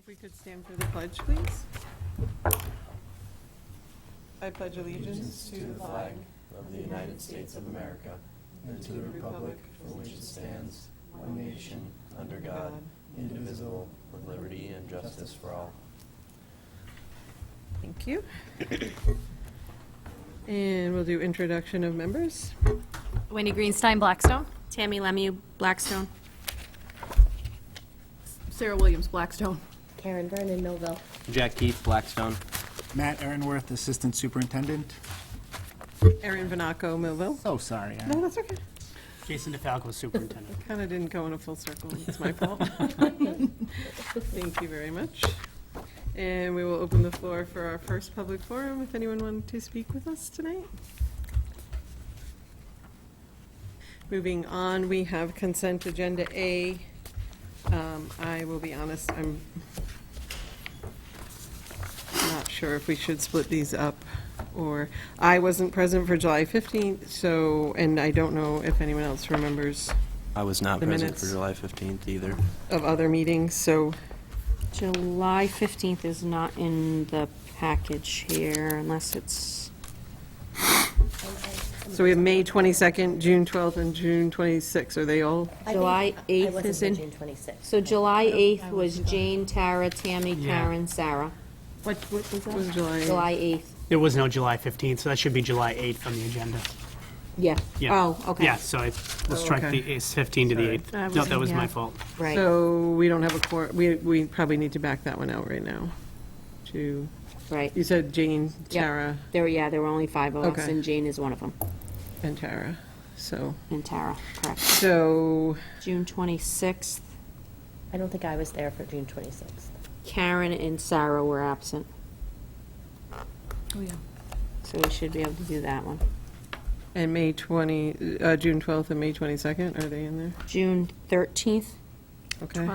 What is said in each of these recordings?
If we could stand for the pledge, please. I pledge allegiance to the flag of the United States of America and to the republic for which it stands, one nation, under God, indivisible, with liberty and justice for all. Thank you. And we'll do introduction of members. Wendy Greenstein, Blackstone. Tammy Lemieux, Blackstone. Sarah Williams, Blackstone. Karen Vernon, Millville. Jack Keith, Blackstone. Matt Aaronworth, Assistant Superintendent. Erin Vanaco, Millville. Oh, sorry. No, that's okay. Jason DeFalco, Superintendent. Kind of didn't go in a full circle. It's my fault. Thank you very much. And we will open the floor for our first public forum, if anyone wanted to speak with us tonight. Moving on, we have consent agenda A. I will be honest, I'm not sure if we should split these up, or I wasn't present for July 15th, so, and I don't know if anyone else remembers I was not The present minutes. for July 15th either. of other meetings, so July 15th is not in the package here unless it's, we have May 22nd, June 12th, and June 26th. Are they all? July 8th I wasn't is here in. June 26th. So July 8th was Jane, Tara, Tammy, Yeah. Karen, Sarah. What was that? Was July? July 8th. There was no July 15th, so that should be July 8th on the agenda. Yeah. Yeah. Oh, okay. Yeah, so we'll strike okay. the 15 to the Sorry. 8th. I No, wasn't that was here. my fault. Right, So we don't have a we probably need to back that one out right now. To, right. you said Jane, Yep. Tara, There were only 5 of us, Okay. and Jane is one of them, and Tara. So, and Tara, correct. so June 26th, I don't think I was there for June 26th. Karen and Sarah were absent, Oh, yeah. so we should be able to do that one. and June 12th and May 22nd, are they in there? June 13th, Okay.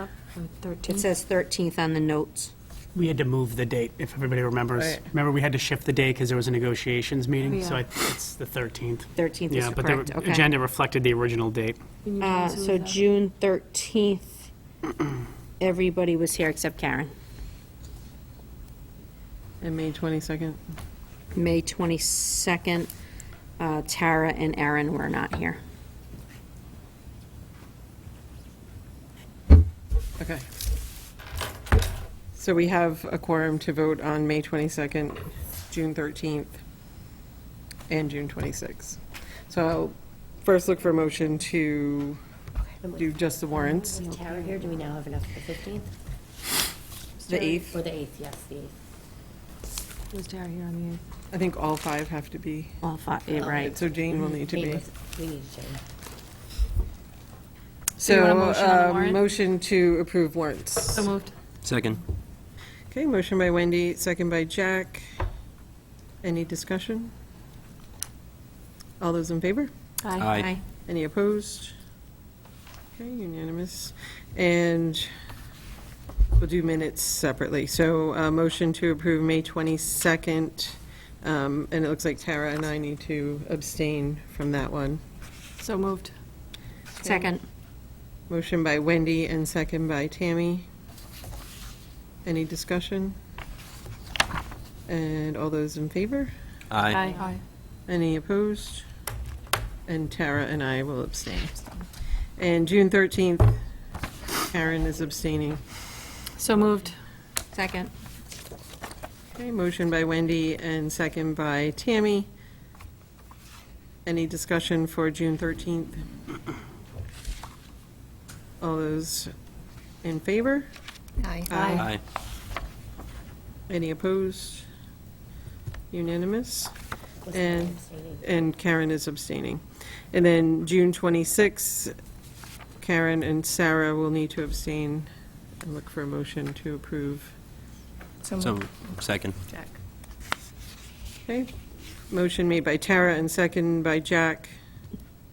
13th. it says 13th on the notes. We had to move the date, if everybody remembers. Right. Remember, we had to shift the day because there was a negotiations meeting, so Yeah. it's the 13th. 13th is Yeah, but the correct, okay. agenda reflected the original date. So June 13th, everybody was here except Karen. And May 22nd. May 22nd, Tara and Aaron were not here. Okay. So we have a quorum to vote on May 22nd, June 13th, and June 26th. So I'll first look for a motion to do just the warrants. Was Tara here? Do we now have enough for the 15th? The 8th. Or the 8th, yes, the 8th. Was Tara here on the I think all 5 have to be. All 5, yeah, right. So Jane will need to Jane be. we need Jane. you want a motion on the warrant? Motion to approve warrants. So moved. Second. Okay, motion by Wendy, second by Jack. Any discussion? All those in favor? Aye. Any opposed? Okay, unanimous. And we'll do minutes separately. So, motion to approve May 22nd, and it looks like Tara and I need to abstain from that one. So moved. Second. Motion by Wendy and second by Tammy. Any discussion? And all those in favor? Aye. Aye. Any opposed? And Tara and I will abstain. And June 13th, Karen is abstaining. So moved. Second. Okay, motion by Wendy and second by Tammy. Any discussion for June 13th? All those in favor? Aye. Aye. Any opposed? Unanimous? Was And- Karen abstaining? And Karen is abstaining. And then June 26th, Karen and Sarah will need to abstain and look for a motion to approve. So, second. Jack. Okay, motion made by Tara and second by Jack.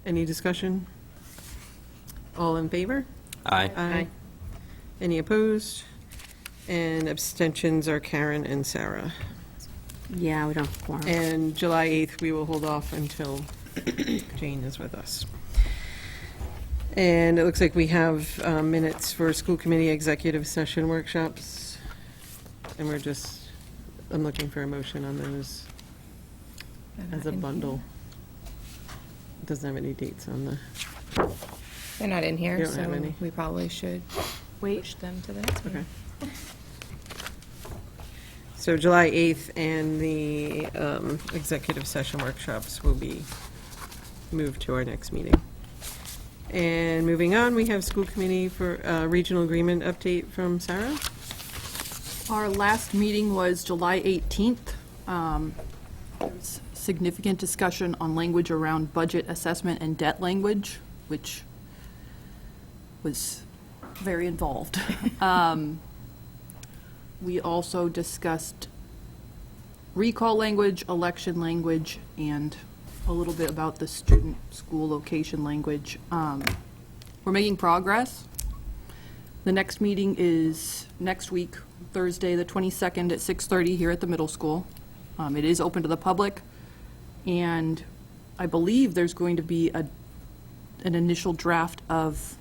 Any discussion? All in favor? Aye. Aye. Any opposed? And abstentions are Karen and Sarah. Yeah, we don't have quorum. And July 8th, we will hold off until Jane is with us. And it looks like we have minutes for school committee executive session workshops. And I'm looking for a motion on those as a bundle. It doesn't have any dates on the, They're not in You here, don't have so any. we probably should Wait. push them to the next meeting. okay. So July 8th and the executive session workshops will be moved to our next meeting. And moving on, we have school committee for regional agreement update from Sarah. Our last meeting was July 18th. There was significant discussion on language around budget assessment and debt language, which was very involved. We also discussed recall language, election language, and a little bit about the student school location language. We're making progress. The next meeting is next week, Thursday, the 22nd at 6:30 here at the middle school. It is open to the public, and I believe there's going to be an initial draft of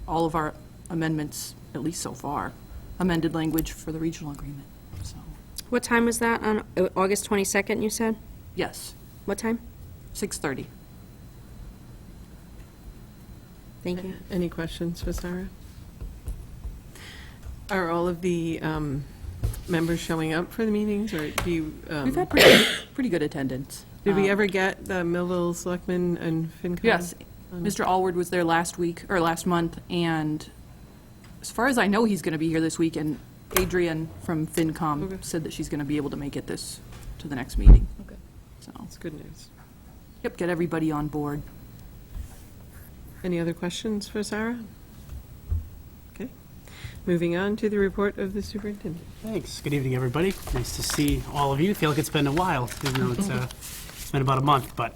all of our amendments, at least so far, amended language for the regional agreement. So, What time was that on August 22nd, you said? yes, What time? 6:30. Thank you. Any questions for Sarah? Are all of the members showing up for the meetings, or do you? We've had pretty good attendance. Did we ever get the Millville Selectmen and FinCom? Yes, Mr. Allward was there last month, and as far as I know, he's going to be here this week, and Adrian from FinCom Okay. said that she's going to be able to make it to the next meeting. Okay. So, That's good news. yep, get everybody on board. Any other questions for Sarah? Okay. Moving on to the report of the superintendent. Thanks. Good evening, everybody. Nice to see all of you. I feel like it's been a while, even though it's been about a month, but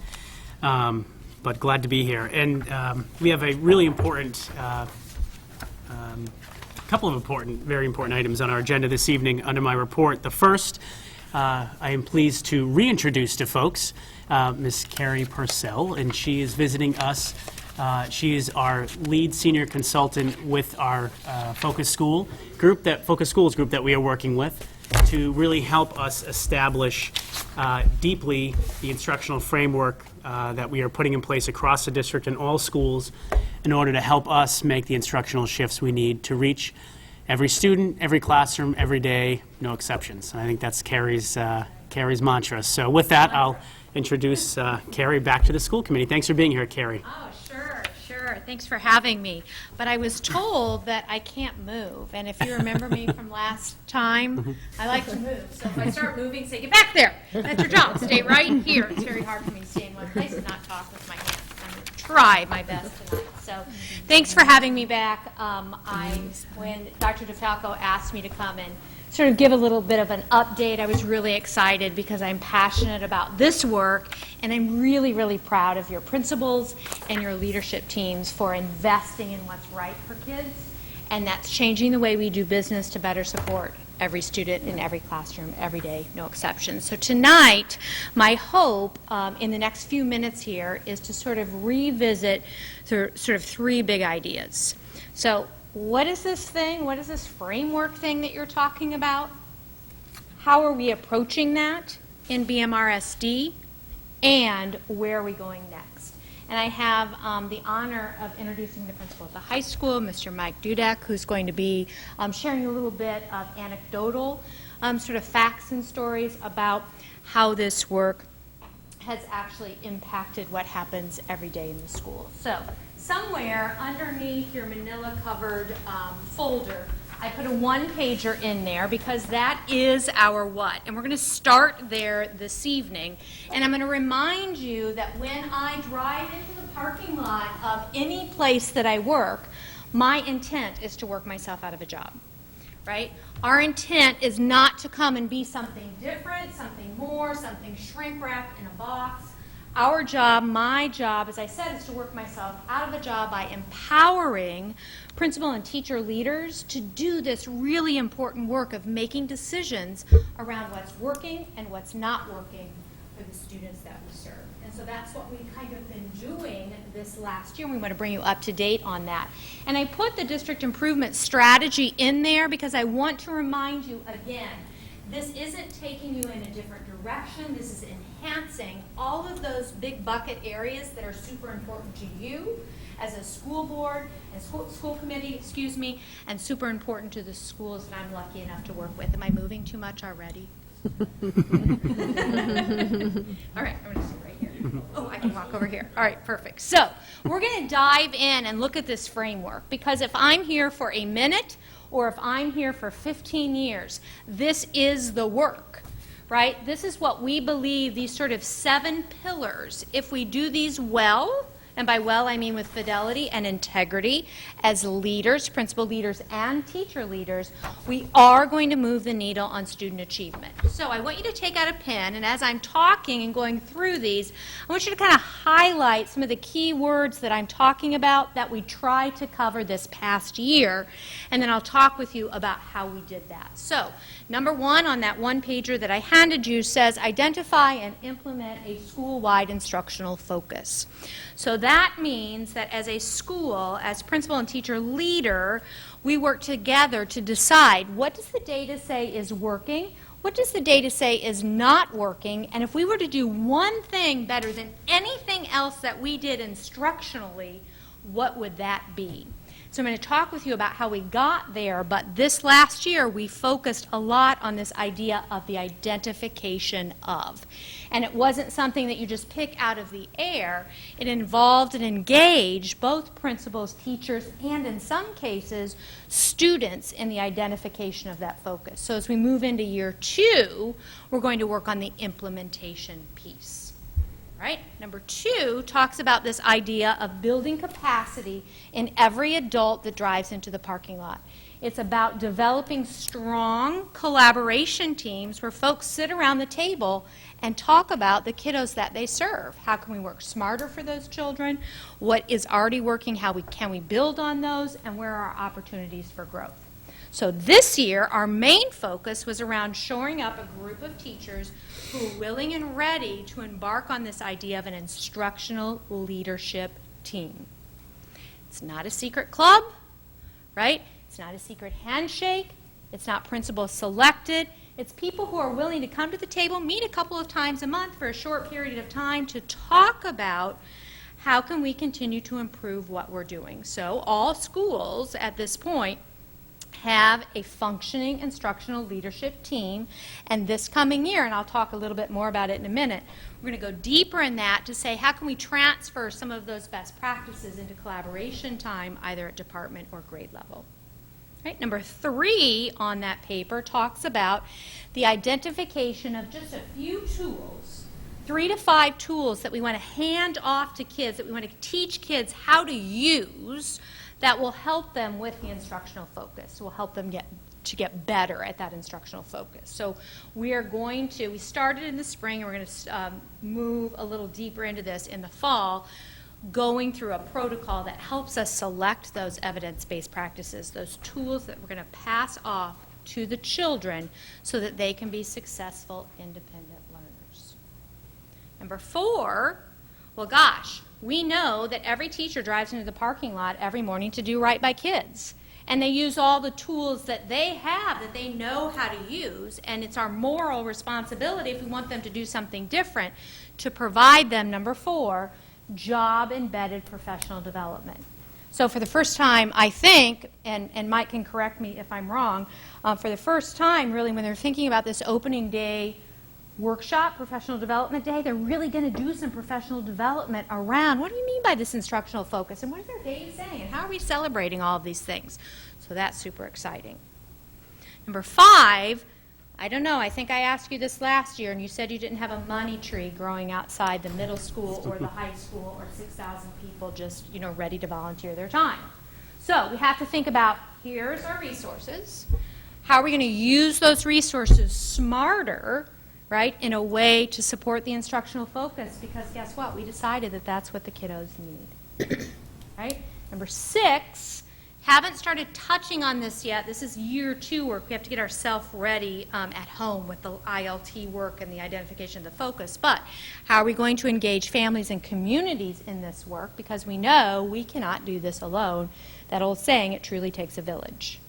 glad to be here. And we have a really important, couple of very important items on our agenda this evening under my report. The first, I am pleased to reintroduce to folks Miss Carrie Purcell, and she is visiting us. She is our lead senior consultant with our Focus Schools group that we are working with to really help us establish deeply the instructional framework that we are putting in place across the district and all schools in order to help us make the instructional shifts we need to reach every student, every classroom, every day, no exceptions. And I think that's Carrie's mantra. So with that, I'll introduce Carrie back to the school committee. Thanks for being here, Carrie. Oh, sure. Thanks for having me. But I was told that I can't move. And if you remember me from last time, I like to move. So if I start moving, say, get back there. That's your job. Stay right here. It's very hard for me to stay in one place and not talk with my hands. I'm going to try my best tonight. So thanks for having me back. When Dr. DeFalco asked me to come and sort of give a little bit of an update, I was really excited because I'm passionate about this work, and I'm really, really proud of your principals and your leadership teams for investing in what's right for kids, and that's changing the way we do business to better support every student in every classroom, every day, no exceptions. So tonight, my hope in the next few minutes here is to sort of revisit sort of three big ideas. So what is this thing? What is this framework thing that you're talking about? How are we approaching that in BMRSD? And where are we going next? And I have the honor of introducing the principal at the high school, Mr. Mike Dudek, who's going to be sharing a little bit of anecdotal sort of facts and stories about how this work has actually impacted what happens every day in the school. So somewhere underneath your manila-covered folder, I put a one-pager in there because that is our what. And we're going to start there this evening. And I'm going to remind you that when I drive into the parking lot of any place that I work, my intent is to work myself out of a job, right? Our intent is not to come and be something different, something more, something shrink-wrapped in a box. Our job, my job, as I said, is to work myself out of a job by empowering principal and teacher leaders to do this really important work of making decisions around what's working and what's not working for the students that we serve. And so that's what we've kind of been doing this last year, and we want to bring you up to date on that. And I put the district improvement strategy in there because I want to remind you again, this isn't taking you in a different direction. This is enhancing all of those big bucket areas that are super important to you as a school board and school committee, excuse me, and super important to the schools that I'm lucky enough to work with. Am I moving too much already? All right, I'm going to sit right here. Oh, I can walk over here. All right, perfect. So we're going to dive in and look at this framework, because if I'm here for a minute or if I'm here for 15 years, this is the work, right? This is what we believe, these sort of 7 pillars. If we do these well, and by well I mean with fidelity and integrity, as leaders, principal leaders and teacher leaders, we are going to move the needle on student achievement. So I want you to take out a pen, and as I'm talking and going through these, I want you to kind of highlight some of the key words that I'm talking about that we tried to cover this past year, and then I'll talk with you about how we did that. So, number 1 on that one-pager that I handed you says, identify and implement a school-wide instructional focus. So that means that as a school, as principal and teacher leader, we work together to decide, what does the data say is working? What does the data say is not working? And if we were to do one thing better than anything else that we did instructionally, what would that be? So I'm going to talk with you about how we got there, but this last year we focused a lot on this idea of the identification of. And it wasn't something that you just pick out of the air. It involved and engaged both principals, teachers, and in some cases, students in the identification of that focus. So as we move into year 2, we're going to work on the implementation piece. Right? Number 2 talks about this idea of building capacity in every adult that drives into the parking lot. It's about developing strong collaboration teams where folks sit around the table and talk about the kiddos that they serve. How can we work smarter for those children? What is already working? Can we build on those? And where are our opportunities for growth? So this year, our main focus was around shoring up a group of teachers who are willing and ready to embark on this idea of an instructional leadership team. It's not a secret club, right? It's not a secret handshake. It's not principal selected. It's people who are willing to come to the table, meet a couple of times a month for a short period of time to talk about how can we continue to improve what we're doing. So all schools at this point have a functioning instructional leadership team, and this coming year, and I'll talk a little bit more about it in a minute, we're going to go deeper in that to say how can we transfer some of those best practices into collaboration time either at department or grade level. Right? Number 3 on that paper talks about the identification of just a few tools, 3 to 5 tools that we want to hand off to kids, that we want to teach kids how to use, that will help them with the instructional focus, will help them get better at that instructional focus. So we started in the spring, and we're going to move a little deeper into this in the fall, going through a protocol that helps us select those evidence-based practices, those tools that we're going to pass off to the children so that they can be successful, independent learners. Number 4, well, gosh, we know that every teacher drives into the parking lot every morning to do right by kids. And they use all the tools that they have, that they know how to use, and it's our moral responsibility, if we want them to do something different, to provide them, number 4, job-embedded professional development. So for the first time, I think, and Mike can correct me if I'm wrong, for the first time, really, when they're thinking about this opening day workshop, professional development day, they're really going to do some professional development around what do you mean by this instructional focus, and what is our data saying, and how are we celebrating all of these things? So that's super exciting. Number 5, I don't know, I think I asked you this last year, and you said you didn't have a money tree growing outside the middle school or the high school, or 6,000 people just, ready to volunteer their time. So we have to think about, here's our resources. How are we going to use those resources smarter, right, in a way to support the instructional focus? Because guess what? We decided that that's what the kiddos need. Right? Number 6 Haven't started touching on this yet. This is year 2 work. We have to get ourselves ready at home with the ILT work and the identification of the focus. But how are we going to engage families and communities in this work? Because we know we cannot do this alone. That old saying, it truly takes a village.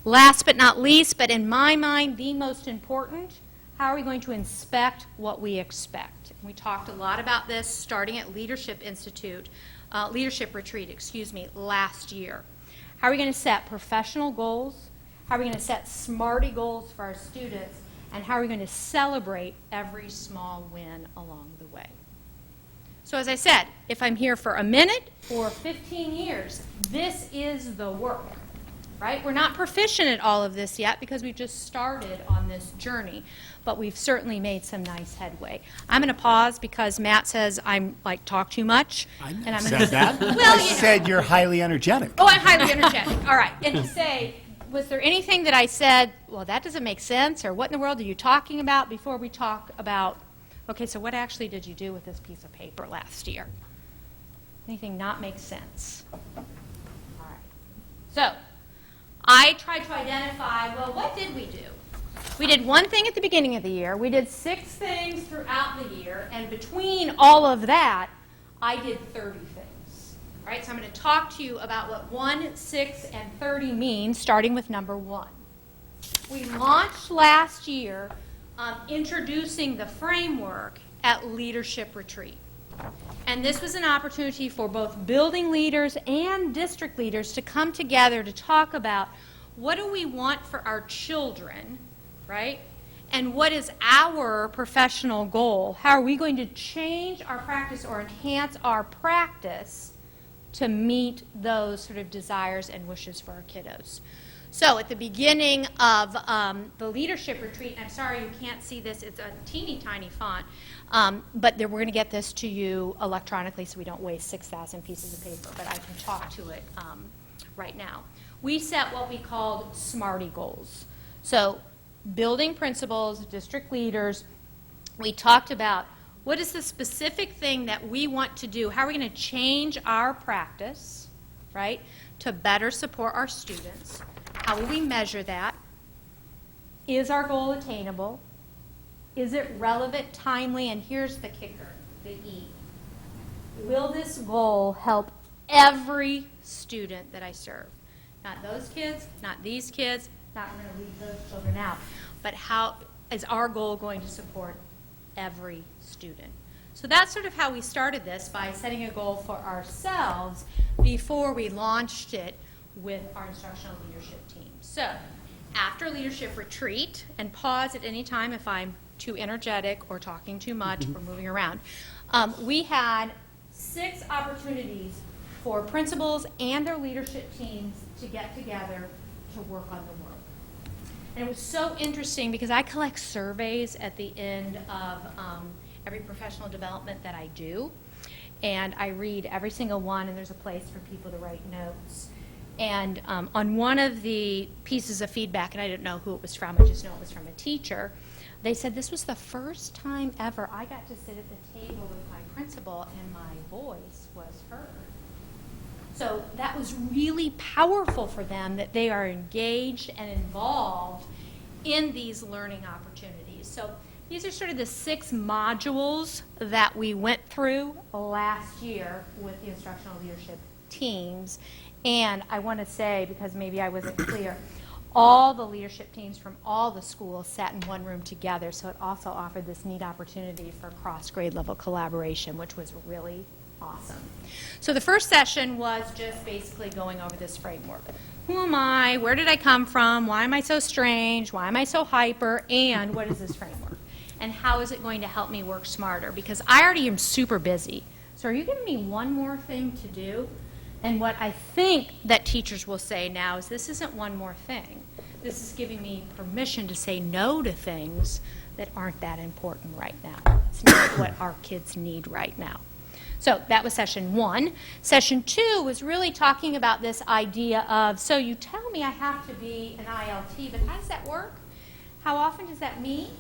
Last but not least, but in my mind, the most important, how are we going to inspect what we expect? We talked a lot about this starting at Leadership Retreat, last year. How are we going to set professional goals? How are we going to set SMARTY goals for our students? And how are we going to celebrate every small win along the way? So as I said, if I'm here for a minute or 15 years, this is the work, right? We're not proficient at all of this yet because we just started on this journey, but we've certainly made some nice headway. I'm going to pause because Matt says I'm talk too much. I and never I'm said gonna, that. Well, I said you're highly energetic. Oh, I'm highly energetic. All right. And to say, was there anything that I said, well, that doesn't make sense, or what in the world are you talking about, before we talk about, okay, so what actually did you do with this piece of paper last year? Anything not make sense? All right. So I tried to identify, well, what did we do? We did one thing at the beginning of the year. We did 6 things throughout the year. And between all of that, I did 30 things. All right, so I'm going to talk to you about what 1, 6, and 30 mean, starting with number 1. We launched last year introducing the framework at Leadership Retreat. And this was an opportunity for both building leaders and district leaders to come together to talk about what do we want for our children, right? And what is our professional goal? How are we going to change our practice or enhance our practice to meet those sort of desires and wishes for our kiddos? So at the beginning of the Leadership Retreat, and I'm sorry you can't see this, it's a teeny tiny font, but we're going to get this to you electronically so we don't waste 6,000 pieces of paper, but I can talk to it right now. We set what we called SMARTY goals. So building principals, district leaders, we talked about what is the specific thing that we want to do, how are we going to change our practice, right, to better support our students. How will we measure that? Is our goal attainable? Is it relevant, timely, and here's the kicker, the E. Will this goal help every student that I serve? Not those kids, not these kids, not going to leave those children out, but how is our goal going to support every student? So that's sort of how we started this, by setting a goal for ourselves before we launched it with our instructional leadership team. So after Leadership Retreat, and pause at any time if I'm too energetic or talking too much or moving around, we had 6 opportunities for principals and their leadership teams to get together to work on the work. And it was so interesting because I collect surveys at the end of every professional development that I do, and I read every single one, and there's a place for people to write notes. And on one of the pieces of feedback, and I didn't know who it was from, I just know it was from a teacher, they said this was the first time ever I got to sit at the table with my principal and my voice was heard. So that was really powerful for them, that they are engaged and involved in these learning opportunities. So these are sort of the 6 modules that we went through last year with the instructional leadership teams. And I want to say, because maybe I wasn't clear, all the leadership teams from all the schools sat in one room together, so it also offered this neat opportunity for cross-grade level collaboration, which was really awesome. So the first session was just basically going over this framework. Who am I? Where did I come from? Why am I so strange? Why am I so hyper? And what is this framework? And how is it going to help me work smarter? Because I already am super busy. So are you giving me one more thing to do? And what I think that teachers will say now is, this isn't one more thing. This is giving me permission to say no to things that aren't that important right now. It's not what our kids need right now. So that was session 1. Session 2 was really talking about this idea of, so you tell me I have to be an ILT, but how does that work? How often does that meet?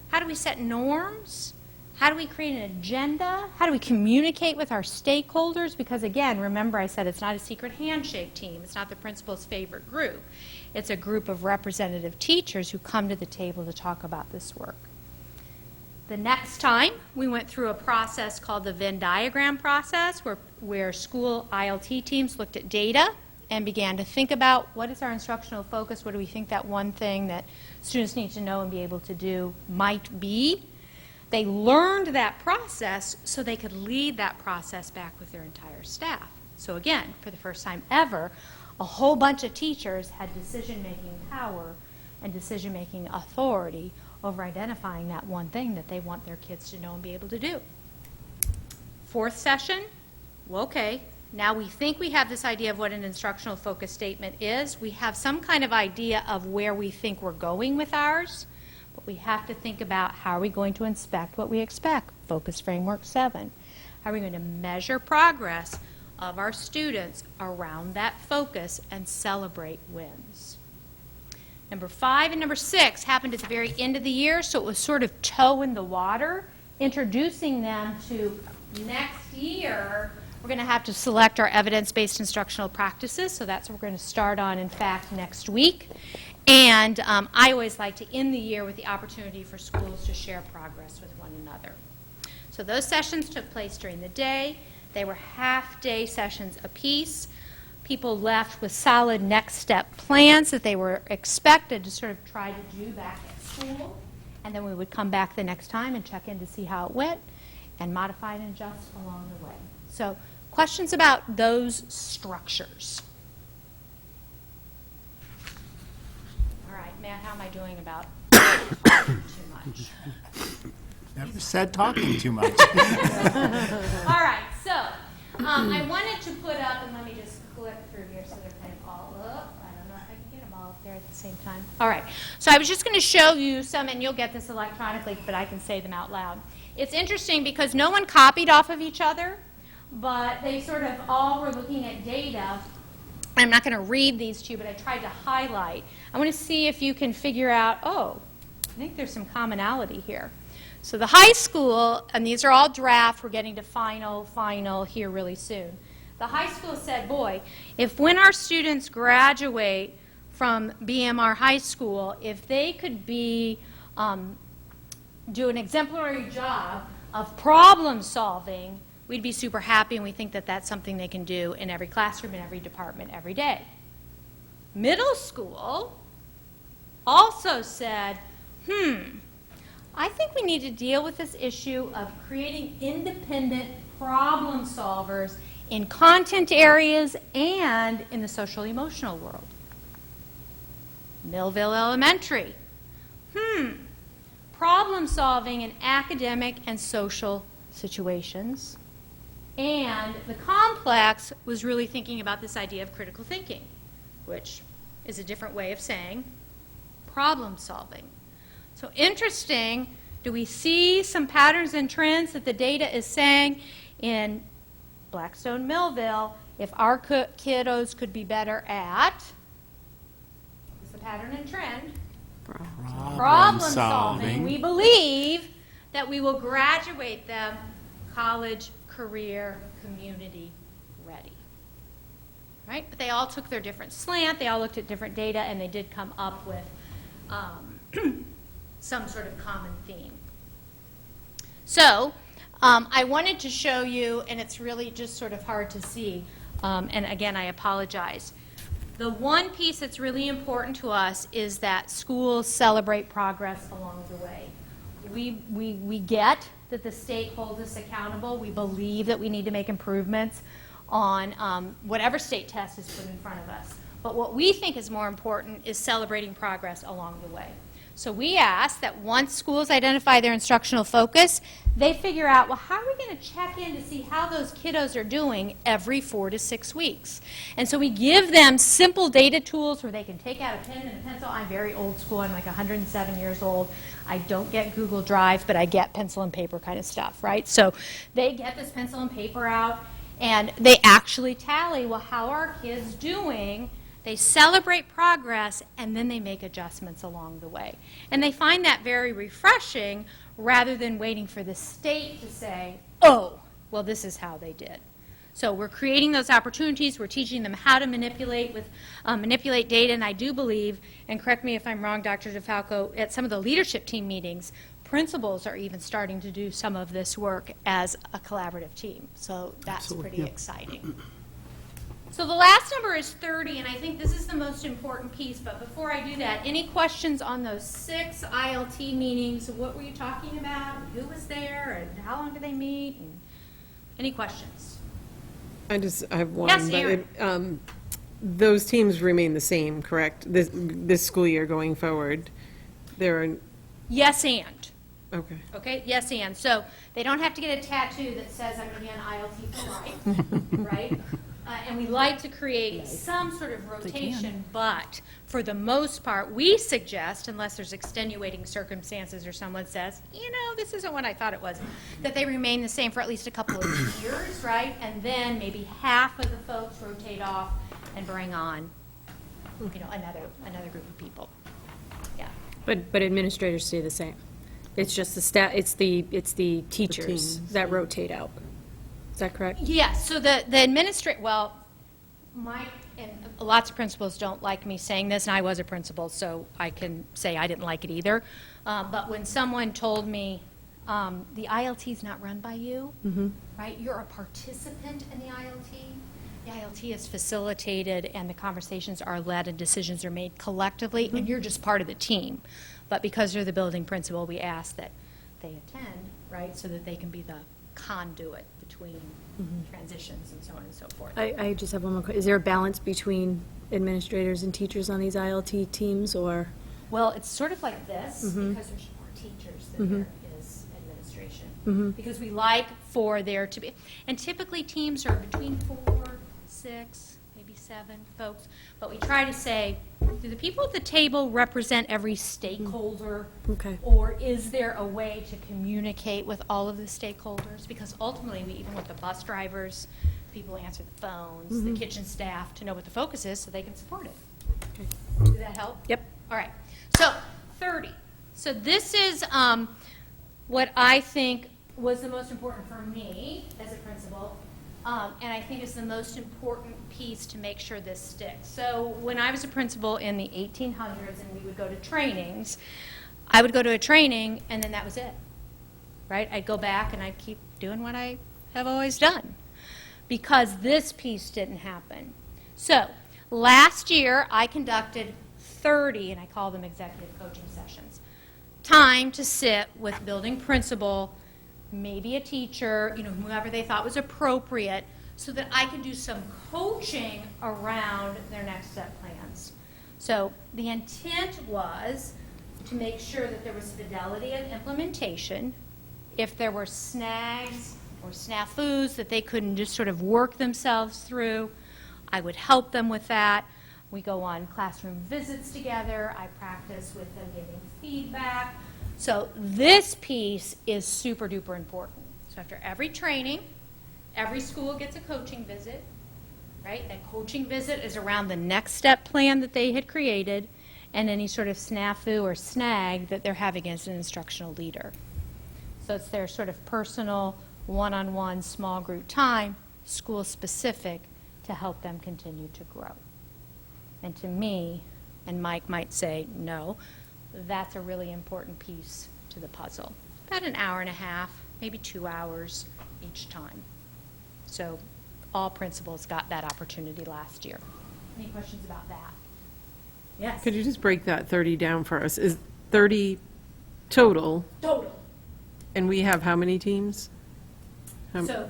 How do we set norms? How do we create an agenda? How do we communicate with our stakeholders? Because again, remember I said it's not a secret handshake team. It's not the principal's favorite group. It's a group of representative teachers who come to the table to talk about this work. The next time, we went through a process called the Venn diagram process, where school ILT teams looked at data and began to think about what is our instructional focus, what do we think that one thing that students need to know and be able to do might be. They learned that process so they could lead that process back with their entire staff. So again, for the first time ever, a whole bunch of teachers had decision-making power and decision-making authority over identifying that one thing that they want their kids to know and be able to do. Fourth session, well, okay, now we think we have this idea of what an instructional focus statement is. We have some kind of idea of where we think we're going with ours, but we have to think about how are we going to inspect what we expect. Focus Framework 7. How are we going to measure progress of our students around that focus and celebrate wins? Number 5 and number 6 happened at the very end of the year, so it was sort of toe in the water, introducing them to next year. We're going to have to select our evidence-based instructional practices, so that's what we're going to start on, in fact, next week. And I always like to end the year with the opportunity for schools to share progress with one another. So those sessions took place during the day. They were half-day sessions apiece. People left with solid next step plans that they were expected to sort of try to do back at school. And then we would come back the next time and check in to see how it went and modify and adjust along the way. So questions about those structures? All right, Matt, how am I doing about talking too much? Never said talking too much. All right, so I wanted to put up, and let me just click through here so they're kind of all up. I don't know if I can get them all up there at the same time. All right, so I was just going to show you some, and you'll get this electronically, but I can say them out loud. It's interesting because no one copied off of each other, but they sort of all were looking at data. I'm not going to read these to you, but I tried to highlight. I want to see if you can figure out, oh, I think there's some commonality here. So the high school, and these are all draft, we're getting to final here really soon. The high school said, boy, if when our students graduate from BMR High School, if they could be, do an exemplary job of problem solving, we'd be super happy, and we think that that's something they can do in every classroom, in every department, every day. Middle school also said, I think we need to deal with this issue of creating independent problem solvers in content areas and in the social emotional world. Millville Elementary, problem solving in academic and social situations. And the complex was really thinking about this idea of critical thinking, which is a different way of saying problem solving. So interesting, do we see some patterns and trends that the data is saying in Blackstone Millville, if our kiddos could be better at, what's the pattern and trend? Problem solving. We believe that we will graduate them college, career, community ready. Right? But they all took their different slant, they all looked at different data, and they did come up with some sort of common theme. So I wanted to show you, and it's really just sort of hard to see, and again, I apologize. The one piece that's really important to us is that schools celebrate progress along the way. We get that the state holds us accountable. We believe that we need to make improvements on whatever state test is put in front of us. But what we think is more important is celebrating progress along the way. So we ask that once schools identify their instructional focus, they figure out, well, how are we going to check in to see how those kiddos are doing every 4 to 6 weeks? And so we give them simple data tools where they can take out a pen and a pencil. I'm very old school. I'm like 107 years old. I don't get Google Drive, but I get pencil and paper kind of stuff, right? So they get this pencil and paper out, and they actually tally, well, how are kids doing They celebrate progress, and then they make adjustments along the way. And they find that very refreshing rather than waiting for the state to say, oh, well, this is how they did. So we're creating those opportunities. We're teaching them how to manipulate data, and I do believe, and correct me if I'm wrong, Dr. DeFalco, at some of the leadership team meetings, principals are even starting to do some of this work as a collaborative team. So that's pretty exciting. So the last number is 30, and I think this is the most important piece. But before I do that, any questions on those 6 ILT meetings? What were you talking about? Who was there? And how long did they meet? And any questions? I have one. Yes, but Erin. Those teams remain the same, correct? This school year going forward, there are, Yes, and. okay. Okay, yes, and. So they don't have to get a tattoo that says I'm going to be on ILT for life, right? And we like to create some sort of rotation, but for the most part, we suggest, unless there's extenuating circumstances or someone says, you know, this isn't what I thought it was, that they remain the same for at least a couple of years, right? And then maybe half of the folks rotate off and bring on, you know, another group of people. Yeah. But administrators stay the same. It's just the it's the teachers teams. that rotate out. Is that correct? Yes, so the well, Mike and lots of principals don't like me saying this, and I was a principal, so I can say I didn't like it either. But when someone told me, the ILT is not run by you, right? You're a participant in the ILT. The ILT is facilitated, and the conversations are led, and decisions are made collectively, and you're just part of the team. But because you're the building principal, we ask that they attend, right, so that they can be the conduit between transitions and so on and so forth. I just have one more question. Is there a balance between administrators and teachers on these ILT teams, or? Well, it's sort of like this, because there's more teachers than there is administration. Because we like for there to be, and typically teams are between 4, 6, maybe 7 folks, but we try to say, do the people at the table represent every stakeholder? Okay. Or is there a way to communicate with all of the stakeholders? Because ultimately, we even want the bus drivers, people who answer the phones, the kitchen staff, to know what the focus is so they can support it. Okay. Did that help? Yep. All right. So 30. So this is what I think was the most important for me as a principal, and I think is the most important piece to make sure this sticks. So when I was a principal in the 1800s and we would go to trainings, I would go to a training and then that was it, right? I'd go back and I'd keep doing what I have always done because this piece didn't happen. So last year I conducted 30, and I call them executive coaching sessions, time to sit with building principal, maybe a teacher, you know, whoever they thought was appropriate, so that I could do some coaching around their next step plans. So the intent was to make sure that there was fidelity of implementation. If there were snags or snafus that they couldn't just sort of work themselves through, I would help them with that. We go on classroom visits together. I practice with them giving feedback. So this piece is super duper important. So after every training, every school gets a coaching visit, right? That coaching visit is around the next step plan that they had created and any sort of snafu or snag that they're having as an instructional leader. So it's their sort of personal, one-on-one, small group time, school-specific, to help them continue to grow. And to me, and Mike might say no, that's a really important piece to the puzzle. About an hour and a half, maybe 2 hours each time. So all principals got that opportunity last year. Any questions about that? Yes. Could you just break that 30 down for us? Is 30 total, Total. and we have how many teams? So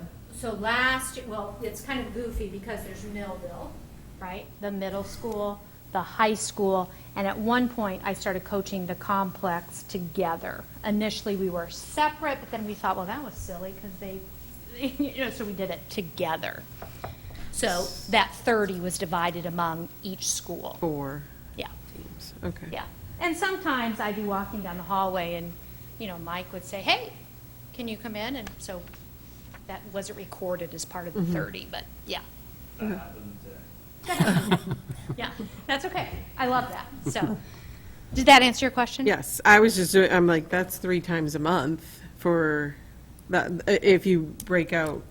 last, well, it's kind of goofy because there's Millville, right? The middle school, the high school, and at one point I started coaching the complex together. Initially we were separate, but then we thought, well, that was silly because they you know, so we did it together. So that 30 was divided among each school. 4 Yeah, teams, okay. yeah. And sometimes I'd be walking down the hallway and, you know, Mike would say, hey, can you come in? And so that wasn't recorded as part of the 30, but yeah. That happened Yeah, that's okay. I love that. So, did that answer your question? Yes, I was just, I'm like, that's 3 times a month for that, if you break out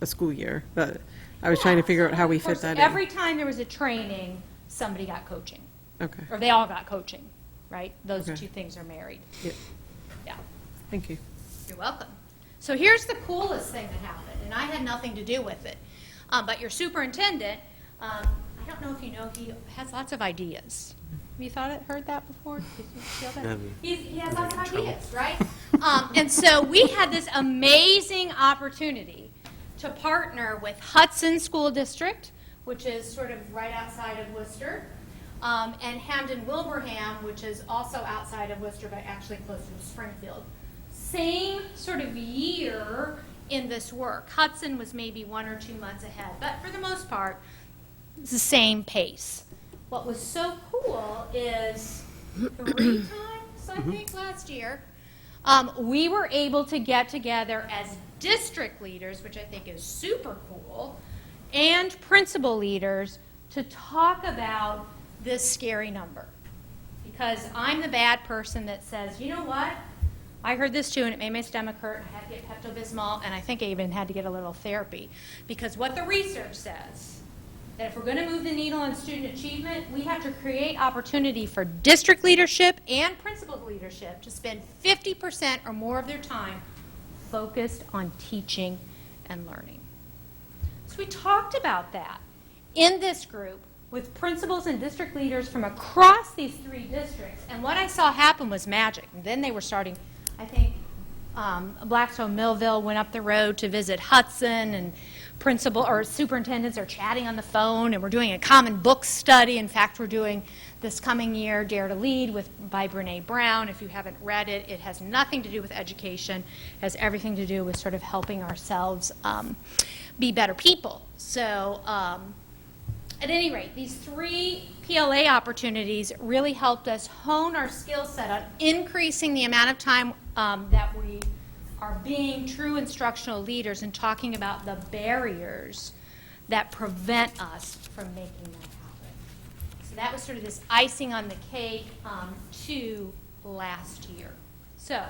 a school year. But I was trying to figure out how we Of course, fit that in. every time there was a training, somebody got coaching, Okay, or they all got coaching, right? Those Okay. two things are married. Yep. Yeah. thank you. You're welcome. So here's the coolest thing that happened, and I had nothing to do with it. But your superintendent, I don't know if you know, he has lots of ideas. Have you heard that before? Did you feel that? He has lots of ideas, right? And so we had this amazing opportunity to partner with Hudson School District, which is sort of right outside of Worcester, and Hamden Wilbraham, which is also outside of Worcester, but actually closer to Springfield. Same sort of year in this work. Hudson was maybe 1 or 2 months ahead, but for the most part, it's the same pace. What was so cool is 3 times, I think, last year, we were able to get together as district leaders, which I think is super cool, and principal leaders to talk about this scary number. Because I'm the bad person that says, you know what? I heard this too, and it made my stomach hurt, and I had to get Pepto-Bismol, and I think I even had to get a little therapy. Because what the research says, that if we're going to move the needle on student achievement, we have to create opportunity for district leadership and principal leadership to spend 50% or more of their time focused on teaching and learning. So we talked about that in this group with principals and district leaders from across these 3 districts. And what I saw happen was magic. And then they were starting, I think Blackstone Millville went up the road to visit Hudson, and principal or superintendents are chatting on the phone, and we're doing a common book study. In fact, we're doing this coming year Dare to Lead by Brene Brown. If you haven't read it, it has nothing to do with education. It has everything to do with sort of helping ourselves be better people. So at any rate, these 3 PLA opportunities really helped us hone our skill set on increasing the amount of time that we are being true instructional leaders and talking about the barriers that prevent us from making that happen. So that was sort of this icing on the cake to last year. So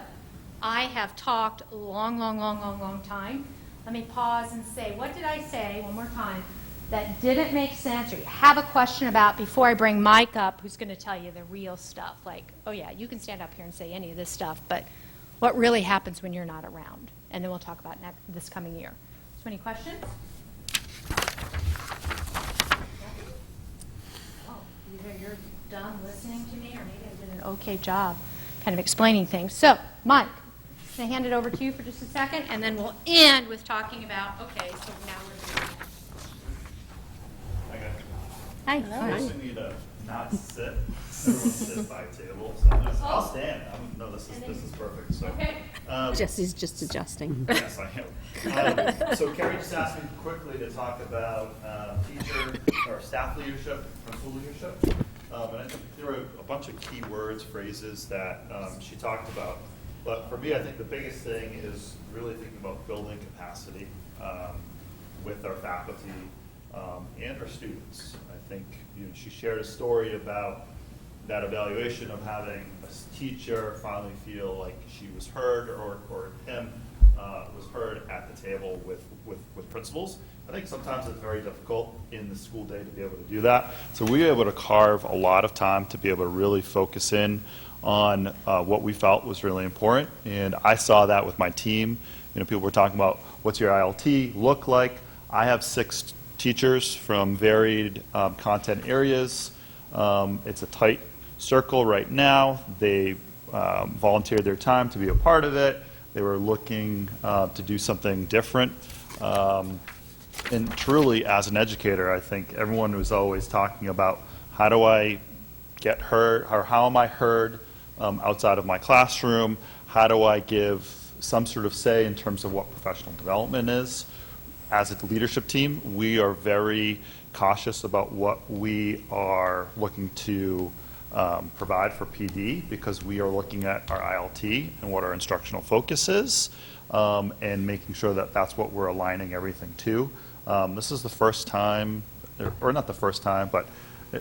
I have talked a long time. Let me pause and say, what did I say one more time that didn't make sense or you have a question about before I bring Mike up, who's going to tell you the real stuff? Like, oh yeah, you can stand up here and say any of this stuff, but what really happens when you're not around? And then we'll talk about this coming year. So any questions? Oh, either you're done listening to me or maybe I did an okay job kind of explaining things. So, Mike, can I hand it over to you for just a second? And then we'll end with talking about, okay, so now we're doing Hi. First, we need to not sit. Everyone sit by tables. I'll stand. This is perfect. So, okay. Jesse's just adjusting. Yes, I am. So Carrie just asked me quickly to talk about teacher or staff leadership, principal leadership. And I think there were a bunch of key words, phrases that she talked about. But for me, I think the biggest thing is really thinking about building capacity with our faculty and our students. I think she shared a story about that evaluation of having a teacher finally feel like she was heard or him was heard at the table with principals. I think sometimes it's very difficult in the school day to be able to do that. So we were able to carve a lot of time to be able to really focus in on what we felt was really important. And I saw that with my team. People were talking about what's your ILT look like. I have 6 teachers from varied content areas. It's a tight circle right now. They volunteered their time to be a part of it. They were looking to do something different. And truly, as an educator, I think everyone was always talking about how do I get heard, or how am I heard outside of my classroom? How do I give some sort of say in terms of what professional development is? As a leadership team, we are very cautious about what we are looking to provide for PD, because we are looking at our ILT and what our instructional focus is, and making sure that that's what we're aligning everything to. This is the first time or not the first time, but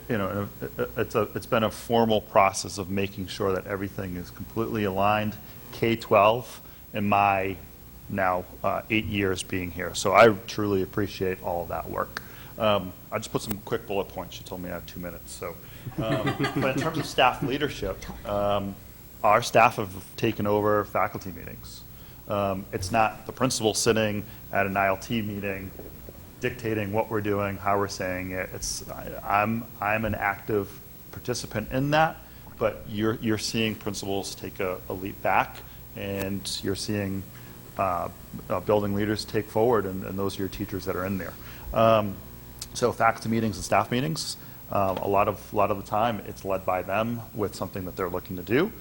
it's been a formal process of making sure that everything is completely aligned. K-12 in my now 8 years being here, so I truly appreciate all of that work. I just put some quick bullet points. She told me I have 2 minutes, so. But in terms of staff leadership, our staff have taken over faculty meetings. It's not the principal sitting at an ILT meeting dictating what we're doing, how we're saying it. I'm an active participant in that, but you're seeing principals take a leap back, and you're seeing building leaders take forward, and those are your teachers that are in there. So faculty meetings and staff meetings, a lot of the time it's led by them with something that they're looking to do.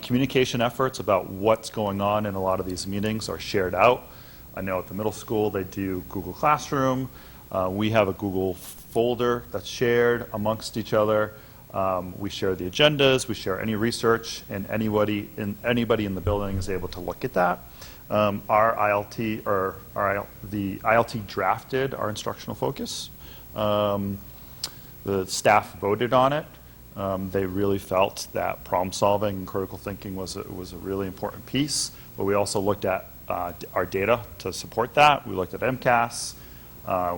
Communication efforts about what's going on in a lot of these meetings are shared out. I know at the middle school they do Google Classroom. We have a Google folder that's shared amongst each other. We share the agendas, we share any research, and anybody in the building is able to look at that. The ILT drafted our instructional focus. The staff voted on it. They really felt that problem solving and critical thinking was a really important piece, but we also looked at our data to support that. We looked at MCAS,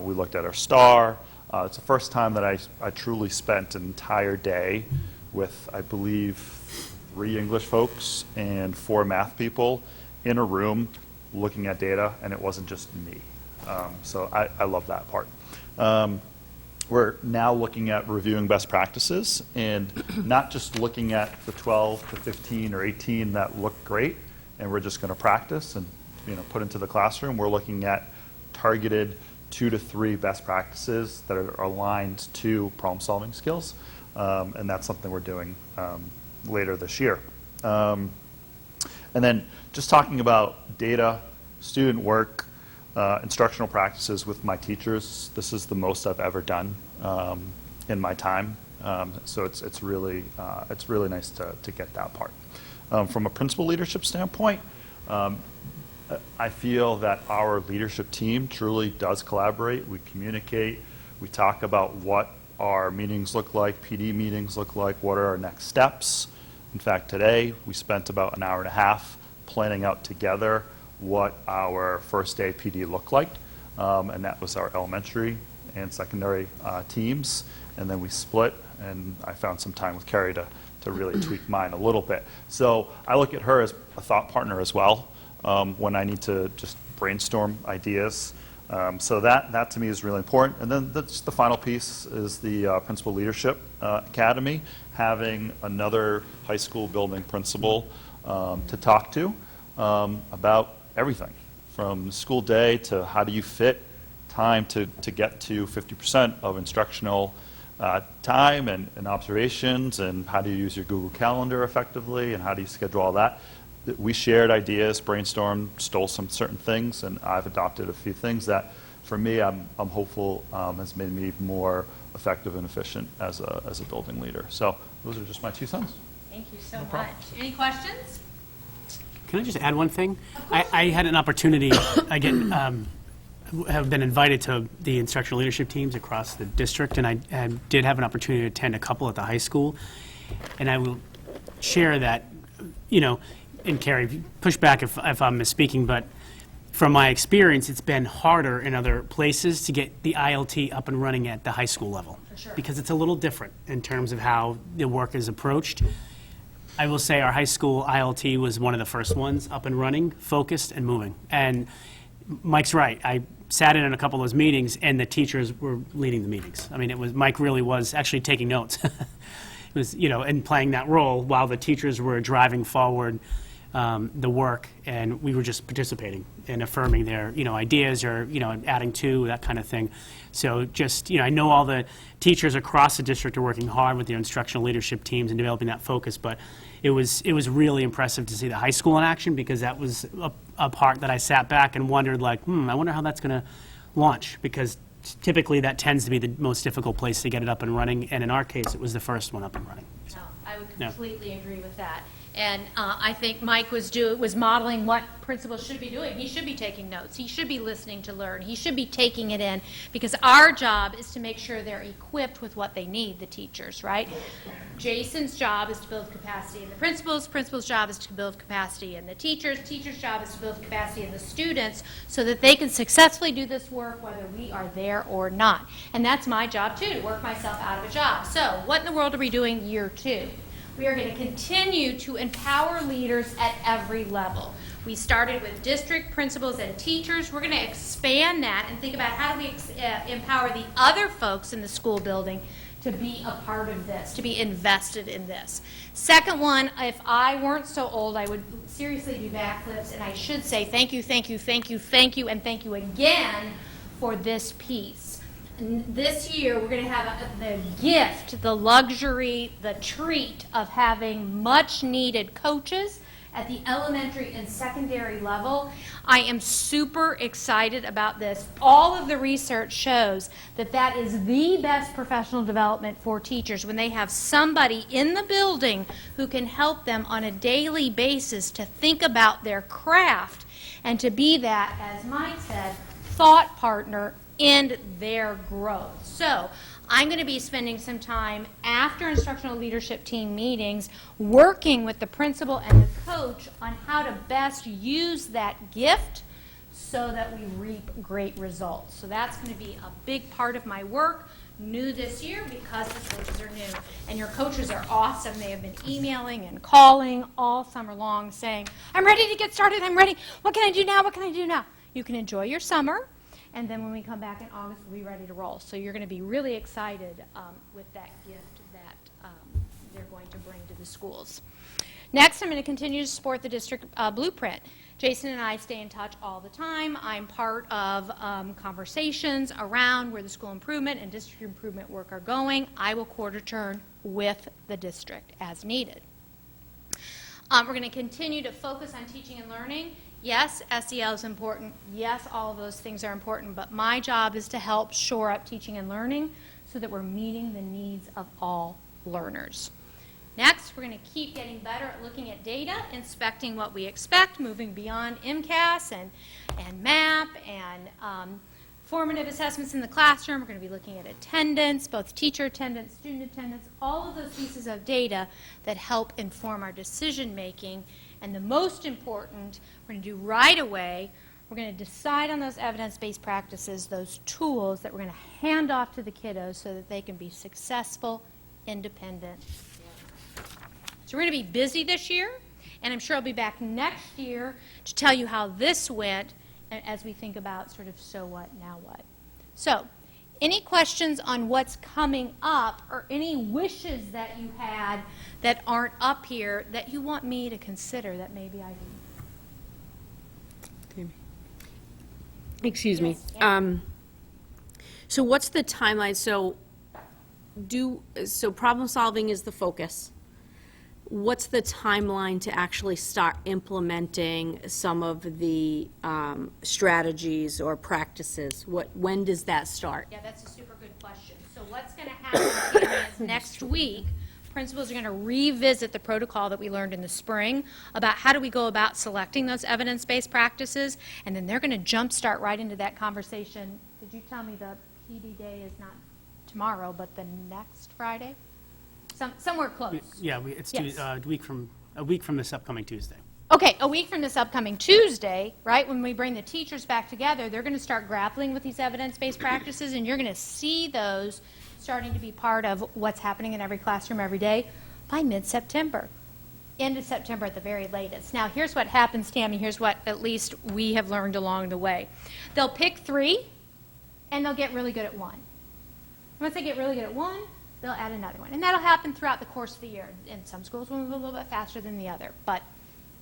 we looked at our STAR. It's the first time that I truly spent an entire day with, I believe, 3 English folks and 4 math people in a room looking at data, and it wasn't just me. So I love that part. We're now looking at reviewing best practices, and not just looking at the 12 to 15 or 18 that look great, and we're just going to practice and put into the classroom. We're looking at targeted 2 to 3 best practices that are aligned to problem-solving skills, and that's something we're doing later this year. And then just talking about data, student work, instructional practices with my teachers. This is the most I've ever done in my time, so it's really nice to get that part. From a principal leadership standpoint, I feel that our leadership team truly does collaborate. We communicate. We talk about what our meetings look like, PD meetings look like, what are our next steps. In fact, today we spent about an hour and a half planning out together what our first day PD looked like, and that was our elementary and secondary teams, and then we split, and I found some time with Carrie to really tweak mine a little bit. So I look at her as a thought partner as well when I need to just brainstorm ideas. So that to me is really important. And then the final piece is the Principal Leadership Academy, having another high school building principal to talk to about everything, from school day to how do you fit time to get to 50% of instructional time and observations, and how do you use your Google Calendar effectively, and how do you schedule all that. We shared ideas, brainstormed, stole some certain things, and I've adopted a few things that, for me, I'm hopeful has made me more effective and efficient as a building leader. So those are just my 2 cents. Thank you so much. Any questions? Can I just add one thing? I had an opportunity, again, have been invited to the instructional leadership teams across the district, and I did have an opportunity to attend a couple at the high school. And I will share that, and Carrie, push back if I'm misspeaking, but from my experience, it's been harder in other places to get the ILT up and running at the high school level. For sure. Because it's a little different in terms of how the work is approached. I will say our high school ILT was one of the first ones up and running, focused, and moving. And Mike's right. I sat in a couple of those meetings, and the teachers were leading the meetings. I mean, Mike really was actually taking notes. It was, and playing that role while the teachers were driving forward the work, and we were just participating and affirming their, ideas or, adding to, that kind of thing. So just, I know all the teachers across the district are working hard with their instructional leadership teams and developing that focus, but it was really impressive to see the high school in action, because that was a part that I sat back and wondered, I wonder how that's going to launch, because typically that tends to be the most difficult place to get it up and running, and in our case, it was the first one up and running. No, I would completely agree with that. And I think Mike was modeling what principals should be doing. He should be taking notes. He should be listening to learn. He should be taking it in, because our job is to make sure they're equipped with what they need, the teachers, right? Jason's job is to build capacity in the principals. Principal's job is to build capacity in the teachers. Teacher's job is to build capacity in the students so that they can successfully do this work whether we are there or not. And that's my job, too, to work myself out of a job. So what in the world are we doing year 2? We are going to continue to empower leaders at every level. We started with district principals and teachers. We're going to expand that and think about how do we empower the other folks in the school building to be a part of this, to be invested in this. Second one, if I weren't so old, I would seriously do backflips, and I should say thank you, thank you, thank you, thank you, and thank you again for this piece. This year, we're going to have the gift, the luxury, the treat of having much-needed coaches at the elementary and secondary level. I am super excited about this. All of the research shows that that is the best professional development for teachers, when they have somebody in the building who can help them on a daily basis to think about their craft and to be that, as Mike said, thought partner in their growth. So I'm going to be spending some time after instructional leadership team meetings working with the principal and the coach on how to best use that gift so that we reap great results. So that's going to be a big part of my work, new this year because the coaches are new. And your coaches are awesome. They have been emailing and calling all summer long saying, I'm ready to get started, I'm ready. What can I do now? What can I do now? You can enjoy your summer. And then when we come back in August, we'll be ready to roll. So you're going to be really excited with that gift that they're going to bring to the schools. Next, I'm going to continue to support the district blueprint. Jason and I stay in touch all the time. I'm part of conversations around where the school improvement and district improvement work are going. I will quarter turn with the district as needed. We're going to continue to focus on teaching and learning. Yes, SEL is important. Yes, all of those things are important, but my job is to help shore up teaching and learning so that we're meeting the needs of all learners. Next, we're going to keep getting better at looking at data, inspecting what we expect, moving beyond MCAS and MAP and formative assessments in the classroom. We're going to be looking at attendance, both teacher attendance, student attendance, all of those pieces of data that help inform our decision making. And the most important, we're going to do right away, we're going to decide on those evidence-based practices, those tools that we're going to hand off to the kiddos so that they can be successful, independent. So we're going to be busy this year, and I'm sure I'll be back next year to tell you how this went as we think about sort of so what, now what. So, any questions on what's coming up or any wishes that you had that aren't up here that you want me to consider that maybe I didn't? Excuse me. So what's the timeline? So problem solving is the focus. What's the timeline to actually start implementing some of the strategies or practices? When does that start? Yeah, that's a super good question. So what's going to happen is next week, principals are going to revisit the protocol that we learned in the spring about how do we go about selecting those evidence-based practices, and then they're going to jumpstart right into that conversation. Did you tell me the PD day is not tomorrow, but the next Friday? Somewhere close. Yeah, it's Yes. a week from this upcoming Tuesday. Okay, a week from this upcoming Tuesday, right, when we bring the teachers back together, they're going to start grappling with these evidence-based practices, and you're going to see those starting to be part of what's happening in every classroom every day by mid-September, end of September at the very latest. Now, here's what happens, Tammy. Here's what at least we have learned along the way. They'll pick 3, and they'll get really good at 1. Once they get really good at 1, they'll add another one. And that'll happen throughout the course of the year. And some schools will move a little bit faster than the other. But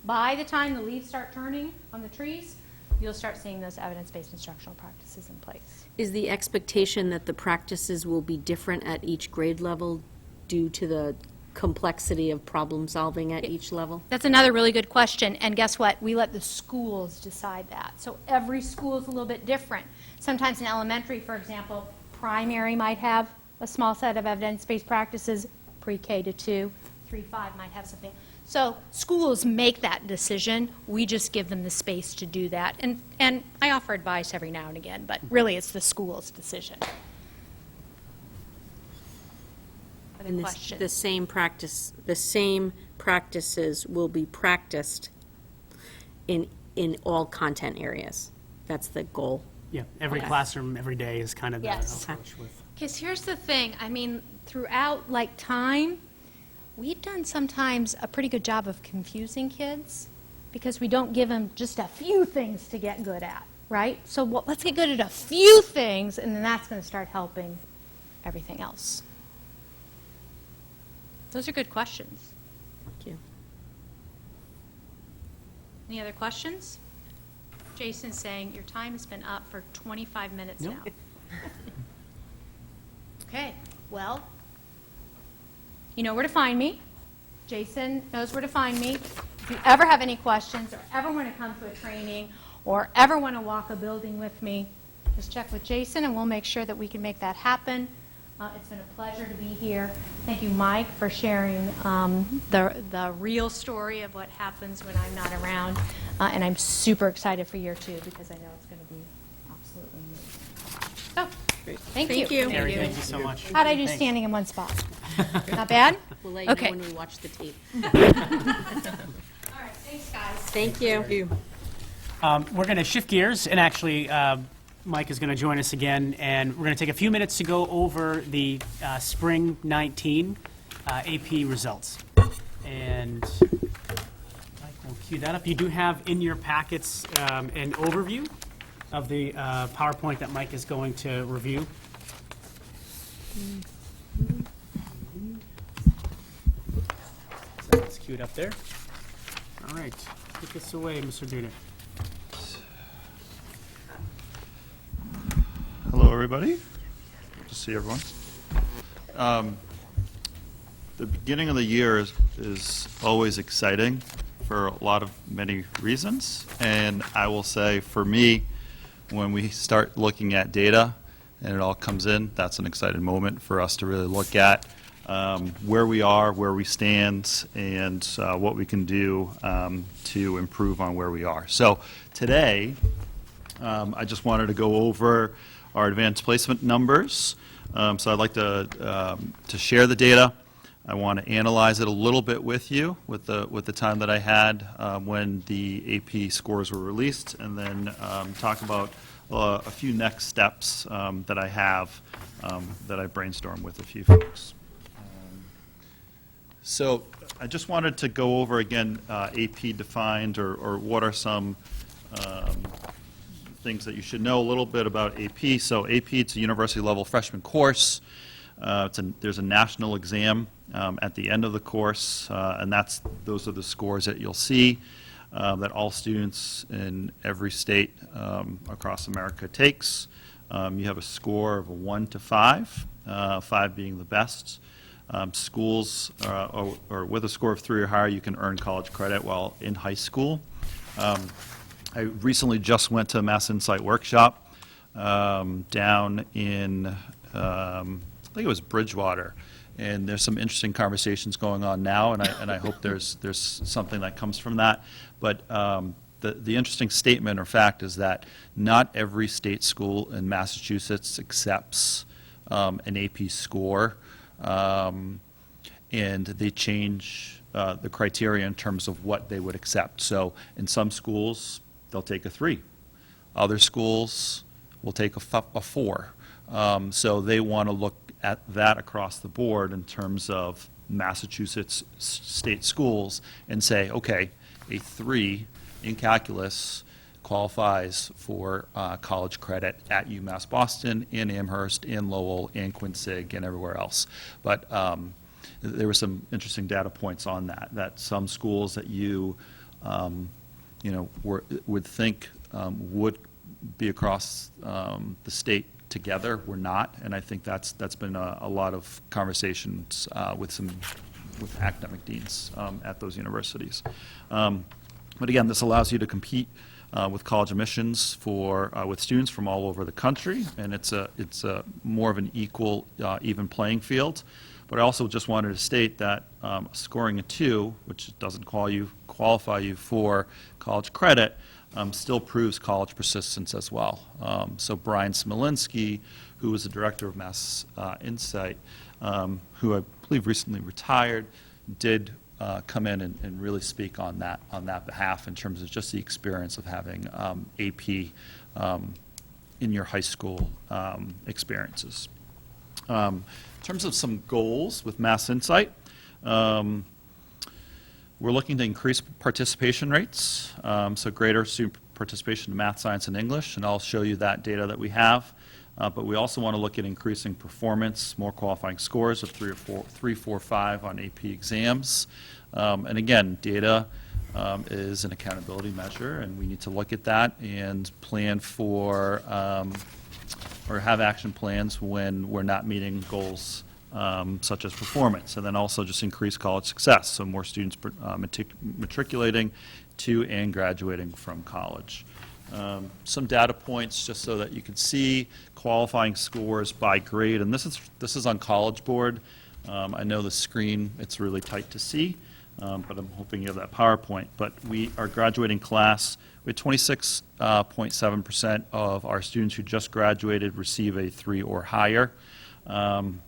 by the time the leaves start turning on the trees, you'll start seeing those evidence-based instructional practices in place. Is the expectation that the practices will be different at each grade level due to the complexity of problem solving at each level? That's another really good question. And guess what? We let the schools decide that. So every school is a little bit different. Sometimes in elementary, for example, primary might have a small set of evidence-based practices, pre-K to 2, 3-5 might have something. So schools make that decision. We just give them the space to do that. And I offer advice every now and again, but really it's the school's decision. Other And questions? the same practices will be practiced in all content areas. That's the goal. Yeah, every Okay. classroom, every day is kind of the Yes. approach with. Because here's the thing, I mean, throughout, like, time, we've done sometimes a pretty good job of confusing kids because we don't give them just a few things to get good at, right? So let's get good at a few things, and then that's going to start helping everything else. Those are good questions. Thank you. Any other questions? Jason's saying your time has been up for 25 minutes Nope. now. Okay, well, you know where to find me. Jason knows where to find me. If you ever have any questions or ever want to come to a training or ever want to walk a building with me, just check with Jason and we'll make sure that we can make that happen. It's been a pleasure to be here. Thank you, Mike, for sharing the real story of what happens when I'm not around. And I'm super excited for year 2 because I know it's going to be absolutely amazing. So, thank you. Thank you. Gary, thank you so much. How'd I do Thanks. standing in one spot? Not bad? We'll let you Okay. know when we watch the tape. All right, thanks, guys. Thank you. We're going to shift gears, and actually, Mike is going to join us again, and we're going to take a few minutes to go over the Spring 19 AP results. And Mike will cue that up. You do have in your packets an overview of the PowerPoint that Mike is going to review. So that's queued up there. All right, take us away, Mr. Dudek. Hello, everybody. Good to see everyone. The beginning of the year is always exciting for a lot of many reasons. And I will say, for me, when we start looking at data and it all comes in, that's an exciting moment for us to really look at where we are, where we stand, and what we can do to improve on where we are. So today, I just wanted to go over our advanced placement numbers. So I'd like to share the data. I want to analyze it a little bit with you with the time that I had when the AP scores were released, and then talk about a few next steps that I have that I brainstormed with a few folks. So I just wanted to go over again AP defined, or what are some things that you should know a little bit about AP. So AP, it's a university level freshman course. There's a national exam at the end of the course, and those are the scores that you'll see that all students in every state across America takes. You have a score of a 1 to 5, 5 being the best. Schools, or with a score of 3 or higher, you can earn college credit while in high school. I recently just went to a Mass Insight workshop down in, I think it was Bridgewater, and there's some interesting conversations going on now, and I hope there's something that comes from that. But the interesting statement or fact is that not every state school in Massachusetts accepts an AP score, and they change the criteria in terms of what they would accept. So in some schools, they'll take a 3. Other schools will take a 4. So they want to look at that across the board in terms of Massachusetts state schools and say, okay, a 3 in calculus qualifies for college credit at UMass Boston, in Amherst, in Lowell, in Quincy, and everywhere else. But there were some interesting data points on that some schools that you would think would be across the state together were not, and I think that's been a lot of conversations with academic deans at those universities. But again, this allows you to compete with college admissions with students from all over the country, and it's a more of an equal, even playing field. But I also just wanted to state that scoring a 2, which doesn't qualify you for college credit, still proves college persistence as well. So Brian Smolinski, who was the director of Mass Insight, who I believe recently retired, did come in and really speak on that behalf in terms of just the experience of having AP in your high school experiences. In terms of some goals with Mass Insight, we're looking to increase participation rates, so greater student participation in math, science, and English, and I'll show you that data that we have. But we also want to look at increasing performance, more qualifying scores of 3, 4, 5 on AP exams. And again, data is an accountability measure, and we need to look at that and plan for or have action plans when we're not meeting goals such as performance, and then also just increase college success, so more students matriculating to and graduating from college. Some data points just so that you can see qualifying scores by grade, and this is on College Board. I know the screen, it's really tight to see, but I'm hoping you have that PowerPoint. But our graduating class, we had 26.7% of our students who just graduated receive a 3 or higher. And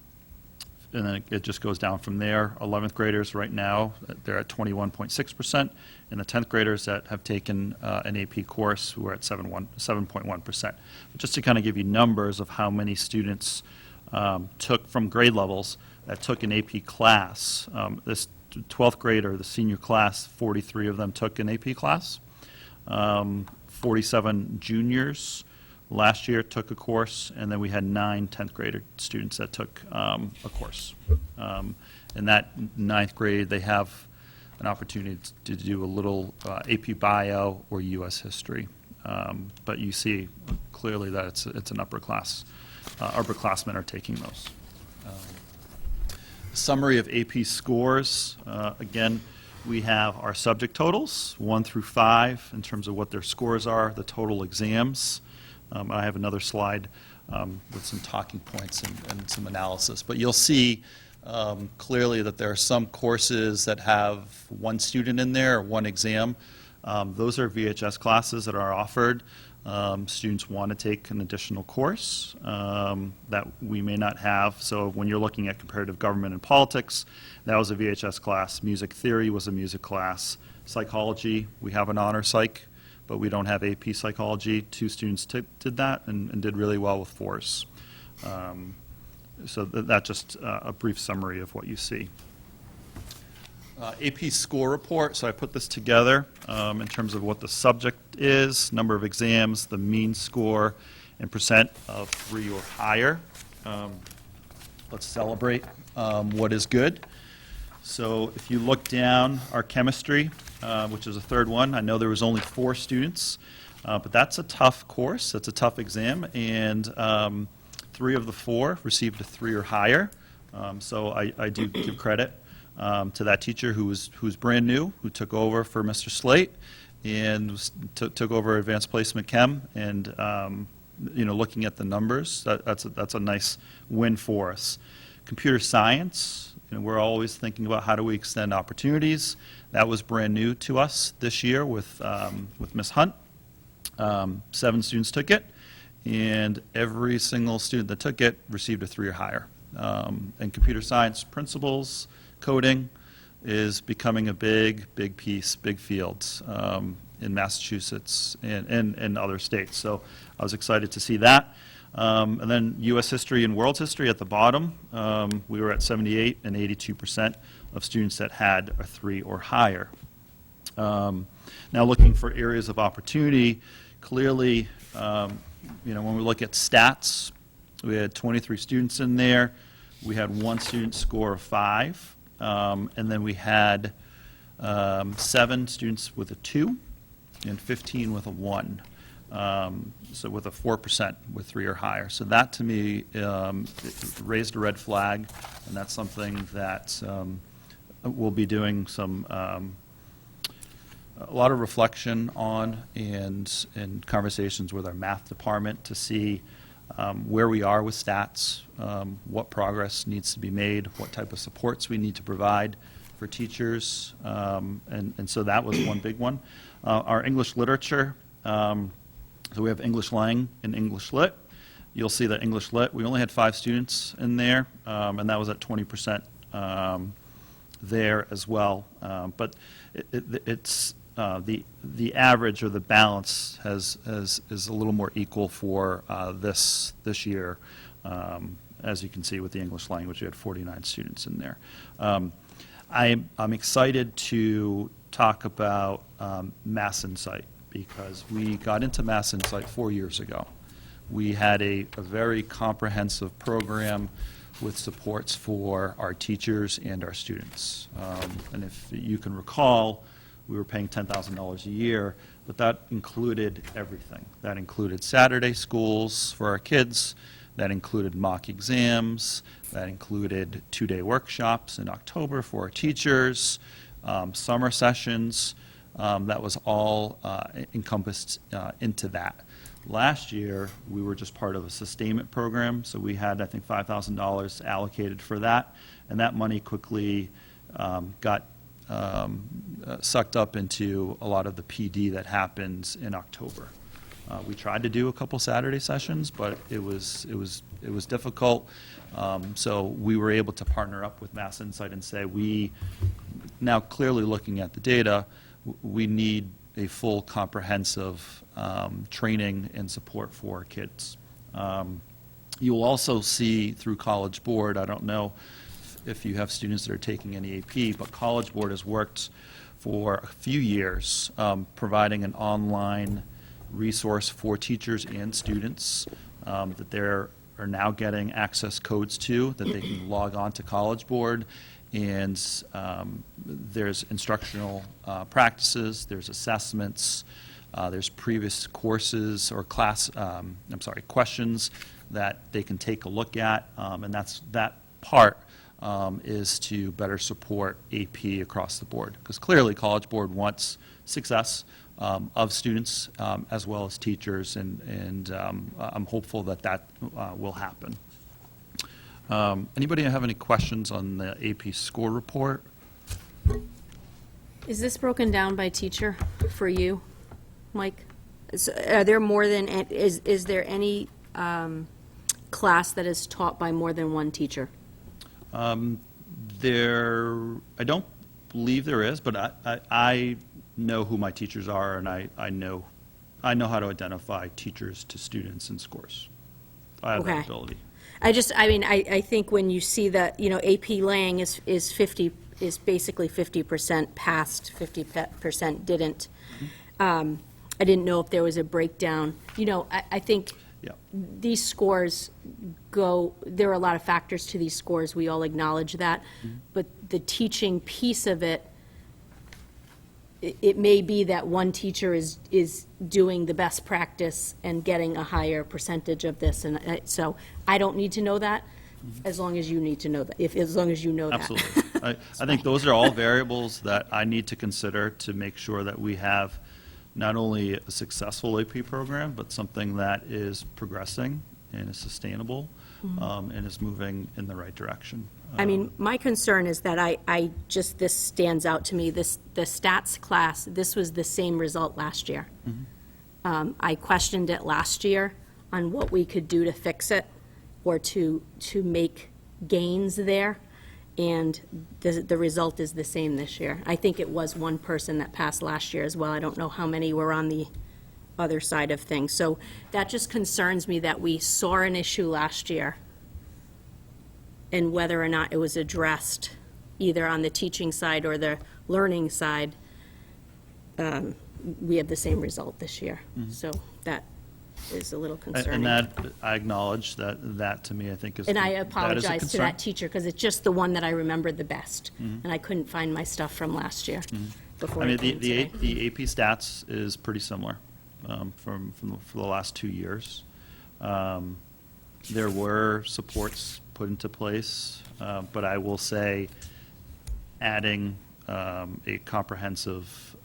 then it just goes down from there. 11th graders right now, they're at 21.6%, and the 10th graders that have taken an AP course, we're at 7.1%. But just to kind of give you numbers of how many students took from grade levels that took an AP class, this 12th grader, the senior class, 43 of them took an AP class. 47 juniors last year took a course, and then we had 9 10th grade students that took a course. In that 9th grade, they have an opportunity to do a little AP Bio or U.S. History. But you see clearly that it's an upperclassmen are taking those. Summary of AP scores, again, we have our subject totals, 1 through 5, in terms of what their scores are, the total exams. I have another slide with some talking points and some analysis. But you'll see clearly that there are some courses that have 1 student in there, or 1 exam. Those are VHS classes that are offered. Students want to take an additional course that we may not have. So when you're looking at comparative government and politics, that was a VHS class. Music theory was a music class. Psychology, we have an honor psych, but we don't have AP psychology. 2 students did that and did really well with 4s. So that's just a brief summary of what you see. AP score report, so I put this together in terms of what the subject is, number of exams, the mean score, and percent of 3 or higher. Let's celebrate what is good. So if you look down, our chemistry, which is the 3rd one, I know there was only 4 students, but that's a tough course, that's a tough exam, and 3 of the 4 received a 3 or higher. So I do give credit to that teacher who's brand new, who took over for Mr. Slate and took over Advanced Placement Chem, and looking at the numbers, that's a nice win for us. Computer science, we're always thinking about how do we extend opportunities. That was brand new to us this year with Ms. Hunt. 7 students took it, and every single student that took it received a 3 or higher. And computer science principles, coding is becoming a big piece, big fields in Massachusetts and other states. So I was excited to see that. And then U.S. history and world history at the bottom, we were at 78 and 82% of students that had a 3 or higher. Now looking for areas of opportunity, clearly, when we look at stats, we had 23 students in there. We had 1 student score of 5. And then we had 7 students with a 2 and 15 with a 1. So with a 4% with 3 or higher. So that to me it raised a red flag, and that's something that we'll be doing a lot of reflection on and conversations with our math department to see where we are with stats, what progress needs to be made, what type of supports we need to provide for teachers, and so that was one big one. Our English literature, so we have English Lang and English Lit. You'll see that English Lit, we only had 5 students in there, and that was at 20% there as well. But it's the average or the balance is a little more equal for this year. As you can see with the English language, we had 49 students in there. I'm excited to talk about Mass Insight because we got into Mass Insight 4 years ago. We had a very comprehensive program with supports for our teachers and our students. And if you can recall, we were paying $10,000 a year, but that included everything. That included Saturday schools for our kids, that included mock exams, that included 2-day workshops in October for our teachers, summer sessions. That was all encompassed into that. Last year, we were just part of a sustainment program, so we had, I think, $5,000 allocated for that, and that money quickly got sucked up into a lot of the PD that happens in October. We tried to do a couple Saturday sessions, but it was difficult. So we were able to partner up with Mass Insight and say, we now clearly looking at the data, we need a full comprehensive training and support for our kids. You'll also see through College Board, I don't know if you have students that are taking any AP, but College Board has worked for a few years providing an online resource for teachers and students that they are now getting access codes to, that they can log on to College Board, and there's instructional practices, there's assessments, there's previous courses or questions that they can take a look at, and that part is to better support AP across the board. Because clearly College Board wants success of students as well as teachers, and I'm hopeful that will happen. Anybody have any questions on the AP score report? Is this broken down by teacher for you, Mike? Are there more than, is there any class that is taught by more than one teacher? I don't believe there is, but I know who my teachers are, and I know how to identify teachers to students and scores. I have that ability. I think when you see that, AP Lang is basically 50% passed, 50% didn't. I didn't know if there was a breakdown. I think these scores there are a lot of factors to these scores. We all acknowledge that. But the teaching piece of it, it may be that one teacher is doing the best practice and getting a higher percentage of this, and so I don't need to know that, as long as you need to know that, as long as you know that. Absolutely. I think those are all variables that I need to consider to make sure that we have not only a successful AP program, but something that is progressing and is sustainable and is moving in the right direction. My concern is that this stands out to me, the stats class, this was the same result last year. I questioned it last year on what we could do to fix it or to make gains there, and the result is the same this year. I think it was one person that passed last year as well. I don't know how many were on the other side of things. So that just concerns me that we saw an issue last year, and whether or not it was addressed either on the teaching side or the learning side, we have the same result this year. So that is a little concerning. And that, I acknowledge that to me, I think is And I that is a apologize to concern. that teacher, because it's just the one that I remembered the best, and I couldn't find my stuff from last year before I came today. The AP stats is pretty similar for the last 2 years. There were supports put into place, but I will say adding a comprehensive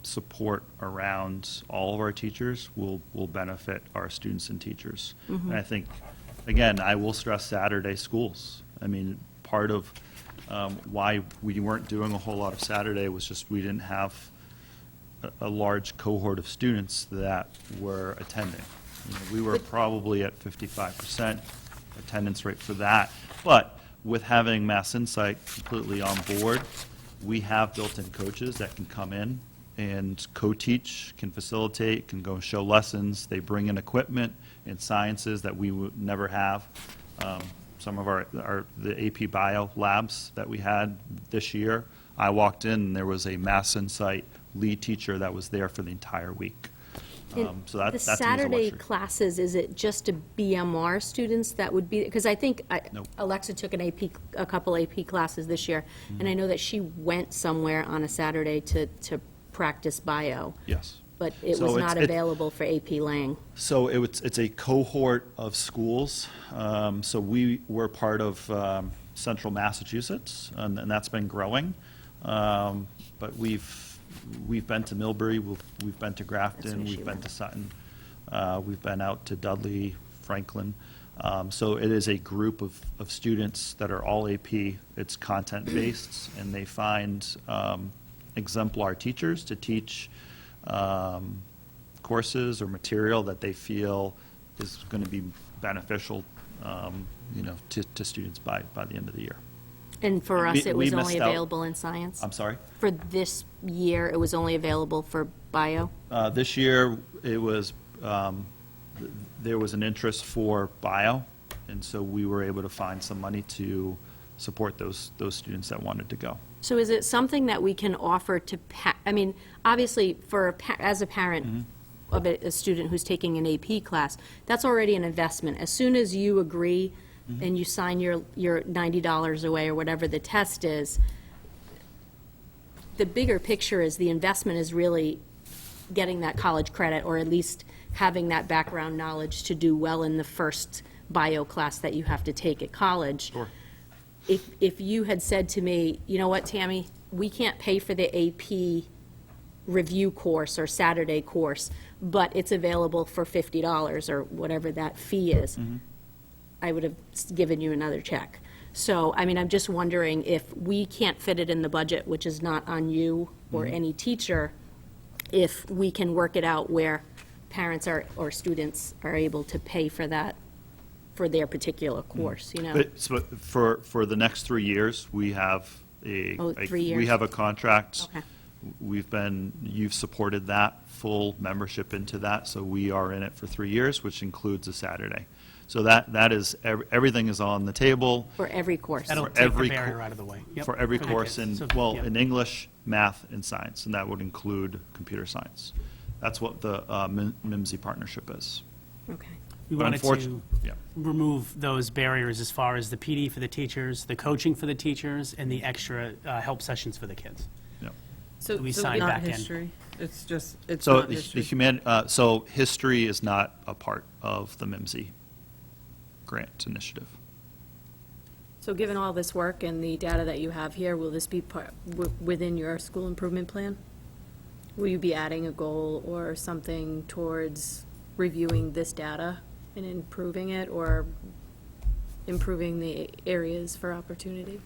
support around all of our teachers will benefit our students and teachers. And I think, again, I will stress Saturday schools. I mean, part of why we weren't doing a whole lot of Saturday was just we didn't have a large cohort of students that were attending. You know, we were probably at 55% attendance rate for that. But with having Mass Insight completely on board, we have built-in coaches that can come in and co-teach, can facilitate, can go show lessons. They bring in equipment and sciences that we would never have. Some of the AP Bio labs that we had this year, I walked in and there was a Mass Insight lead teacher that was there for the entire week. So The that's a Saturday luxury. classes, is it just a BMR students that would be, because I think Nope. Alexa took a couple AP classes this year, and I know that she went somewhere on a Saturday to practice bio, Yes. but it So was it's- not available for AP Lang. So it's a cohort of schools. So we were part of Central Massachusetts, and that's been growing. But we've been to Millbury, we've been to Grafton, we've been to Sutton, we've been out to Dudley, Franklin. So it is a group of students that are all AP. It's content-based, and they find exemplar teachers to teach courses or material that they feel is going to be beneficial, to students by the end of the year. And for We- us, it we was only missed out- available in science? I'm sorry? For this year, it was only available for bio? This year, it was, there was an interest for bio, and so we were able to find some money to support those students that wanted to go. So is it something that we can offer to, I mean, obviously, as a parent of a student who's taking an AP class, that's already an investment. As soon as you agree and you sign your $90 away or whatever the test is, the bigger picture is the investment is really getting that college credit, or at least having that background knowledge to do well in the first bio class that you have to take at college. Sure. If you had said to me, you know what, Tammy, we can't pay for the AP review course or Saturday course, but it's available for $50 or whatever that fee is, I would have given you another check. So, I mean, I'm just wondering if we can't fit it in the budget, which is not on you or any teacher, if we can work it out where parents or students are able to pay for that, for their particular course, you know? But for the next 3 years, we have a. Oh, 3 years. We have a contract. Okay. You've supported that, full membership into that, so we are in it for 3 years, which includes a Saturday. So that is, everything is on the table. For every course. That'll For take the every barrier co- out of the way. Yep. For every the course kids. in, So, yeah. in English, math, and science, and that would include computer science. That's what the MIMSI partnership is. Okay. We But wanted to unfortunately, yeah. remove those barriers as far as the PD for the teachers, the coaching for the teachers, and the extra help sessions for the kids. Yeah. So We so sign not back in. history? It's just, it's So not history? so history is not a part of the MIMSI grant initiative. So given all this work and the data that you have here, will this be within your school improvement plan? Will you be adding a goal or something towards reviewing this data and improving it, or improving the areas for opportunity?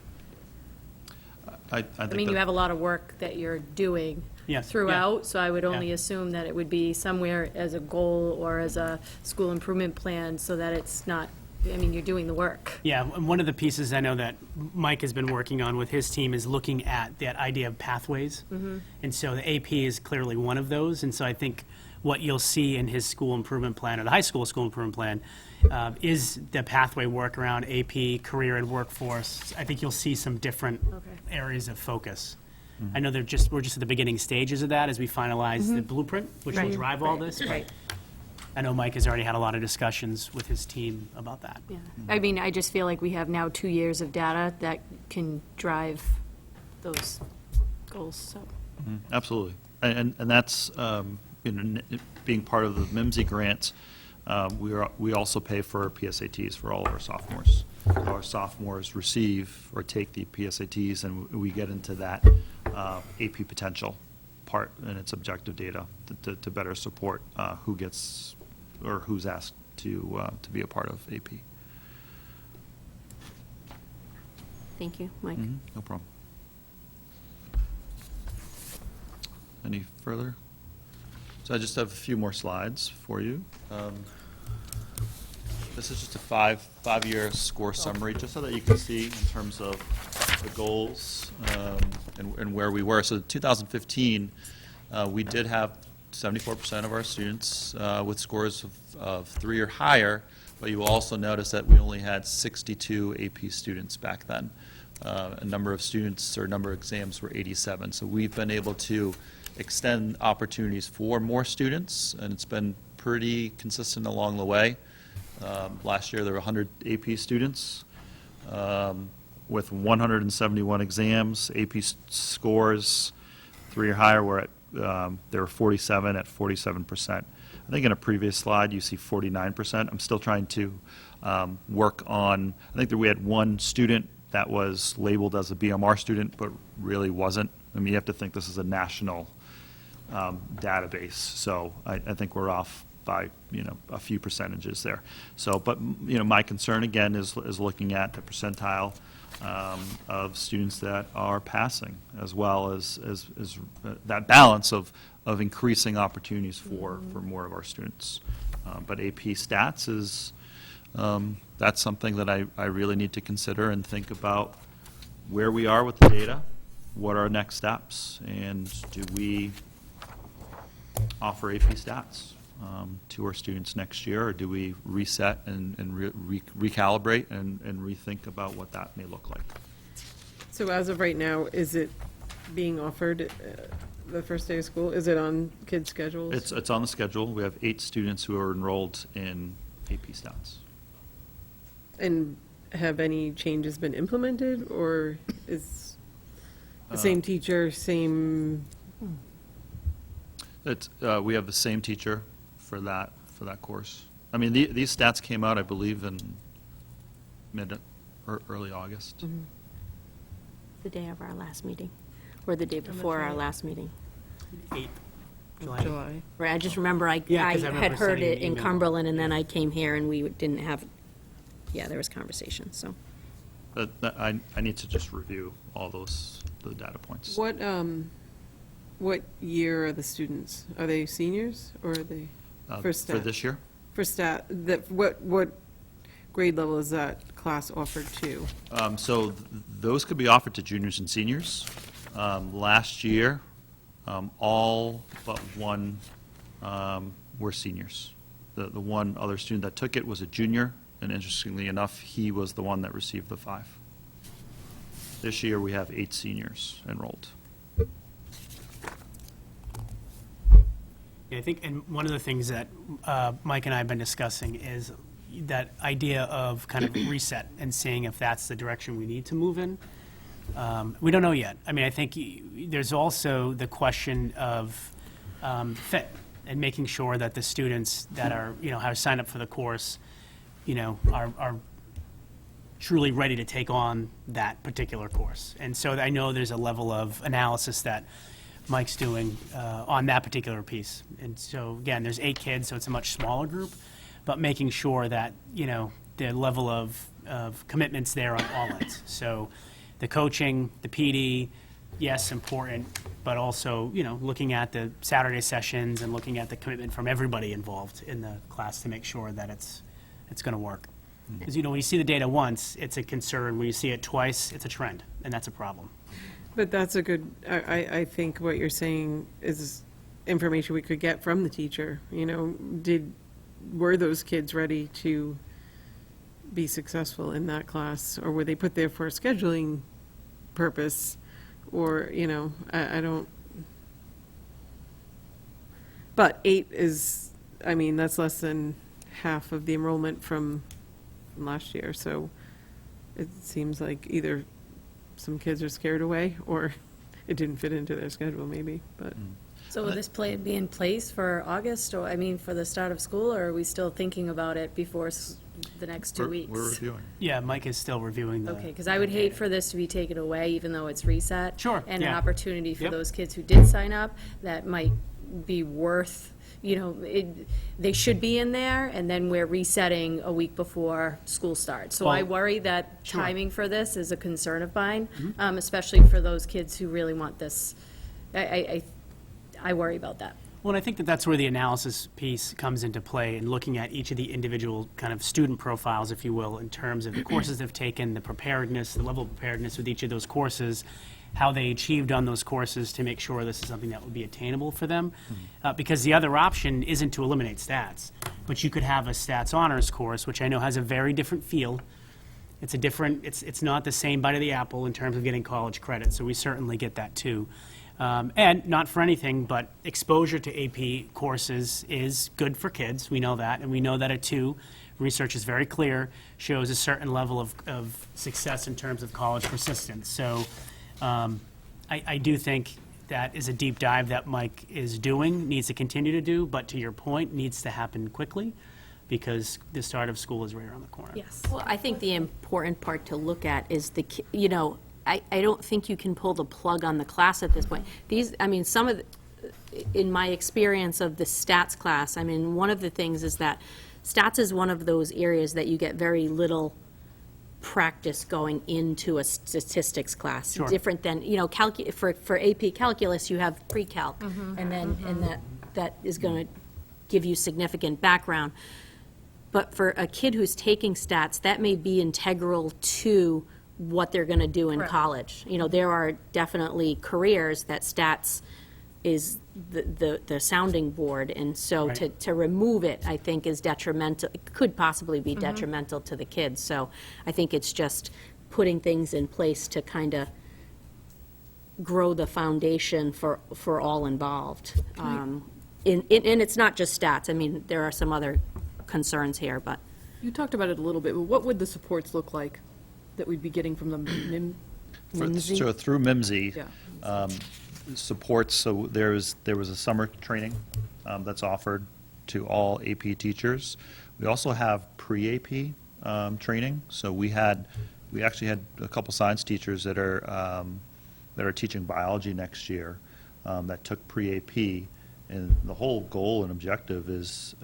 I I think mean, you that- have a lot of work that you're doing Yes, yeah. throughout, so I would only Yeah. assume that it would be somewhere as a goal or as a school improvement plan, so that it's not, I mean, you're doing the work. Yeah, and one of the pieces I know that Mike has been working on with his team is looking at that idea of pathways. And so the AP is clearly one of those. And so I think what you'll see in his school improvement plan, or the high school school improvement plan, is the pathway work around AP, career and workforce. I think you'll see some different areas of focus. I know we're just at the beginning stages of that as we finalize the blueprint, which will Right. drive all this. But I know Mike has already had a lot of discussions with his team about that. Yeah, I mean, I just feel like we have now 2 years of data that can drive those goals, so. Absolutely. And that's, being part of the MIMSI grant, we also pay for PSATs for all of our sophomores. Our sophomores receive or take the PSATs, and we get into that AP potential part in its objective data to better support who gets or who's asked to be a part of AP. Thank you, Mike. No problem. Any further? So I just have a few more slides for you. This is just a five-year score summary, just so that you can see in terms of the goals and where we were. So in 2015, we did have 74% of our students with scores of 3 or higher, but you will also notice that we only had 62 AP students back then. A number of students or number of exams were 87. So we've been able to extend opportunities for more students, and it's been pretty consistent along the way. Last year there were 100 AP students with 171 exams. AP scores 3 or higher were at there were 47 at 47%. I think in a previous slide you see 49%. I'm still trying to work on, I think that we had one student that was labeled as a BMR student but really wasn't. I mean, you have to think this is a national database, so I think we're off by a few percentages there. So, but my concern again is looking at the percentile of students that are passing, as well as that balance of increasing opportunities for more of our students. But AP Stats is that's something that I really need to consider and think about where we are with the data, what are our next steps, and do we offer AP Stats to our students next year, or do we reset and recalibrate and rethink about what that may look like? So as of right now, is it being offered the first day of school? Is it on kids' schedules? It's on the schedule. We have 8 students who are enrolled in AP Stats. And have any changes been implemented, or is the same teacher, same? We have the same teacher for that course. I mean, these stats came out, I believe, in mid or early August. The day of our last meeting, or the day before our last meeting. 8th July. Right, I just remember I 'cause I had remember heard sending it an in email. Cumberland, and then I came here and we didn't have, there was conversation, so. But I need to just review all the data points. What year are the students? Are they seniors, or are they for stat? For this year? For stat, what grade level is that class offered to? So those could be offered to juniors and seniors. Last year, all but one were seniors. The one other student that took it was a junior, and interestingly enough, he was the one that received the 5. This year, we have 8 seniors enrolled. Yeah, I think, and one of the things that Mike and I have been discussing is that idea of kind of reset and seeing if that's the direction we need to move in. We don't know yet. I mean, I think there's also the question of fit and making sure that the students that are, have signed up for the course, are truly ready to take on that particular course. And so I know there's a level of analysis that Mike's doing on that particular piece. And so, again, there's 8 kids, so it's a much smaller group, but making sure that, the level of commitment's there on all ends. So the coaching, the PD, yes, important, but also, looking at the Saturday sessions and looking at the commitment from everybody involved in the class to make sure that it's going to work. Because, when you see the data once, it's a concern. When you see it twice, it's a trend, and that's a problem. But that's a good, I think what you're saying is information we could get from the teacher. Were those kids ready to be successful in that class, or were they put there for a scheduling purpose, or, I don't. But 8 is, that's less than half of the enrollment from last year, so it seems like either some kids are scared away, or it didn't fit into their schedule, maybe, but. So will this be in place for August, or, for the start of school, or are we still thinking about it before the next 2 weeks? We're reviewing. Yeah, Mike is still reviewing the. Okay, because I would hate for this to be taken away, even though it's reset. Sure, And an yeah. opportunity for Yep. those kids who did sign up, that might be worth, they should be in there, and then we're resetting a week before school starts. So I Well, worry that sure. timing for this is a concern of mine, especially for those kids who really want this. I worry about that. Well, and I think that that's where the analysis piece comes into play, and looking at each of the individual kind of student profiles, if you will, in terms of the courses they've taken, the preparedness, the level of preparedness with each of those courses, how they achieved on those courses to make sure this is something that would be attainable for them. Because the other option isn't to eliminate stats, but you could have a stats honors course, which I know has a very different feel. It's a different, it's not the same bite of the apple in terms of getting college credit, so we certainly get that too. And not for anything, but exposure to AP courses is good for kids. We know that, and we know that it too. Research is very clear, shows a certain level of success in terms of college persistence. So I do think that is a deep dive that Mike is doing, needs to continue to do, but to your point, needs to happen quickly because the start of school is right around the corner. Yes. Well, I think the important part to look at is I don't think you can pull the plug on the class at this point. Some of in my experience of the stats class, one of the things is that stats is one of those areas that you get very little practice going into a statistics class. Sure. Different than, for AP calculus, you have pre-calc, and that is going to give you significant background. But for a kid who's taking stats, that may be integral to what they're going to do in college. There are definitely careers that stats is the sounding board, and so Right. to remove it, I think, is detrimental, it could possibly be detrimental to the kids. So I think it's just putting things in place to kind of grow the foundation for all involved. And it's not just stats. There are some other concerns here, but. You talked about it a little bit, but what would the supports look like that we'd be getting from the MIMSI? So through MIMSI, Yeah. supports, so there was a summer training that's offered to all AP teachers. We also have pre-AP training. So we actually had a couple science teachers that are teaching biology next year that took pre-AP. And the whole goal and objective is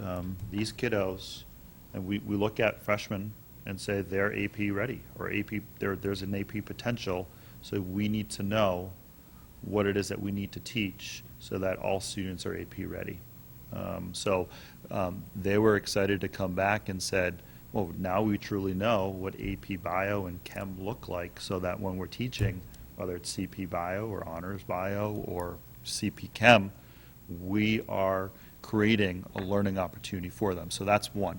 these kiddos, and we look at freshmen and say they're AP ready, or there's an AP potential, so we need to know what it is that we need to teach so that all students are AP ready. They were excited to come back and said, well, now we truly know what AP Bio and Chem look like, so that when we're teaching, whether it's CP Bio or Honors Bio or CP Chem, we are creating a learning opportunity for them. So that's one.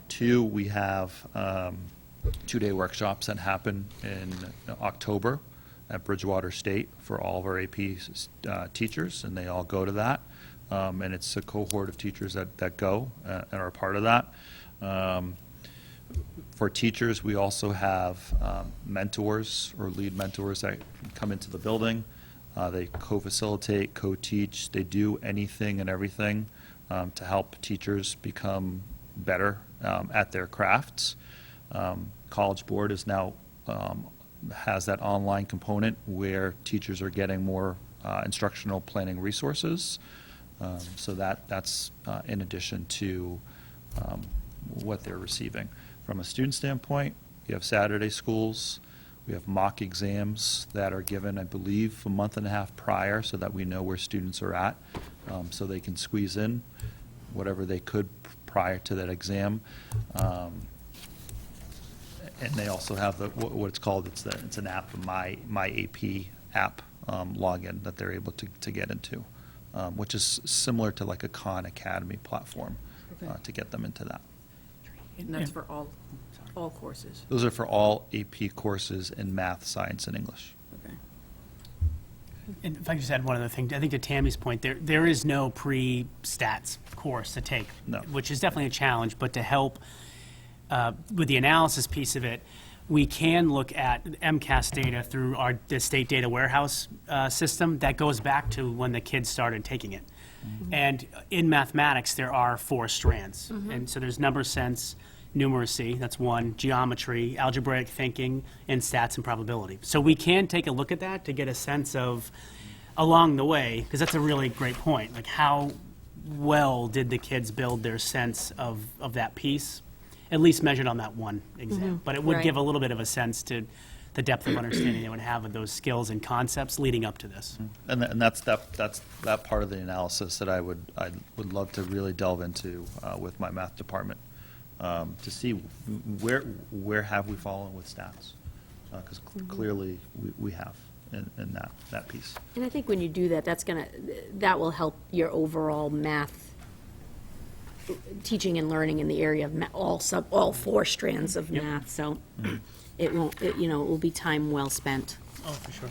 Two, we have 2-day workshops that happen in October at Bridgewater State for all of our AP teachers, and they all go to that. And it's a cohort of teachers that go and are part of that. For teachers, we also have mentors or lead mentors that come into the building. They co-facilitate, co-teach. They do anything and everything to help teachers become better at their crafts. College Board is now has that online component where teachers are getting more instructional planning resources. So that's in addition to what they're receiving. From a student standpoint, you have Saturday schools. We have mock exams that are given, I believe, a month and a half prior so that we know where students are at, so they can squeeze in whatever they could prior to that exam. And they also have what it's called, it's an app, my AP app login that they're able to get into, which is similar to like a Khan Academy platform to get them into that. And that's for all courses. Those are for all AP courses in math, science, and English. Okay. And if I could just add one other thing, I think to Tammy's point, there is no pre-stats course to take, No. which is definitely a challenge, but to help with the analysis piece of it, we can look at MCAS data through the state data warehouse system that goes back to when the kids started taking it. And in mathematics, there are 4 strands. And so there's number sense, numeracy, that's one, geometry, algebraic thinking, and stats and probability. So we can take a look at that to get a sense of, along the way, because that's a really great point, like how well did the kids build their sense of that piece, at least measured on that one exam. But it would Right. give a little bit of a sense to the depth of understanding they would have of those skills and concepts leading up to this. And that's that part of the analysis that I would love to really delve into with my math department, to see where have we fallen with stats, because clearly we have in that piece. And I think when you do that, that will help your overall math teaching and learning in the area of all four strands of math, so it won't, it will be time well spent. Oh, for sure.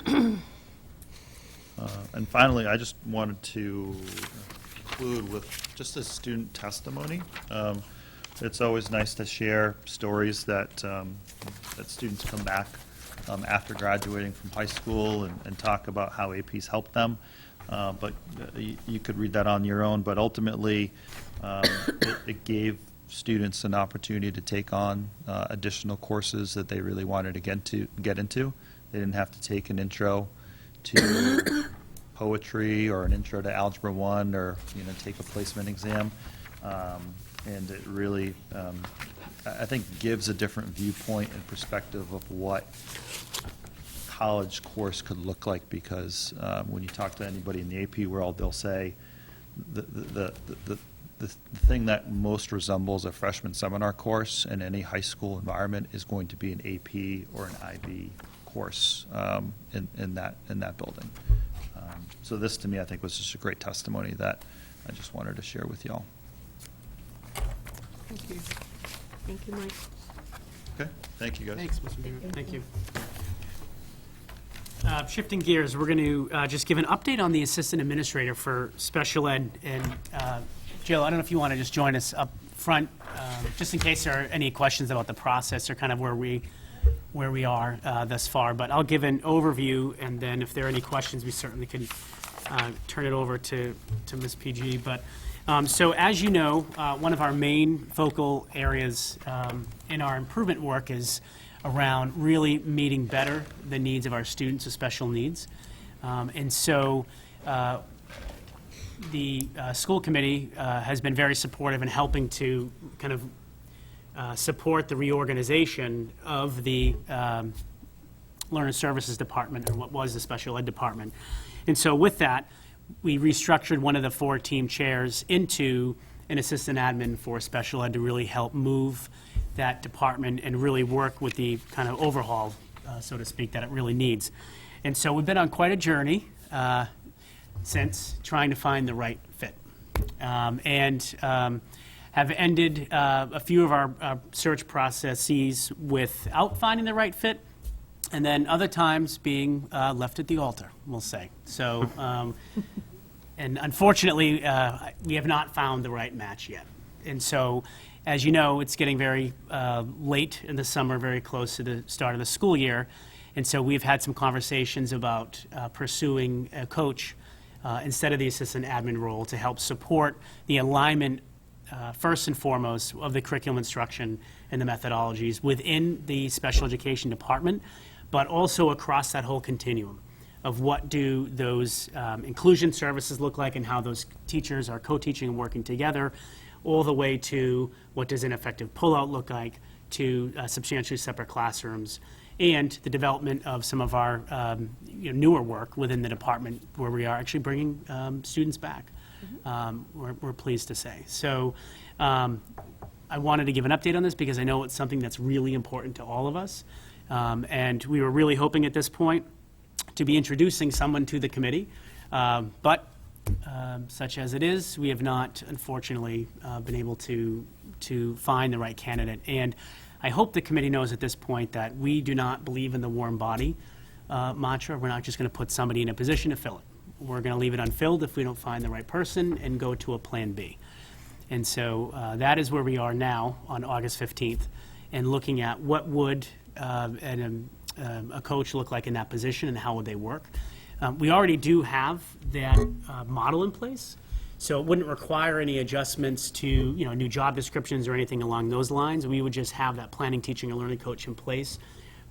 Yeah. And finally, I just wanted to conclude with just a student testimony. It's always nice to share stories that students come back after graduating from high school and talk about how APs helped them. But you could read that on your own. But ultimately, it gave students an opportunity to take on additional courses that they really wanted to get into. They didn't have to take an intro to poetry or an intro to Algebra 1 or take a placement exam. And it really, I think, gives a different viewpoint and perspective of what college course could look like, because when you talk to anybody in the AP world, they'll say the thing that most resembles a freshman seminar course in any high school environment is going to be an AP or an IB course in that building. So this, to me, I think was just a great testimony that I just wanted to share with y'all. Thank you. Thank you, Mike. Okay, thank you, guys. Thanks, Mr. Beaver. Thank you. Shifting gears, we're going to just give an update on the assistant administrator for special ed. And Jill, I don't know if you want to just join us up front, just in case there are any questions about the process or kind of where we are thus far. But I'll give an overview, and then if there are any questions, we certainly can turn it over to Ms. PG. But so as you know, one of our main focal areas in our improvement work is around really meeting better the needs of our students with special needs. And so the school committee has been very supportive in helping to kind of support the reorganization of the Learner Services Department, or what was the Special Ed Department. And so with that, we restructured one of the 4 team chairs into an assistant admin for special ed to really help move that department and really work with the kind of overhaul, so to speak, that it really needs. And so we've been on quite a journey since trying to find the right fit. And have ended a few of our search processes without finding the right fit, and then other times being left at the altar, we'll say. So, and unfortunately, we have not found the right match yet. And so, as you know, it's getting very late in the summer, very close to the start of the school year. And so we've had some conversations about pursuing a coach instead of the assistant admin role to help support the alignment, first and foremost, of the curriculum instruction and the methodologies within the special education department, but also across that whole continuum of what do those inclusion services look like and how those teachers are co-teaching and working together, all the way to what does an effective pullout look like, to substantially separate classrooms, and the development of some of our newer work within the department where we are actually bringing students back, we're pleased to say. So I wanted to give an update on this because I know it's something that's really important to all of us. And we were really hoping at this point to be introducing someone to the committee. But such as it is, we have not, unfortunately, been able to find the right candidate. And I hope the committee knows at this point that we do not believe in the warm body mantra. We're not just going to put somebody in a position to fill it. We're going to leave it unfilled if we don't find the right person and go to a plan B. And so that is where we are now on August 15th, and looking at what would a coach look like in that position and how would they work. We already do have that model in place. So it wouldn't require any adjustments to, new job descriptions or anything along those lines. We would just have that planning, teaching, and learning coach in place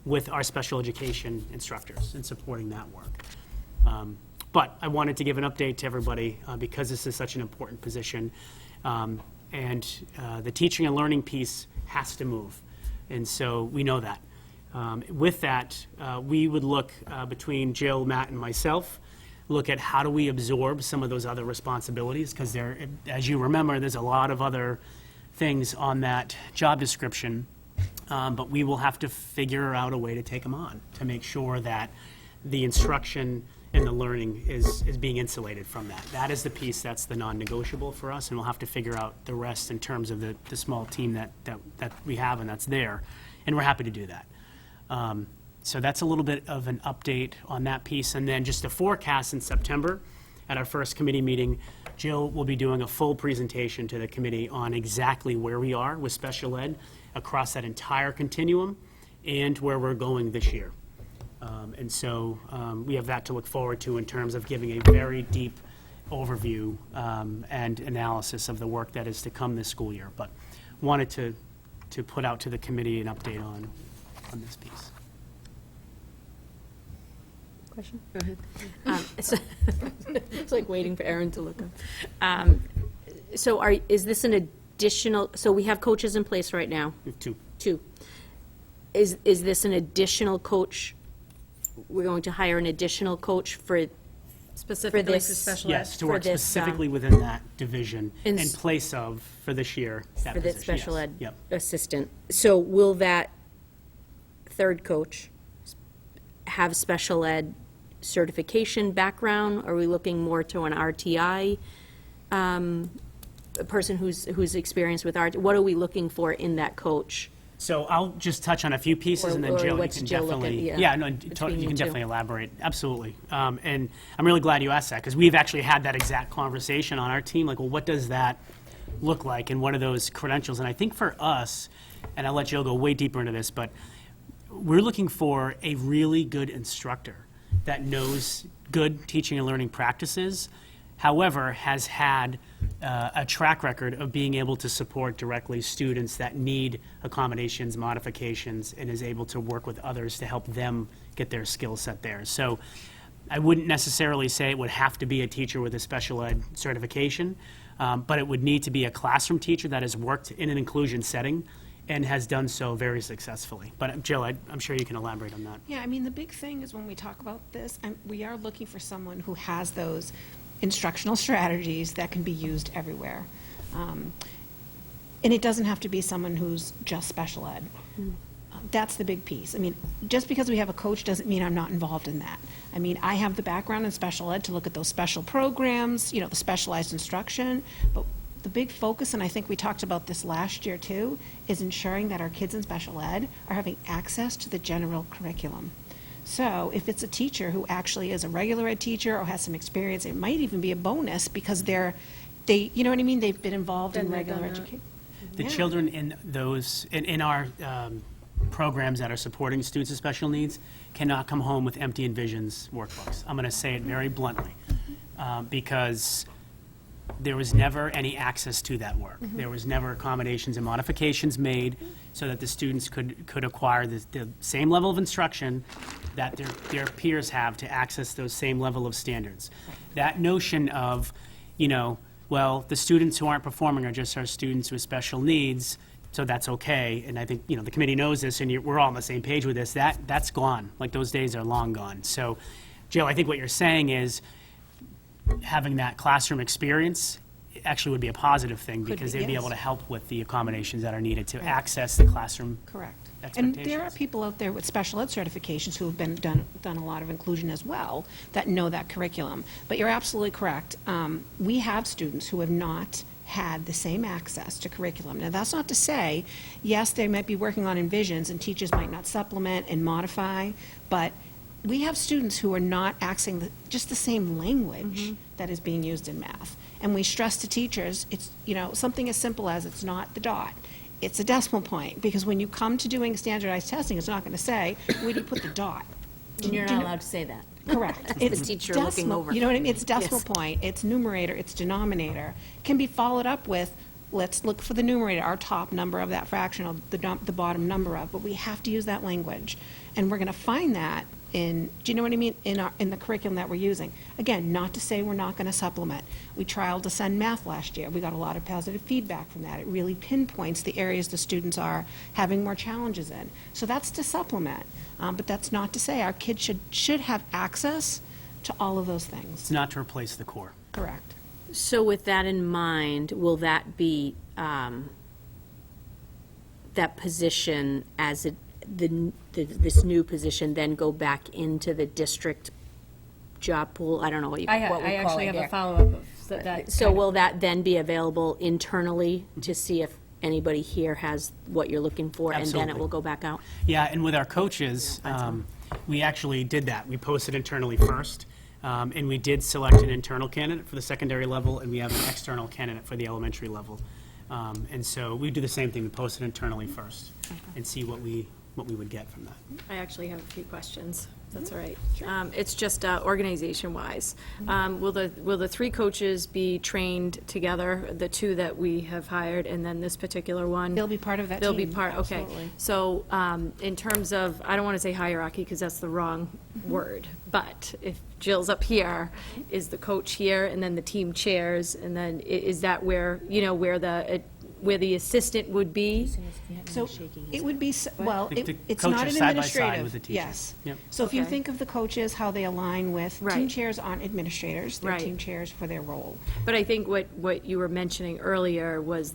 with our special education instructors and supporting that work. But I wanted to give an update to everybody because this is such an important position. And the teaching and learning piece has to move. And so we know that. With that, we would look between Jill, Matt, and myself, look at how do we absorb some of those other responsibilities, because there, as you remember, there's a lot of other things on that job description, but we will have to figure out a way to take them on to make sure that the instruction and the learning is being insulated from that. That is the piece that's the non-negotiable for us, and we'll have to figure out the rest in terms of the small team that we have and that's there, and we're happy to do that. So that's a little bit of an update on that piece, and then just a forecast in September at our first committee meeting. Jill will be doing a full presentation to the committee on exactly where we are with special ed across that entire continuum and where we're going this year. And so we have that to look forward to in terms of giving a very deep overview and analysis of the work that is to come this school year. But wanted to put out to the committee an update on this piece. Question? Go ahead. It's like waiting for Erin to look up. So is this an additional, so we have coaches in place right now? We have two. Two. Is this an additional coach? We're going to hire an additional coach for Specifically for this- special ed? Yes, to work this, specifically within that division in in s- place of, for this year, that for the position, special yes. ed Yep. assistant. So will that third coach have special ed certification background? Are we looking more to an RTI, a person who's experienced with art? What are we looking for in that coach? So I'll just touch on a few pieces, and then Or Jill, you what's can Jill looking- definitely, yeah, yeah, no, between you you can two. definitely elaborate, absolutely. And I'm really glad you asked that, because we've actually had that exact conversation on our team, like, well, what does that look like, and what are those credentials? And I think for us, and I'll let Jill go way deeper into this, but we're looking for a really good instructor that knows good teaching and learning practices, however, has had a track record of being able to support directly students that need accommodations, modifications, and is able to work with others to help them get their skill set there. So I wouldn't necessarily say it would have to be a teacher with a special ed certification, but it would need to be a classroom teacher that has worked in an inclusion setting and has done so very successfully. But Jill, I'm sure you can elaborate on that. Yeah, I mean, the big thing is when we talk about this, we are looking for someone who has those instructional strategies that can be used everywhere. And it doesn't have to be someone who's just special ed. That's the big piece. I mean, just because we have a coach doesn't mean I'm not involved in that. I mean, I have the background in special ed to look at those special programs, the specialized instruction, but the big focus, and I think we talked about this last year too, is ensuring that our kids in special ed are having access to the general curriculum. So if it's a teacher who actually is a regular ed teacher or has some experience, it might even be a bonus because they, you know what I mean? They've been involved in Been there, regular done that. education. The children in those, in our programs that are supporting students with special needs cannot come home with empty Envisions workbooks. I'm going to say it very bluntly, because there was never any access to that work. There was never accommodations and modifications made so that the students could acquire the same level of instruction that their peers have to access those same level of standards. That notion of, well, the students who aren't performing are just our students with special needs, so that's okay. And I think, the committee knows this, and we're all on the same page with this. That's gone. Like, those days are long gone. So, Jill, I think what you're saying is having that classroom experience actually would be a positive thing, because they'd be yes. able to help with the accommodations that are needed to access the classroom. Correct. And there are Expectations. people out there with special ed certifications who have done a lot of inclusion as well, that know that curriculum. But you're absolutely correct. We have students who have not had the same access to curriculum. Now, that's not to say, yes, they might be working on Envisions and teachers might not supplement and modify, but we have students who are not accessing just the same language that is being used in math. And we stress to teachers, it's, something as simple as it's not the dot, it's a decimal point. Because when you come to doing standardized testing, it's not going to say, where do you put the dot? And you're not allowed to say that. Correct. the It's teacher looking decimal- over. You know what I mean? It's decimal Yes. point, it's numerator, it's denominator. Can be followed up with, let's look for the numerator, our top number of that fractional, the bottom number of, but we have to use that language. And we're going to find that in, do you know what I mean, in the curriculum that we're using. Again, not to say we're not going to supplement. We trialed to send math last year. We got a lot of positive feedback from that. It really pinpoints the areas the students are having more challenges in. So that's to supplement. But that's not to say our kids should have access to all of those things. It's not to replace the core. Correct. So with that in mind, will that be, that position as this new position then go back into the district job pool? I don't know what we call it here. follow-up of that. So will that then be available internally to see if anybody here has what you're looking for? And then it Absolutely. will go back out? Yeah, and with our coaches, we actually did that. We posted internally first, and we did select an internal candidate for the secondary level, and we have an external candidate for the elementary level. And so we do the same thing. We post it internally first and see what we would get from that. I actually have a few questions, if that's all right. It's just organization-wise. Will the three coaches be trained together, the two that we have hired, and then this particular one? They'll be part of that They'll be team, part, okay. absolutely. So, in terms of, I don't want to say hierarchy, because that's the wrong word, but if Jill's up here, is the coach here, and then the team chairs, and then is that where, where the assistant would be? So it would be, well, The it's coach not is an side by side administrative. with the teacher. Yes. Yep. So if you Okay. think of the coaches, how they align with, team Right. chairs aren't administrators, they're Right. team chairs for their role. But I think what you were mentioning earlier was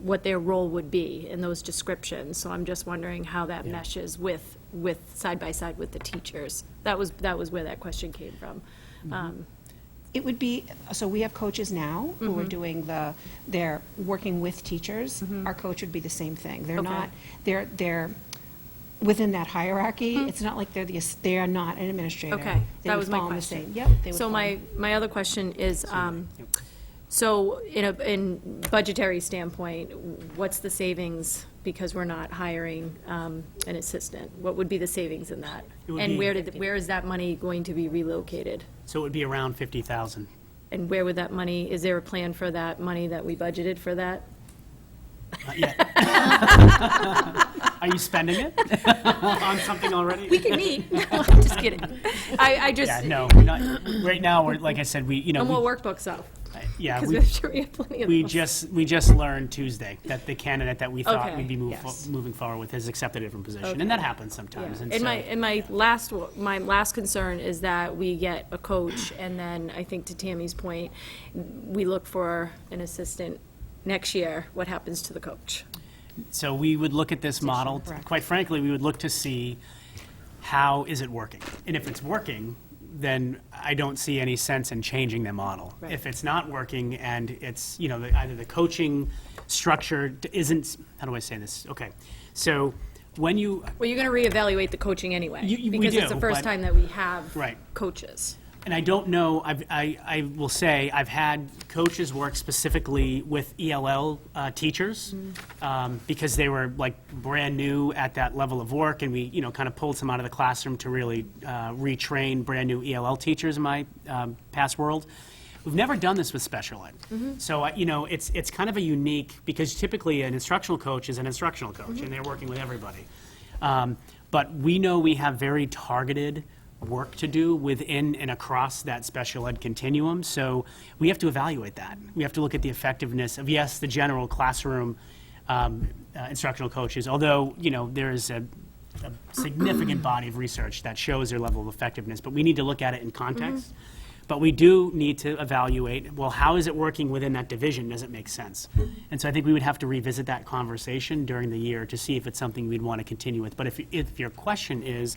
what their role would be in those descriptions. So I'm just wondering how that meshes with side by side with the teachers. That was where that question came from. It would be, so we have coaches now who Mm-hmm. are doing they're working with teachers. Our coach would be the same thing. They're Okay. not, they're within that hierarchy. It's not like they are not an administrator. Mm-hmm. Okay, They that would was my fall in the question. same- Yep. they would So fall in. my other question is, so in budgetary standpoint, what's the savings because we're not hiring an assistant? What would be the savings in that? It would And be- where is that money going to be relocated? So it would be around 50,000. And where would that money, is there a plan for that money that we budgeted for that? Not yet. Are you spending it on something already? We can meet. No, I'm just kidding. I just, Yeah, no, we're not, right now, we're, like I said, no more workbooks though, yeah, because we, I'm sure we have plenty of we those. just learned Tuesday that the candidate that we thought Okay, we'd be yes. moving forward with has accepted a different position, Okay. and that happens sometimes. Yeah. And And so, my last concern is that we get a coach, and then I think to Tammy's point, we look for an assistant next year. What happens to the coach? So we would look at this model, correct. quite frankly, we would look to see how is it working? And if it's working, then I don't see any sense in changing the model. Right. If it's not working and it's, either the coaching structure isn't, how do I say this? Okay, so when you, Well, you're going to reevaluate the coaching anyway. We Because it's do, the first but- time that we have Right. coaches. and I don't know, I will say, I've had coaches work specifically with ELL teachers because they were like brand new at that level of work, and we, kind of pulled some out of the classroom to really retrain brand new ELL teachers in my past world. We've never done this with special ed. So, it's kind of a unique, because typically an instructional coach is an instructional coach, and they're working with everybody. But we know we have very targeted work to do within and across that special ed continuum, so we have to evaluate that. We have to look at the effectiveness of, yes, the general classroom instructional coaches, although, there is a significant body of research that shows their level of effectiveness, but we need to look at it in context. But we do need to evaluate, well, how is it working within that division? Does it make sense? And so I think we would have to revisit that conversation during the year to see if it's something we'd want to continue with. But if your question is,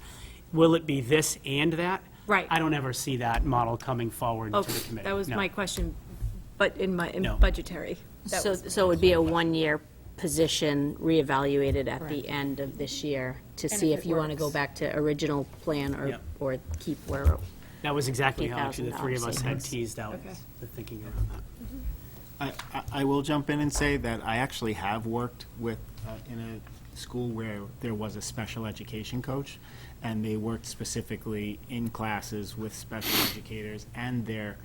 will it be this and that? Right. I don't ever see that model coming forward to Okay, the committee. that was No. my question, but in No. budgetary. That So, was- so it would be a one-year position reevaluated at the end of this year to see if you want to go back to original plan Yep. or keep where, That was exactly how actually the three of $50,000 us had savings. teased out Okay. the thinking around that. I will jump in and say that I actually have worked with, in school where there was a special education coach, and they worked specifically in classes with special educators and their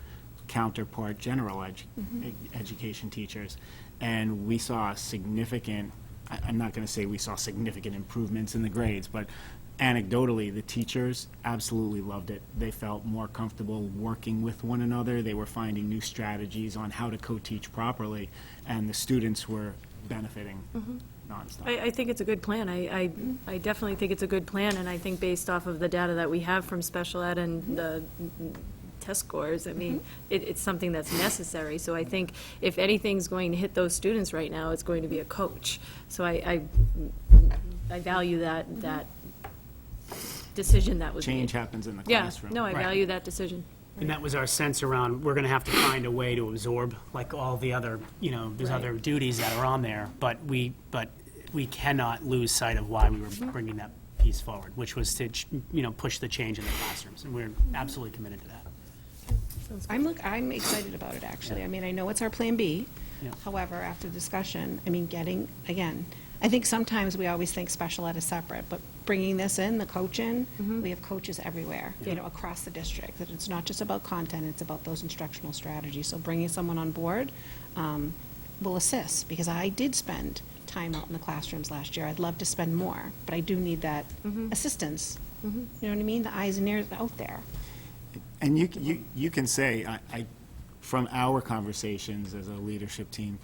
counterpart general education teachers. And we saw significant, I'm not going to say we saw significant improvements in the grades, but anecdotally, the teachers absolutely loved it. They felt more comfortable working with one another. They were finding new strategies on how to co-teach properly, and the students were benefiting nonstop. I think it's a good plan. I definitely think it's a good plan, and I think based off of the data that we have from special ed and the test scores, I mean, it's something that's necessary. So I think if anything's going to hit those students right now, it's going to be a coach. So I value that decision that was made. Change happens in the Yeah, classroom. no, I Right. value that decision. And that was our sense around, we're going to have to find a way to absorb, like all the other, there's other duties that are on there, but we cannot lose sight of why we were bringing that piece forward, which was to, push the change in the classrooms, and we're absolutely committed to that. I'm excited about it, actually. I mean, I know it's our Plan B. Yeah. However, after discussion, I mean, again, I think sometimes we always think special ed is separate, but bringing this in, the coach in, we have coaches everywhere, across the district. That it's not just about content, it's about those instructional strategies. So bringing someone on board will assist, because I did spend time out in the classrooms last year. I'd love to spend more, but I do need that assistance. You know what I mean? The eyes and ears out there. And you can say, from our conversations as a leadership team,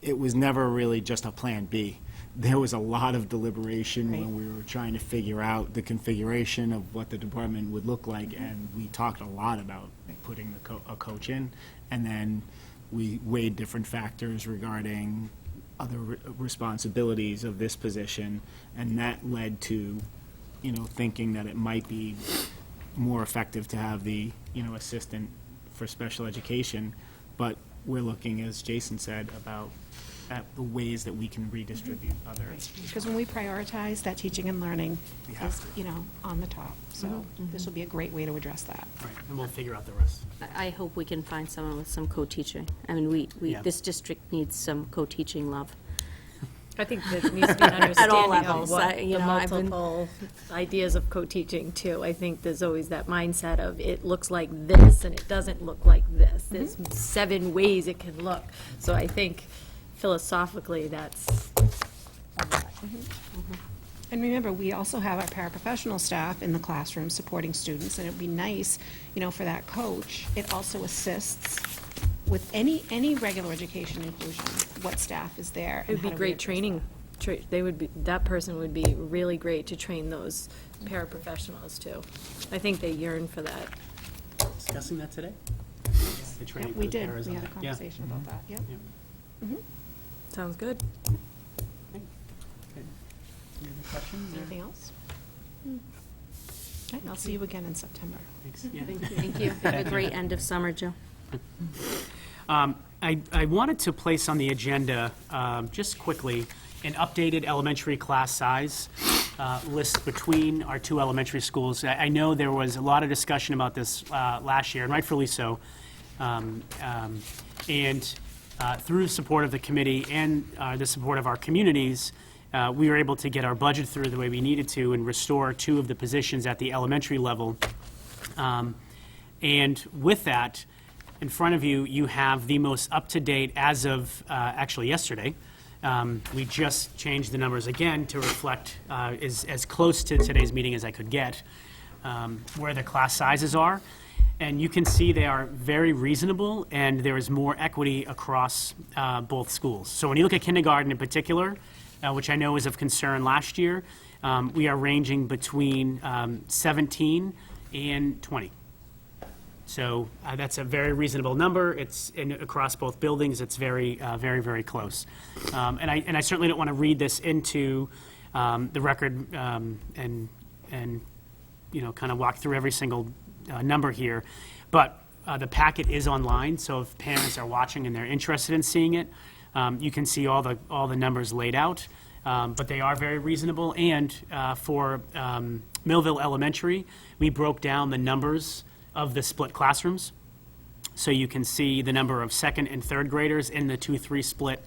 it was never really just a Plan B. There was a lot of deliberation when we were trying to figure out the configuration of what the department would look like, and we talked a lot about putting a coach in, and then we weighed different factors regarding other responsibilities of this position, and that led to, thinking that it might be more effective to have the, assistant for special education, but we're looking, as Jason said, about at the ways that we can redistribute other. Because when we prioritize, that teaching and learning We have is, on the top. So this will be a great way to address that. Right, and we'll figure out the rest. I hope we can find someone with some co-teaching. I mean, Yeah. this district needs some co-teaching love. I think there needs to be an understanding levels. of what You the know, I've been- multiple ideas of co-teaching too. I think there's always that mindset of it looks like this and it doesn't look like this. There's 7 ways it can look. So I think philosophically that's a lot. And remember, we also have our paraprofessional staff in the classroom supporting students, and it'd be nice, for that coach, it also assists with any regular education inclusion, what staff is there. It would be great training. That person would be really great to train those paraprofessionals too. I think they yearn for that. Discussing that today? The training for We the did, paras we on had a that. Yeah. conversation about that, yep. Sounds good. Okay. Any other questions? or- Anything else? Right, I'll see you again in September. Thanks. Yeah. Thank you. Have a great end of summer, Jill. I wanted to place on the agenda, just quickly, an updated elementary class size list between our 2 elementary schools. I know there was a lot of discussion about this last year, and rightfully so. And through support of the committee and the support of our communities, we were able to get our budget through the way we needed to and restore 2 of the positions at the elementary level. And with that, in front of you, you have the most up-to-date as of, actually yesterday. We just changed the numbers again to reflect as close to today's meeting as I could get, where the class sizes are. And you can see they are very reasonable, and there is more equity across both schools. So when you look at kindergarten in particular, which I know was of concern last year, we are ranging between 17 and 20. So that's a very reasonable number. It's across both buildings. It's very, very close. And I certainly don't want to read this into the record and kind of walk through every single number here. But the packet is online, so if parents are watching and they're interested in seeing it, you can see all the numbers laid out. But they are very reasonable. And for Millville Elementary, we broke down the numbers of the split classrooms. So you can see the number of 2nd and 3rd graders in the 2-3 split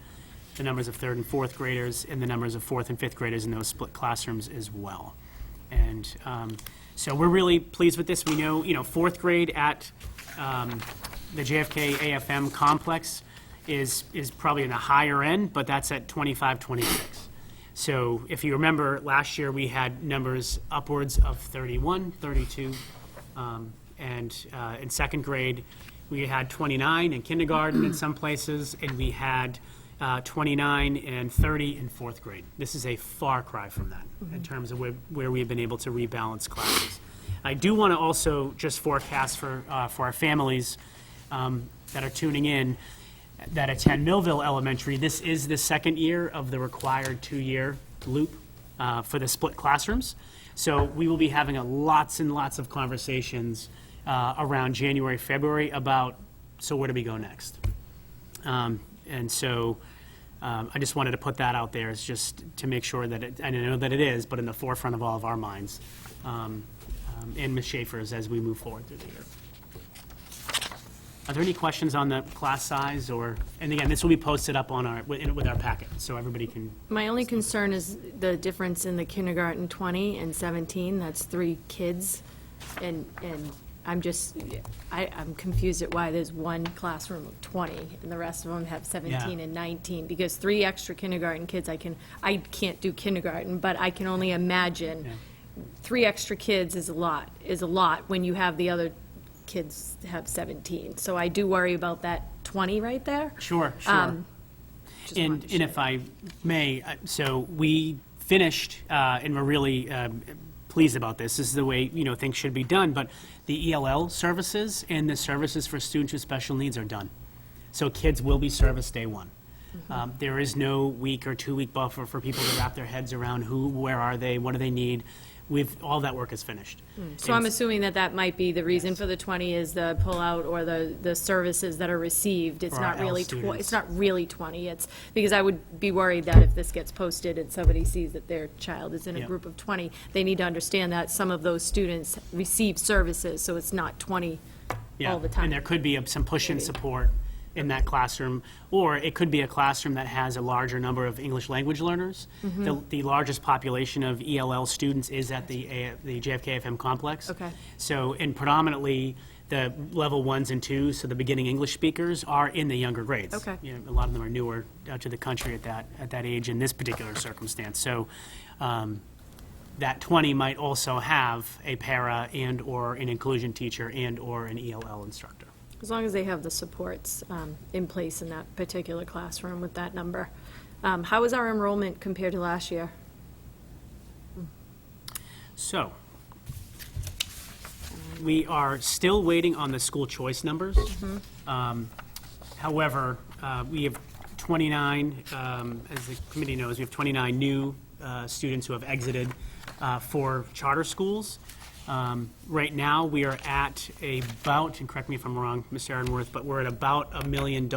the numbers of 3rd and 4th graders, and the numbers of 4th and 5th graders in those split classrooms as well. And so we're really pleased with this. We know, 4th grade at the JFK AFM complex is probably in the higher end, but that's at 25, 26. So if you remember, last year we had numbers upwards of 31, 32, and in 2nd grade, we had 29 in kindergarten in some places, and we had 29 and 30 in 4th grade. This is a far cry from that in terms of where we've been able to rebalance classes. I do want to also just forecast for our families that are tuning in that attend Millville Elementary. This is the 2nd year of the required 2-year loop for the split classrooms. So we will be having lots and lots of conversations around January, February about, so where do we go next? And so I just wanted to put that out there, as just to make sure that I know that it is, but in the forefront of all of our minds, and Ms. Schaefer's as we move forward through the year. Are there any questions on the class size, and again, this will be posted up on with our packet, so everybody can. My only concern is the difference in the kindergarten 20 and 17, that's 3 kids. And I'm confused at why there's one classroom of 20 and the rest of them have 17 and 19, because 3 extra kindergarten kids, I can't do kindergarten, but I can only imagine 3 extra kids is a lot when you have the other kids have 17. So I do worry about that 20 right there. Sure. Just And wanted to if I may, so we finished, and we're really pleased about this. This is the way, things should be done, but the ELL services and the services for students with special needs are done. So kids will be serviced day one. There is no week or 2-week buffer for people to wrap their heads around where are they, what do they need. All that work is finished. So I'm assuming that might be the reason for the 20 is the pullout or the services that are received. It's For our not really L students. it's not really 20. It's because I would be worried that if this gets posted and somebody sees that their child is in a Yeah. group of 20, they need to understand that some of those students receive services, so it's not 20 all the time. And there could be some push-in support in that classroom, or it could be a classroom that has a larger number of English language learners. The largest population of ELL students is at the JFK FM complex. Okay. So, and predominantly, the level 1s and 2s, so the beginning English speakers, are in the younger grades. Okay. A lot of them are newer to the country at that age in this particular circumstance. So, that 20 might also have a para and/or an inclusion teacher and/or an ELL instructor. As long as they have the supports in place in that particular classroom with that number. How is our enrollment compared to last year? So, we are still waiting on the school choice numbers. However, we have 29, as the committee knows, we have 29 new students who have exited for charter schools. Right now, we are at about, and correct me if I'm wrong, Mr. Aaronworth, but we're at about $1 million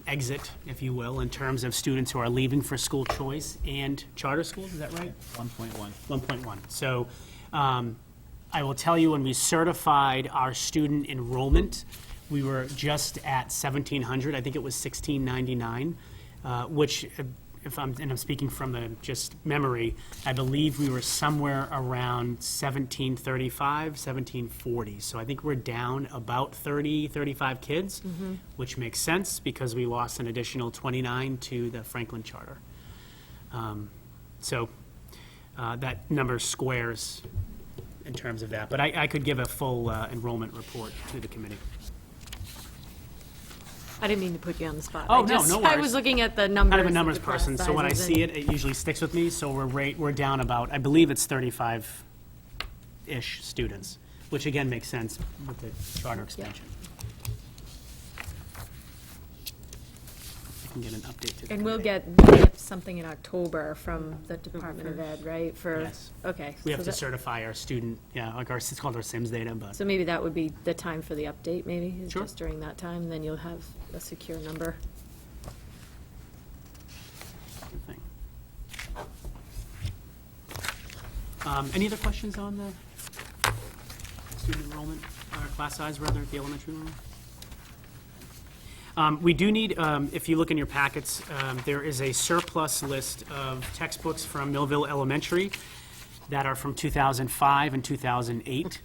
exit, if you will, in terms of students who are leaving for school choice and charter schools. Is that right? 1.1. 1.1. So I will tell you, when we certified our student enrollment, we were just at 1,700. I think it was 1,699, which, I'm speaking from just memory, I believe we were somewhere around 1,735, 1,740. So I think we're down about 30, 35 kids, which makes sense because we lost an additional 29 to the Franklin Charter. So that number squares in terms of that. But I could give a full enrollment report to the committee. I didn't mean to put you on the spot. Oh, no worries. I was looking at the numbers. Kind of a of numbers the class person, so when I sizes see and- it, it usually sticks with me. So we're down about, I believe it's 35-ish students, which again makes sense with the charter expansion. I can get an update to the And we'll committee. get something in October from the Department of Ed, right? For Yes. Okay. We have so to that- certify our student, it's called our SIMS data, but. So maybe that would be the time for the update, maybe? Is Sure. Just during that time, then you'll have a secure number. Good thing. Any other questions on the student enrollment, or class size, rather, at the elementary level? We do need, if you look in your packets, there is a surplus list of textbooks from Millville Elementary that are from 2005 and 2008.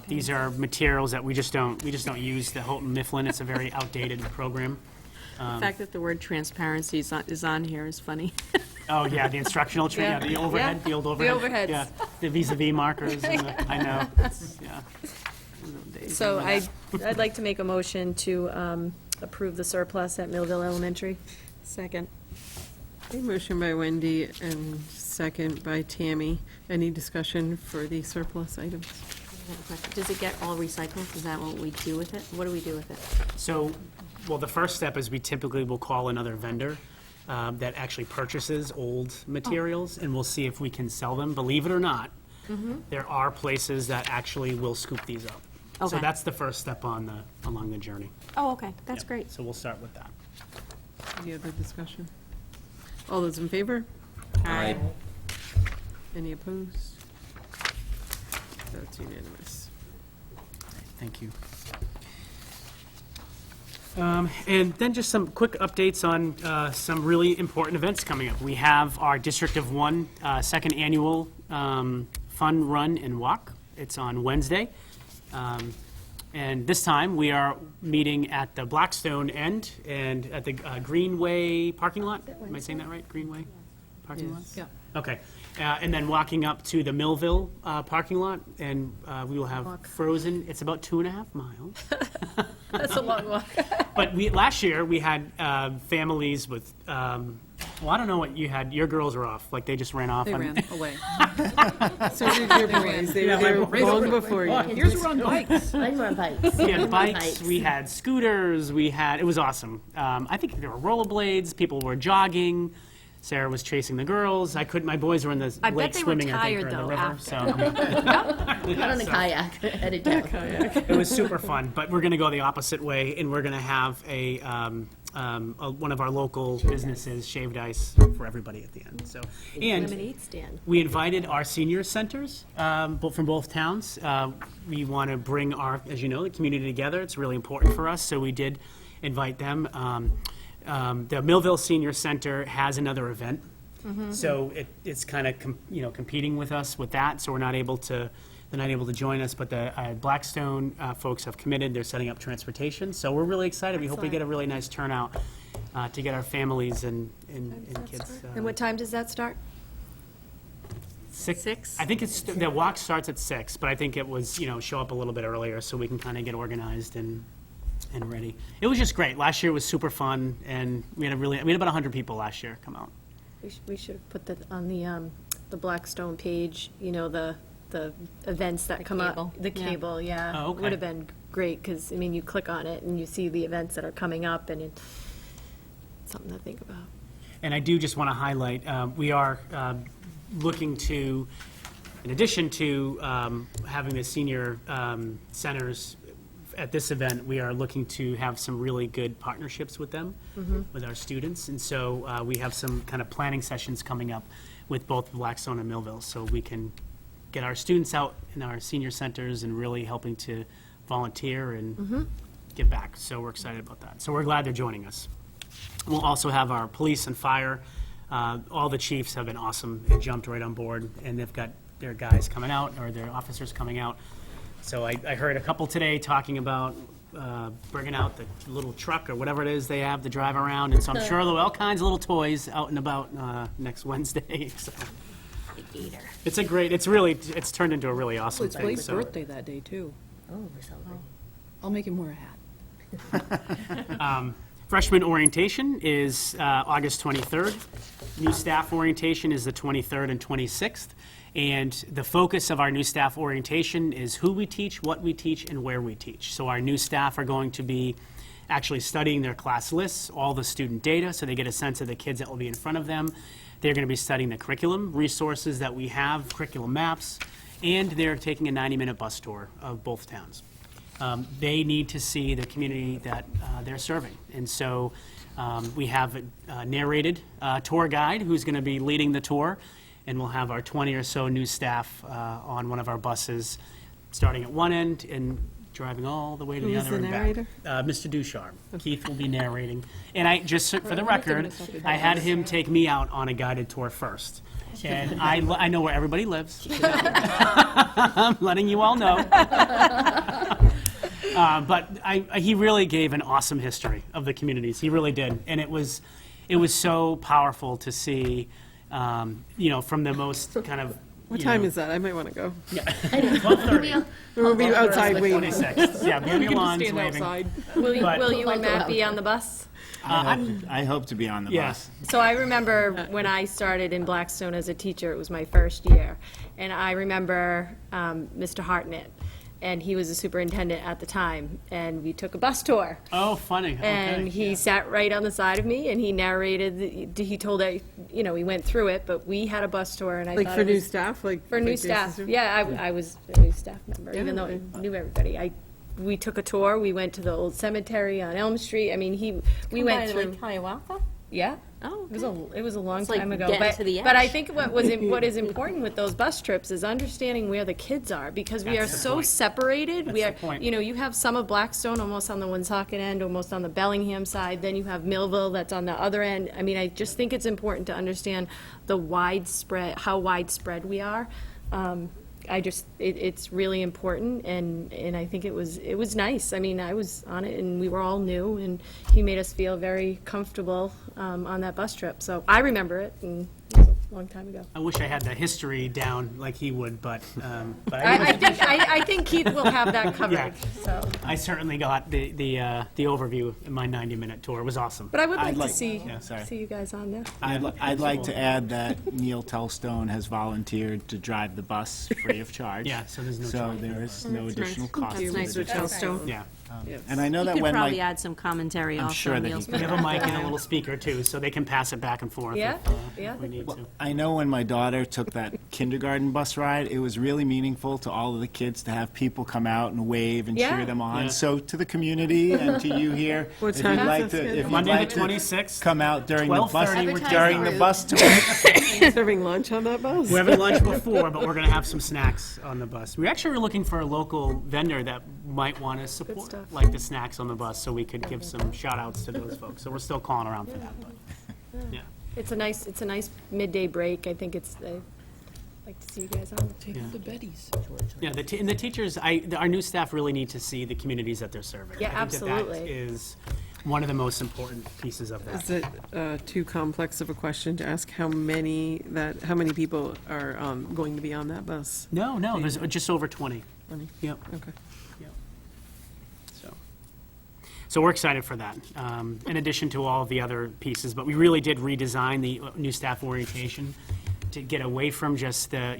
These are materials that we just don't use. The Houghton Mifflin, it's a very outdated program. The fact that the word transparency is on here is funny. Oh, yeah, the instructional tree, yeah, the overhead, the old overhead. overheads. Yeah, the vis-à-vis markers, and I know, yeah. So I'd like to make a motion to approve the surplus at Millville Elementary. Second. Okay, motion by Wendy and second by Tammy. Any discussion for the surplus items? Does it get all recycled? Is that what we do with it? What do we do with it? So, well, the first step is we typically will call another vendor that actually purchases old materials, and we'll see if we can sell them. Believe it or not, there are places that actually will scoop these up. So Okay. that's the first step along the journey. Oh, okay, that's Yep. great. So we'll start with that. Any other discussion? All those in favor? Aye. Any opposed? That's unanimous. Thank you. And then just some quick updates on some really important events coming up. We have our District of One second annual Fun Run and Walk. It's on Wednesday. And this time, we are meeting at the Blackstone end and at the Greenway parking lot. Am I saying that right? Greenway parking lot? Yes. Yeah. Okay. And then walking up to the Millville parking lot, and we will have frozen, it's about 2.5 miles. That's a long walk. But last year, we had families with, well, I don't know what you had, your girls were off, like they just ran off. They on- ran away. So did your boys. They were long before you. Yours were on bikes. Mine were on bikes. We had bikes, we had scooters, it was awesome. I think there were rollerblades, people were jogging, Sarah was chasing the girls, my boys were in the I bet lake they were swimming, I think, or tired, in the though, river, after. so. Not on a kayak, headed down. It was super fun, but we're going to go the opposite way, and we're going to have one of our local businesses, shaved ice, for everybody at the end, so. And Lemonade stand. we invited our senior centers, from both towns. We want to bring as you know, the community together. It's really important for us, so we did invite them. The Millville Senior Center has another event, so it's kind of competing with us with that. So they're not able to join us. But the Blackstone folks have committed. They're setting up transportation, so we're really excited. We hope we get a really nice turnout to get our families and kids. And what time does that start? 6? I think the walk starts at 6, but I think it was show up a little bit earlier so we can kind of get organized and ready. It was just great. Last year was super fun, and we had about 100 people last year come out. We should have put that on the Blackstone page, the events that come cable. up. The cable, yeah. Oh, okay. Would have been great, because, you click on it and you see the events that are coming up, and it's something to think about. And I do just want to highlight, we are looking to, in addition to having the senior centers at this event, we are looking to have some really good partnerships with them, with our students. And so we have some kind of planning sessions coming up with both Blackstone and Millville, so we can get our students out in our senior centers and really helping to volunteer and give back. So we're excited about that. So we're glad they're joining us. We'll also have our police and fire. All the chiefs have been awesome and jumped right on board, and they've got their guys coming out, or their officers coming out. So I heard a couple today talking about bringing out the little truck or whatever it is they have to drive around, and so I'm sure there'll be all kinds of little toys out and about next Wednesday. So it's turned into a really awesome It's thing. Blake's So birthday that day, too. Oh, we're celebrating. I'll make him wear a hat. freshman orientation is August 23rd. New staff orientation is the 23rd and 26th. And the focus of our new staff orientation is who we teach, what we teach, and where we teach. So our new staff are going to be actually studying their class lists, all the student data, so they get a sense of the kids that will be in front of them. They're going to be studying the curriculum resources that we have, curriculum maps, and they're taking a 90-minute bus tour of both towns. They need to see the community that they're serving. And so we have a narrated tour guide who's going to be leading the tour, and we'll have our 20 or so new staff on one of our buses, starting at one end and driving all the way to the Who's other the and back. narrator? Mr. Ducharme. Keith will be narrating. And I, just for the record, I had him take me out on a guided tour first. And I know where everybody lives. I'm letting you all know. But he really gave an awesome history of the communities. He really did. And it was so powerful to see, from the most kind of. What time is that? I might want to go. Yeah. 12:30. We'll be outside waiting. 26. Yeah, be on your lawns waving. Will you and Matt be on the bus? I hope to be on the Yeah. bus. So I remember when I started in Blackstone as a teacher, it was my first year. And I remember Mr. Hartnett, and he was a superintendent at the time, and we took a bus tour. Oh, funny. And he sat right on the side of me, and he narrated, he told, we went through it, but we had a bus tour, and I Like thought for it new was- staff? For new staff, yeah, I was a new staff member, even though I knew everybody. We took a tour, we went to the old cemetery on Elm Street, I mean, we went through. Hiawatha? Yeah. Oh, It was a long It's like time ago. getting But to the but I edge. think what is important with those bus trips is understanding where the kids are, because we are That's the so point. separated. We are, That's the point. you have some of Blackstone almost on the Woonsocket end, almost on the Bellingham side, then you have Millville that's on the other end. I mean, I just think it's important to understand how widespread we are. It's really important, and I think it was nice. I mean, I was on it, and we were all new, and he made us feel very comfortable on that bus trip. So I remember it, and it was a long time ago. I wish I had the history down like he would, but I think Keith will have that Yeah. covered, so. I certainly got the overview in my 90-minute tour. It was awesome. But I would I'd like to like- see yeah, sorry. you guys on there. I'd like to add that Neil Tellstone has volunteered to drive the bus free of charge. Yeah, so there's no So charge. there is no additional cost. That's to nice the with district. Tellstone. Yeah. And I know You that could when probably my, add some commentary I'm also. sure that he Neil's could. We have a mic and a Yeah. little speaker, too, so they can pass it back and forth Yeah, if yeah. we need to. I know when my daughter took that kindergarten bus ride, it was really meaningful to all of the kids to have people come out and wave and Yeah. cheer them on. Yeah. So to the community and to you here, What if time you'd is like this to, again? if you'd Monday like the to 26th, come out during the bus 12:30 during the bus tour. Serving lunch on that bus? We're having lunch before, but we're going to have some snacks on the bus. We actually were looking for a local vendor that might want to support, stuff. like the snacks on the bus, so we could give some shout-outs to those folks. So we're still calling around for that, but, yeah. It's a nice midday break. I think I'd like to see you guys on. Yeah, and the teachers, our new staff really need to see the communities that they're serving. Yeah, I think that absolutely. that is one of the most important pieces of that. Is it too complex of a question to ask how many people are going to be on that bus? No, there's just over 20. 20? Yep. Okay. So we're excited for that, in addition to all of the other pieces. But we really did redesign the new staff orientation to get away from just the,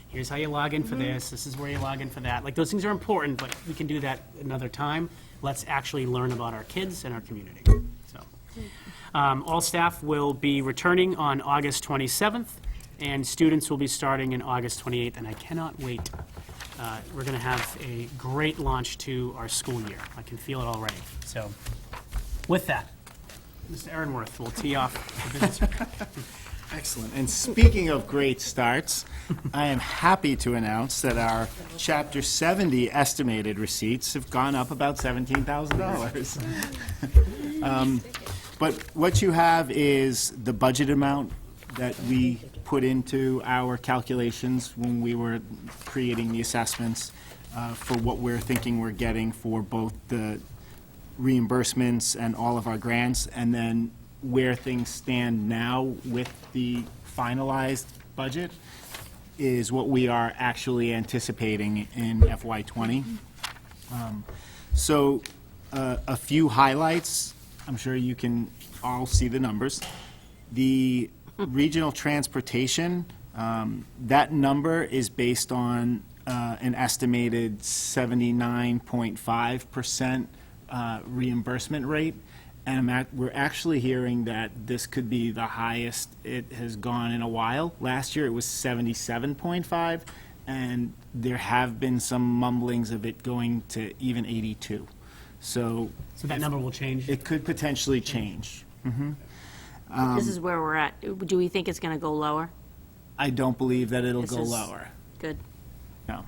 here's how you log in for this is where you log in for that. Like, those things are important, but we can do that another time. Let's actually learn about our kids and our community. So, all staff will be returning on August 27th, and students will be starting in August 28th, and I cannot wait. We're going to have a great launch to our school year. I can feel it already. So, with that, Mr. Aaronworth will tee off the business. Excellent. And speaking of great starts, I am happy to announce that our Chapter 70 estimated receipts have gone up about $17,000. But what you have is the budget amount that we put into our calculations when we were creating the assessments for what we're thinking we're getting for both the reimbursements and all of our grants, and then where things stand now with the finalized budget is what we are actually anticipating in FY '20. So a few highlights. I'm sure you can all see the numbers. The regional transportation, that number is based on an estimated 79.5% reimbursement rate. And we're actually hearing that this could be the highest it has gone in a while. Last year, it was 77.5, and there have been some mumblings of it going to even 82. So So that number will change. it could potentially change. This is where we're at. Do we think it's going to go lower? I don't believe that it'll This go is- lower, Good, no.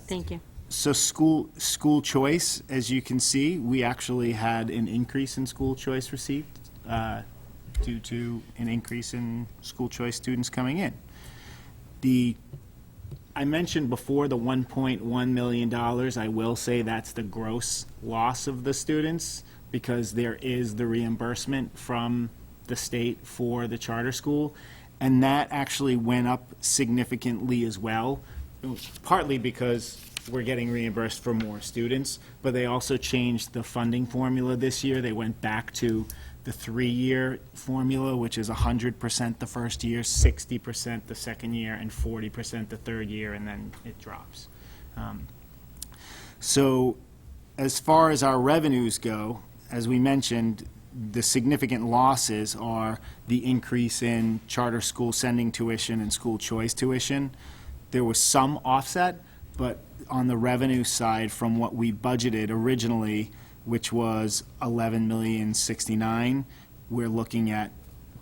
thank you. So school choice, as you can see, we actually had an increase in school choice received due to an increase in school choice students coming in. I mentioned before the $1.1 million. I will say that's the gross loss of the students, because there is the reimbursement from the state for the charter school, and that actually went up significantly as well, partly because we're getting reimbursed for more students, but they also changed the funding formula this year. They went back to the 3-year formula, which is 100% the first year, 60% the second year, and 40% the third year, and then it drops. So as far as our revenues go, as we mentioned, the significant losses are the increase in charter school sending tuition and school choice tuition. There was some offset, but on the revenue side, from what we budgeted originally, which was $11,069,000, we're looking at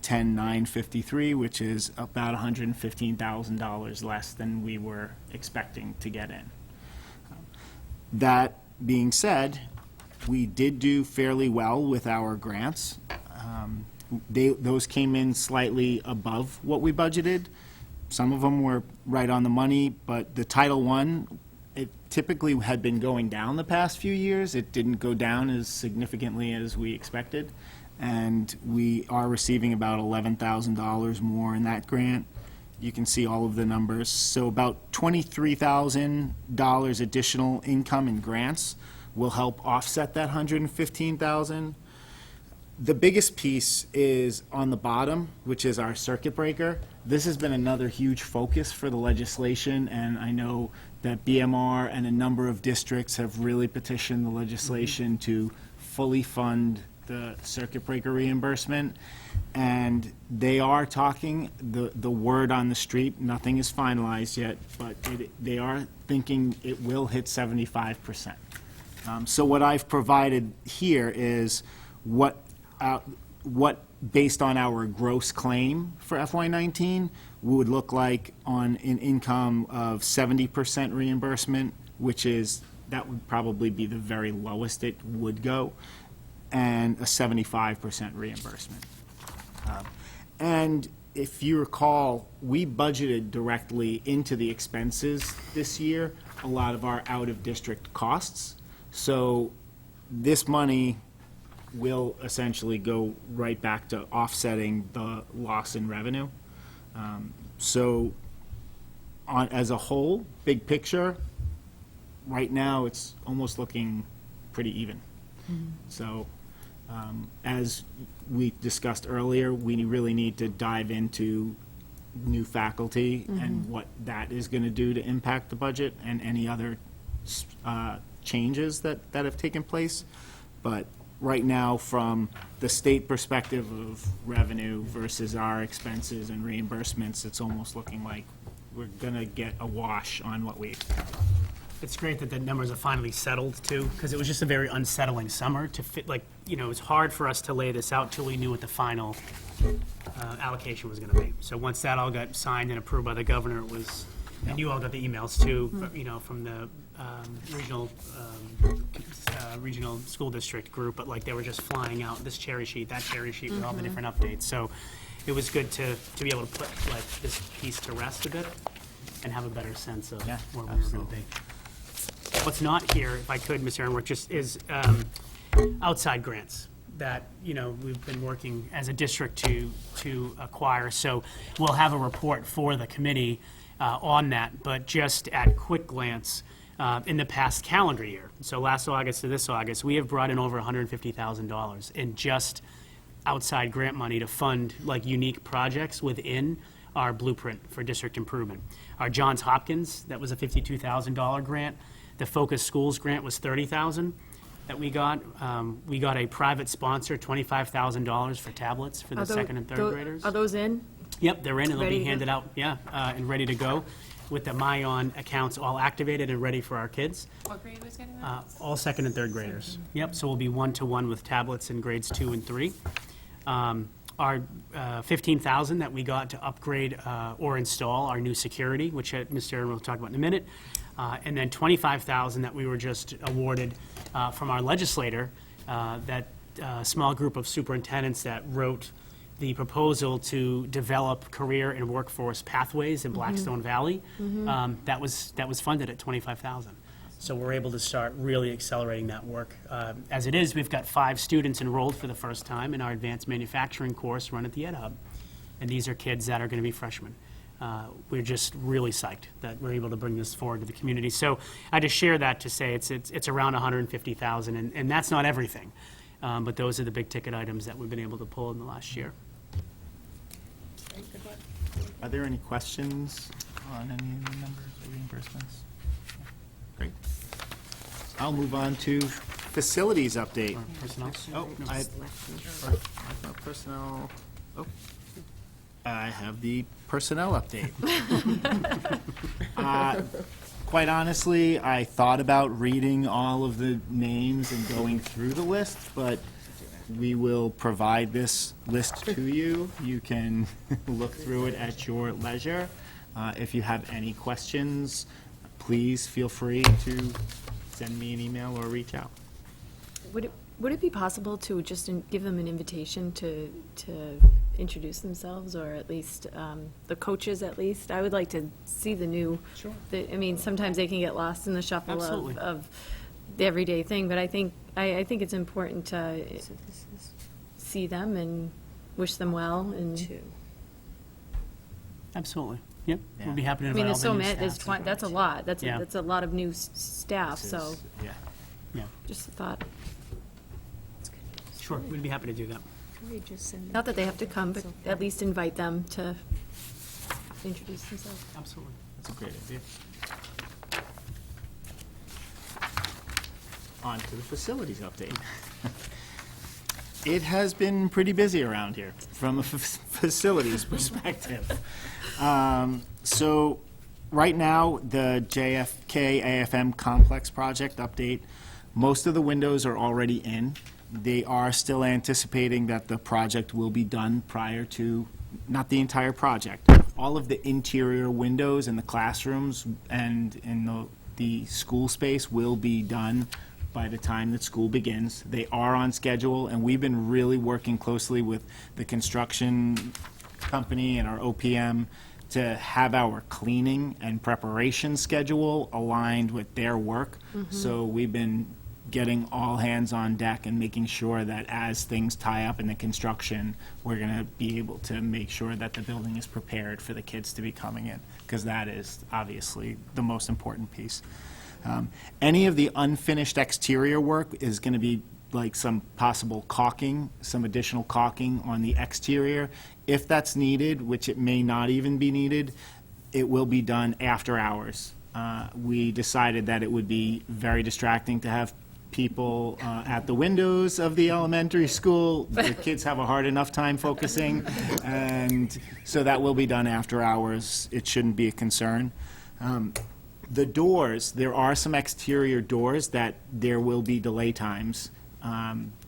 $10,953,000, which is about $115,000 less than we were expecting to get in. That being said, we did do fairly well with our grants. Those came in slightly above what we budgeted. Some of them were right on the money, but the Title I, it typically had been going down the past few years. It didn't go down as significantly as we expected, and we are receiving about $11,000 more in that grant. You can see all of the numbers. So about $23,000 additional income in grants will help offset that $115,000. The biggest piece is on the bottom, which is our circuit breaker. This has been another huge focus for the legislation, and I know that BMR and a number of districts have really petitioned the legislation to fully fund the circuit breaker reimbursement. And they are talking, the word on the street, nothing is finalized yet, but they are thinking it will hit 75%. So what I've provided here is what, based on our gross claim for FY19, would look like on an income of 70% reimbursement, that would probably be the very lowest it would go, and a 75% reimbursement. And if you recall, we budgeted directly into the expenses this year a lot of our out-of-district costs. So this money will essentially go right back to offsetting the loss in revenue. So as a whole, big picture, right now it's almost looking pretty even. So as we discussed earlier, we really need to dive into new faculty and what that is going to do to impact the budget and any other changes that have taken place. But right now, from the state perspective of revenue versus our expenses and reimbursements, it's almost looking like we're going to get a wash on what we expect. It's great that the numbers are finally settled, too, because it was just a very unsettling summer to fit, it was hard for us to lay this out till we knew what the final allocation was going to be. So once that all got signed and approved by the governor, it was, and you all got the emails, too, from the regional school district group, but they were just flying out this cherry sheet, that cherry sheet with all the different updates. So it was good to be able to put this piece to rest a bit and have a better sense of where we were going to be. What's not here, if I could, Mr. Aaronworth, just is outside grants that, we've been working as a district to acquire. So we'll have a report for the committee on that, but just at quick glance, in the past calendar year, so last August to this August, we have brought in over $150,000 in just outside grant money to fund unique projects within our blueprint for district improvement. Our Johns Hopkins, that was a $52,000 grant. The Focus Schools grant was $30,000 that we got. We got a private sponsor, $25,000 for tablets for the second and third graders. Are those in? Yep, they're in and they'll Ready be to handed out, and ready to go with the MyOn accounts all activated and ready for our kids. What grade was getting that? All second and third graders. Yep, so we'll be one-to-one with tablets in grades 2 and 3. Our $15,000 that we got to upgrade or install our new security, which Mr. Aaron will talk about in a minute. And then $25,000 that we were just awarded from our legislator, that small group of superintendents that wrote the proposal to develop career and workforce pathways in Blackstone Valley. That was funded at $25,000. So we're able to start really accelerating that work. As it is, we've got 5 students enrolled for the first time in our advanced manufacturing course run at the Ed Hub. And these are kids that are going to be freshmen. We're just really psyched that we're able to bring this forward to the community. So I just share that to say it's around $150,000, and that's not everything. But those are the big ticket items that we've been able to pull in the last year. Are there any questions on any of the numbers or reimbursements? Great. I'll move on to facilities update. Personnel? Oh, I have personnel. Oh, I have the personnel update. Quite honestly, I thought about reading all of the names and going through the list, but we will provide this list to you. You can look through it at your leisure. If you have any questions, please feel free to send me an email or reach out. Would it be possible to just give them an invitation to introduce themselves, or at least the coaches at least? I would like to see the new. Sure. I mean, sometimes they can get lost in the shuffle Absolutely. of the everyday thing, but I think it's important to see them and wish them well and. Absolutely. Yep. Yeah. We'll be happy to I invite mean, all there's the so new many. staff. That's a lot. That's Yeah. a lot of new staff. This So is- yeah. Yeah. just a thought. Sure, we'd be happy to do that. Not that they have to come, but at least invite them to introduce themselves. Absolutely. That's a great idea. On to the facilities update. It has been pretty busy around here from a facilities perspective. So right now, the JFK AFM complex project update, most of the windows are already in. They are still anticipating that the project will be done prior to, not the entire project, all of the interior windows in the classrooms and in the school space will be done by the time that school begins. They are on schedule, and we've been really working closely with the construction company and our OPM to have our cleaning and preparation schedule aligned with their work. So we've been getting all hands on deck and making sure that as things tie up in the construction, we're going to be able to make sure that the building is prepared for the kids to be coming in, because that is obviously the most important piece. Any of the unfinished exterior work is going to be like some possible caulking, some additional caulking on the exterior. If that's needed, which it may not even be needed, it will be done after hours. We decided that it would be very distracting to have people at the windows of the elementary school. The kids have a hard enough time focusing, and so that will be done after hours. It shouldn't be a concern. The doors, there are some exterior doors that there will be delay times.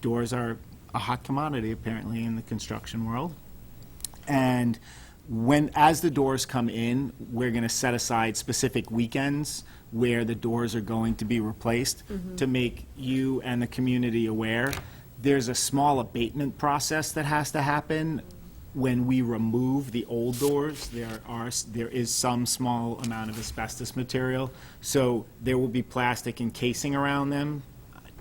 Doors are a hot commodity apparently in the construction world. And as the doors come in, we're going to set aside specific weekends where the doors are going to be replaced to make you and the community aware. There's a small abatement process that has to happen when we remove the old doors. There is some small amount of asbestos material, so there will be plastic encasing around them.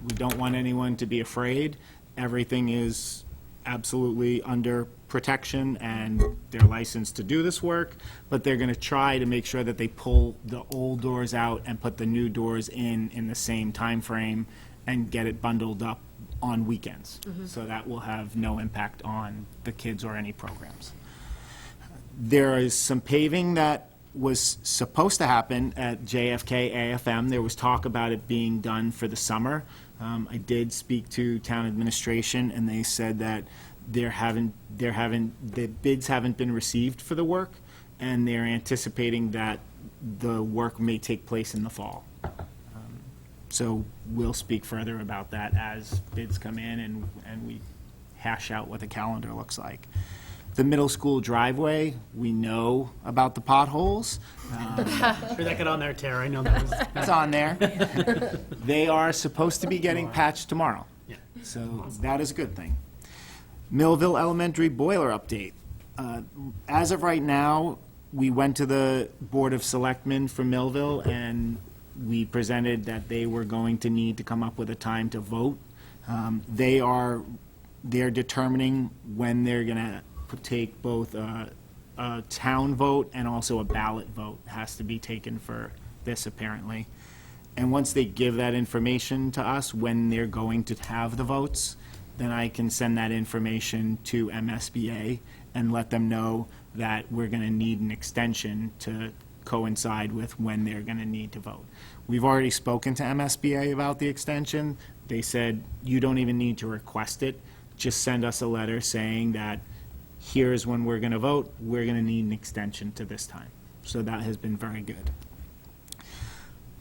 We don't want anyone to be afraid. Everything is absolutely under protection, and they're licensed to do this work, but they're going to try to make sure that they pull the old doors out and put the new doors in the same time frame and get it bundled up on weekends. So that will have no impact on the kids or any programs. There is some paving that was supposed to happen at JFK AFM. There was talk about it being done for the summer. I did speak to town administration, and they said that the bids haven't been received for the work, and they're anticipating that the work may take place in the fall. So we'll speak further about that as bids come in and we hash out what the calendar looks like. The middle school driveway, we know about the potholes. Sure that got on there, Tara, I know that was. It's on there. They are supposed to be getting patched tomorrow. Yeah. So that is a good thing. Millville Elementary boiler update. As of right now, we went to the Board of Selectmen for Millville, and we presented that they were going to need to come up with a time to vote. They're determining when they're going to take both a town vote and also a ballot vote has to be taken for this, apparently. And once they give that information to us, when they're going to have the votes, then I can send that information to MSBA and let them know that we're going to need an extension to coincide with when they're going to need to vote. We've already spoken to MSBA about the extension. They said, you don't even need to request it. Just send us a letter saying that here's when we're going to vote. We're going to need an extension to this time. So that has been very good.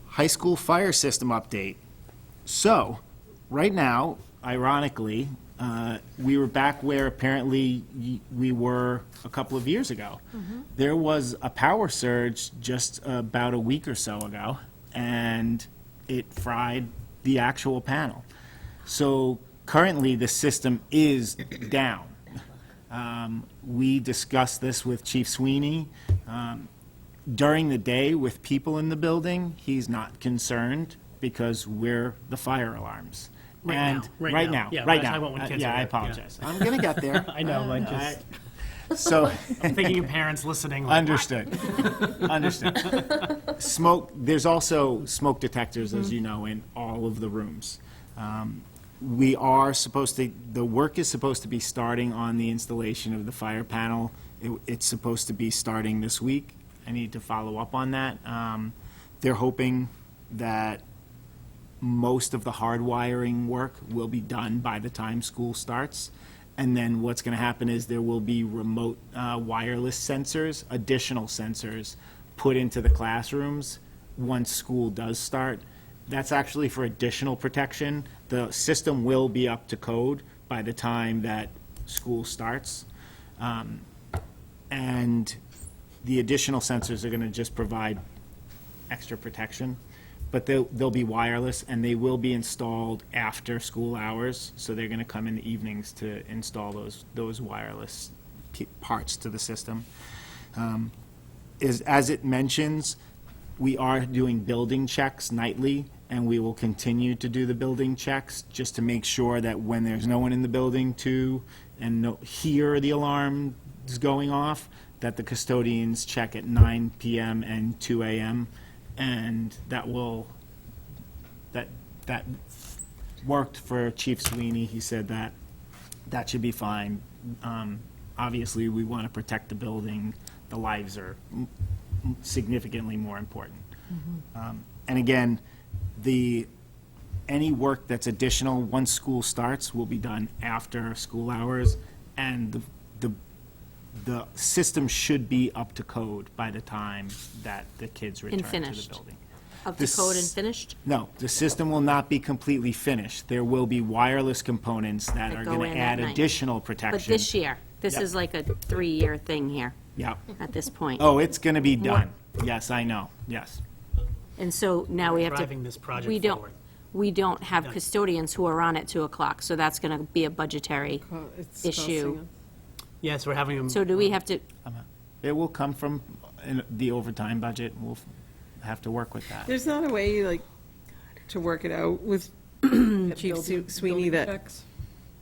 High school fire system update. So, right now, ironically, we were back where apparently we were a couple of years ago. There was a power surge just about a week or so ago, and it fried the actual panel. So currently, the system is down. We discussed this with Chief Sweeney. During the day with people in the building, he's not concerned because we're the fire alarms. Right now. Yeah, Right I now. want when kids are I there, apologize. I'm going to get there. I know, like, just, So, I'm thinking of parents listening. Like, understood. Understood. Smoke, there's also smoke detectors, as you know, in all of the rooms. We are supposed to, the work is supposed to be starting on the installation of the fire panel. It's supposed to be starting this week. I need to follow up on that. They're hoping that most of the hardwiring work will be done by the time school starts. And then what's going to happen is there will be remote wireless sensors, additional sensors, put into the classrooms once school does start. That's actually for additional protection. The system will be up to code by the time that school starts. And the additional sensors are going to just provide extra protection. But they'll be wireless, and they will be installed after school hours, so they're going to come in the evenings to install those wireless parts to the system. As it mentions, we are doing building checks nightly, and we will continue to do the building checks just to make sure that when there's no one in the building hear the alarm is going off, that the custodians check at 9 p.m. and 2 a.m., and that worked for Chief Sweeney. He said that should be fine. Obviously, we want to protect the building. The lives are significantly more important. And again, any work that's additional once school starts will be done after school hours, and the system should be up to code by the time that the kids return to the finished. building. Up to code and finished? No, the system will not be completely finished. There will be wireless components that are go going in to at add night. additional protection. But this year, this Yep. is like a 3-year thing here Yeah. at this point. Oh, it's going to be done. Yes, I know. Yes. And so now we have to. driving this project we don't- forward. We don't have custodians who are on at 2 o'clock, so that's going to be a budgetary It's issue. costing us. Yes, we're having them. So do we have to, It will come from the overtime budget. We'll have to work with that. There's not a way, like, to work it out with Chief Sweeney that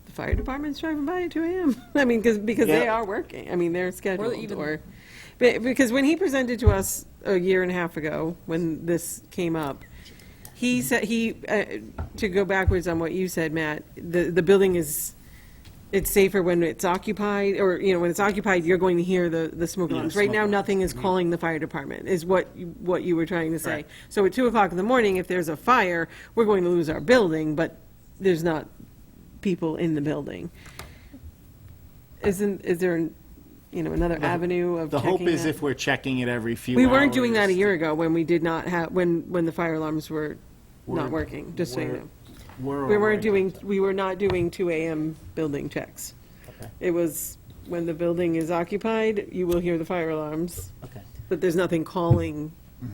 the fire department's driving by at 2 a.m.? I mean, because they Yeah. are working. I mean, they're scheduled, even- but because when he presented to us a year and a half ago, when this came up, he said, to go backwards on what you said, Matt, the building is, it's safer when it's occupied, or, when it's occupied, you're going to hear the smoke alarms. Right now, nothing is calling the fire department, is what you were trying to say. Right. So at 2 o'clock in the morning, if there's a fire, we're going to lose our building, but there's not people in the building. Is there, another avenue of The checking hope is that? if we're checking it every few We hours. weren't doing that a year ago when we did not have, when the fire alarms were not We're- working, just so you we're- know. We're We already- were not doing 2 a.m. building checks. Okay. It was when the building is occupied, you will hear the fire alarms, Okay. but there's nothing calling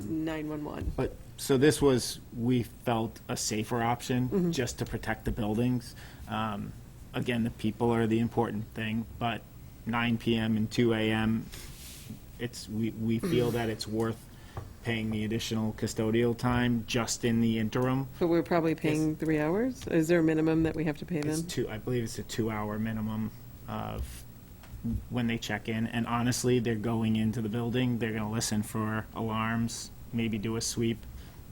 911. But, so this was, we felt a safer option, just to protect the buildings. Again, the people are the important thing, but 9 PM and 2 AM, we feel that it's worth paying the additional custodial time just in the interim. But we're probably paying 3 hours? Is there a minimum that we have to pay It's them? I believe it's a 2-hour minimum of when they check in. And honestly, they're going into the building, they're gonna listen for alarms, maybe do a sweep,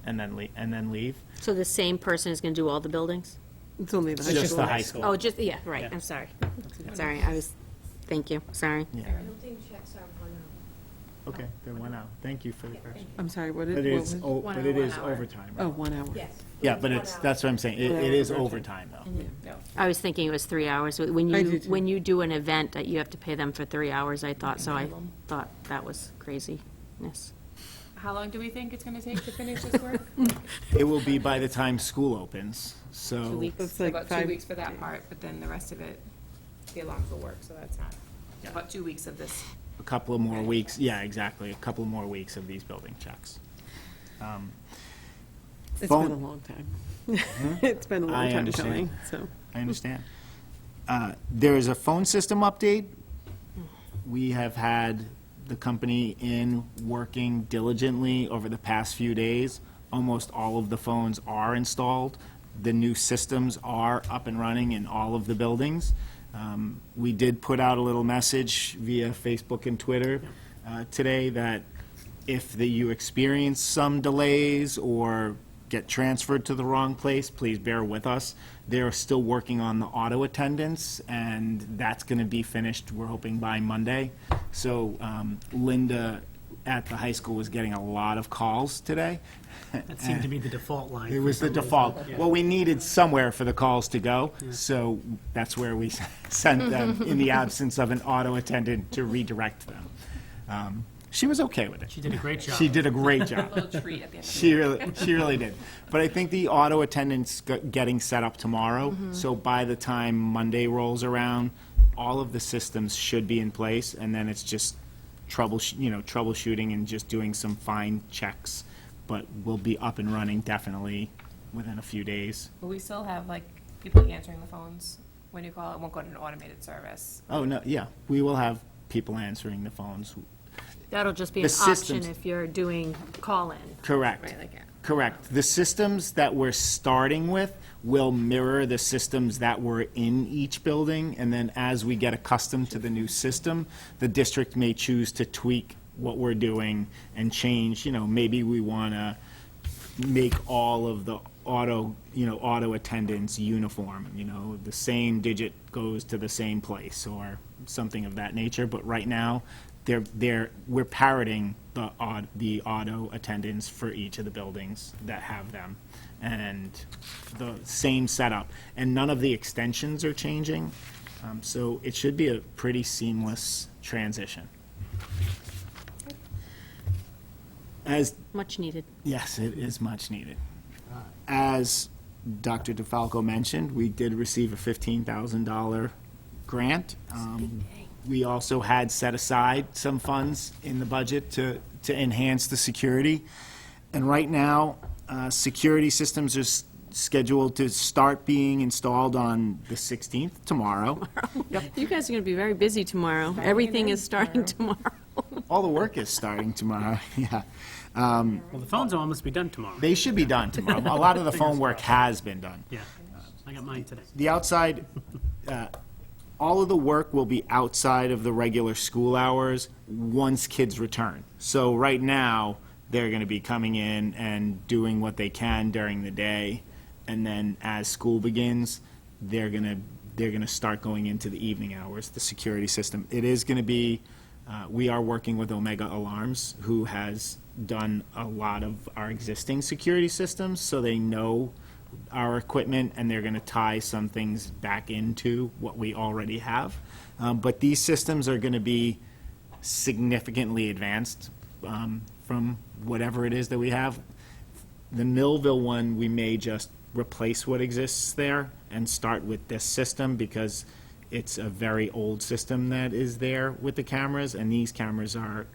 and then leave. So the same person is going to do all the buildings? It's only the high Just school. the high school. Oh, just, yeah, right, Yeah. I'm sorry. Sorry, thank you, sorry. Yeah. Okay, then 1 hour. Thank you for the correction. I'm sorry, what But did, it what is, was? but it is overtime, right? Oh, 1 hour. Yeah, but that's what I'm saying. It is overtime, though. I was thinking it was 3 hours. When I you, do too. when you do an event, that you have to pay them for 3 hours, I thought, so I thought that was craziness. How long do we think it's going to take to finish this work? It will be by the time school opens, so. 2 weeks. It's like About 5 2 weeks for that part, but then the rest of it, the alarms will work, so that's not, about 2 weeks of this. A couple of more weeks, yeah, exactly, a couple more weeks of these building checks. It's Phone- been a long time. It's been a I long time understand. coming, so. I understand. There is a phone system update. We have had the company in working diligently over the past few days. Almost all of the phones are installed. The new systems are up and running in all of the buildings. We did put out a little message via Facebook and Twitter today that if you experience some delays or get transferred to the wrong place, please bear with us. They're still working on the auto attendance, and that's going to be finished, we're hoping, by Monday. So Linda at the high school was getting a lot of calls today. That seemed to be the default line. It for was the some reason. default. Yeah. Well, we needed somewhere for the calls to go, so that's where we sent them in the absence of an auto attendant to redirect them. She was okay with it. She did a great job. She did a great job. A little treat at the end of She really did. But I think the auto attendant's getting set up tomorrow, so by the time Monday rolls around, all of the systems should be in place, and then it's just troubleshooting and just doing some fine checks. But we'll be up and running definitely within a few days. Will we still have, like, people answering the phones when you call? It won't go to an automated service. Oh, no, yeah, we will have people answering the phones. That'll just be The an option systems- if you're doing call-in. Correct. Right, like, Correct. The systems that we're starting with will mirror the systems that were in each building, and then as we get accustomed to the new system, the district may choose to tweak what we're doing and change, maybe we want to make all of the auto attendants uniform, the same digit goes to the same place, or something of that nature, but right now, we're parroting the auto attendants for each of the buildings that have them, and the same setup, and none of the extensions are changing, so it should be a pretty seamless transition. Much needed. Yes, it is much needed. As Dr. DeFalco mentioned, we did receive a $15,000 grant. We also had set aside some funds in the budget to enhance the security. And right now, security systems are scheduled to start being installed on the 16th, tomorrow. You guys are going to be very busy tomorrow. Everything is starting tomorrow. All the work is starting tomorrow, yeah. Well, the phones will almost be done tomorrow. They should be done tomorrow. A lot of the phone work has been done. Yeah, I got mine today. The outside, all of the work will be outside of the regular school hours once kids return. So right now, they're going to be coming in and doing what they can during the day, and then as school begins, they're going to start going into the evening hours, the security system. It is going to be, we are working with Omega Alarms, who has done a lot of our existing security systems, so they know our equipment, and they're going to tie some things back into what we already have. But these systems are going to be significantly advanced from whatever it is that we have. The Millville one, we may just replace what exists there and start with this system, because it's a very old system that is there with the cameras, and these cameras are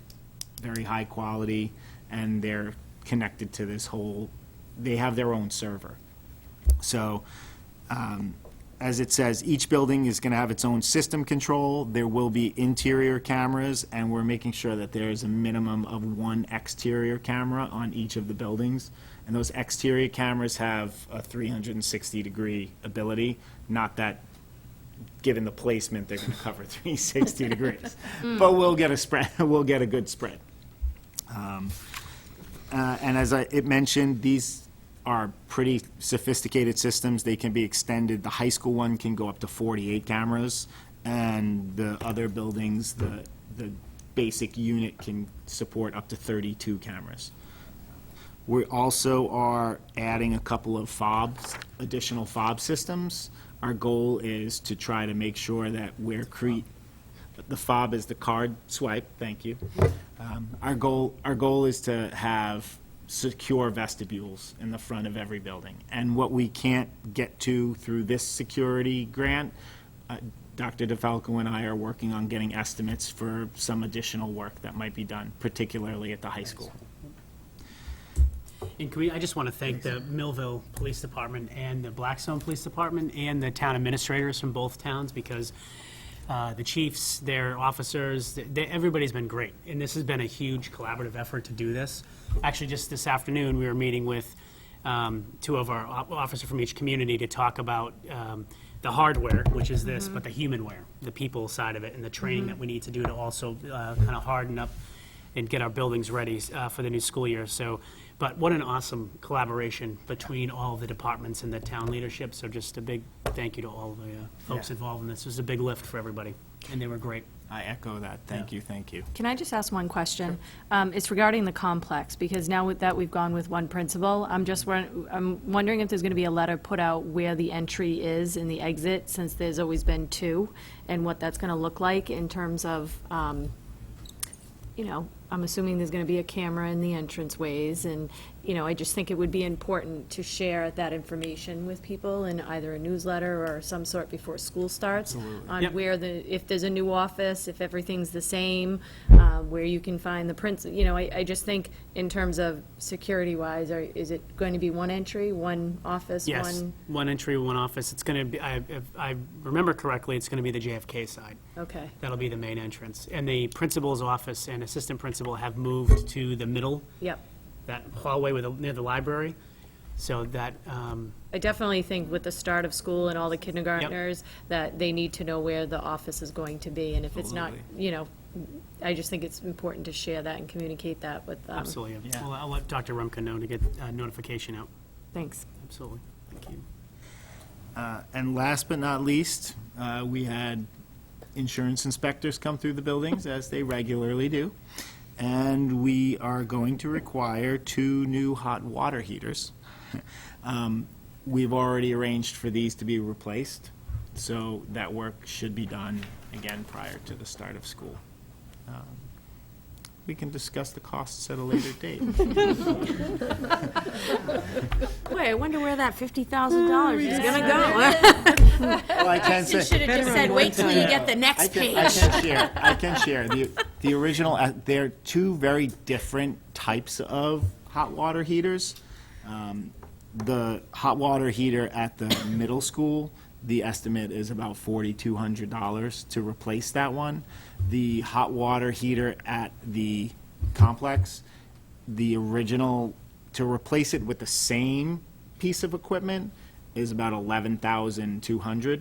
very high quality, and they're connected to this whole, they have their own server. So, as it says, each building is going to have its own system control. There will be interior cameras, and we're making sure that there's a minimum of one exterior camera on each of the buildings. And those exterior cameras have a 360-degree ability, not that, given the placement, they're going to cover 360 degrees. But we'll get a spread, we'll get a good spread. And as it mentioned, these are pretty sophisticated systems. They can be extended. The high school one can go up to 48 cameras, and the other buildings, the basic unit can support up to 32 cameras. We also are adding a couple of fobs, additional fob systems. Our goal is to try to make sure that we're the fob is the card swipe, thank you. Our goal is to have secure vestibules in the front of every building. And what we can't get to through this security grant, Dr. DeFalco and I are working on getting estimates for some additional work that might be done, particularly at the high school. And I just want to thank the Millville Police Department and the Blackstone Police Department and the town administrators from both towns, because the chiefs, their officers, everybody's been great. And this has been a huge collaborative effort to do this. Actually, just this afternoon, we were meeting with two of our officers from each community to talk about the hardware, which is this, but the humanware, the people side of it, and the training that we need to do to also kind of harden up and get our buildings ready for the new school year. So, but what an awesome collaboration between all of the departments and the town leadership. So just a big thank you to all the folks involved in this. It was a big lift for everybody, and they were great. I echo that. Thank you, thank you. Can I just ask one question? It's regarding the complex, because now that we've gone with one principal, I'm wondering if there's going to be a letter put out where the entry is and the exit, since there's always been two, and what that's going to look like in terms of, you know, I'm assuming there's going to be a camera in the entranceways, and, you know, I just think it would be important to share that information with people in either a newsletter or some sort before school starts. On Yep. where if there's a new office, if everything's the same, where you can find the principal. You know, I just think in terms of security-wise, is it going to be one entry, one office, Yes, one entry, one office. It's going to be, if I remember correctly, it's going to be the JFK side. Okay. That'll be the main entrance. And the principal's office and assistant principal have moved to the middle, Yep. that hallway near the library. So that, I definitely think with the start of school and all the kindergartners, that they need to know where the office is going to be. And if it's not, you know, I just think it's important to share that and communicate that with them. absolutely. Yeah. Well, I'll let Dr. Rumka know to get a notification out. Thanks. Absolutely. Thank you. And last but not least, we had insurance inspectors come through the buildings, as they regularly do. And we are going to require 2 new hot water heaters. We've already arranged for these to be replaced, so that work should be done again prior to the start of school. We can discuss the costs at a later date. Boy, I wonder where that $50,000 is going to go. Well, I can say. Should have just said, wait till you get the next page. I can share. The original, they're 2 very different types of hot water heaters. The hot water heater at the middle school, the estimate is about $4,200 to replace that one. The hot water heater at the complex, the original, to replace it with the same piece of equipment is about $11,200.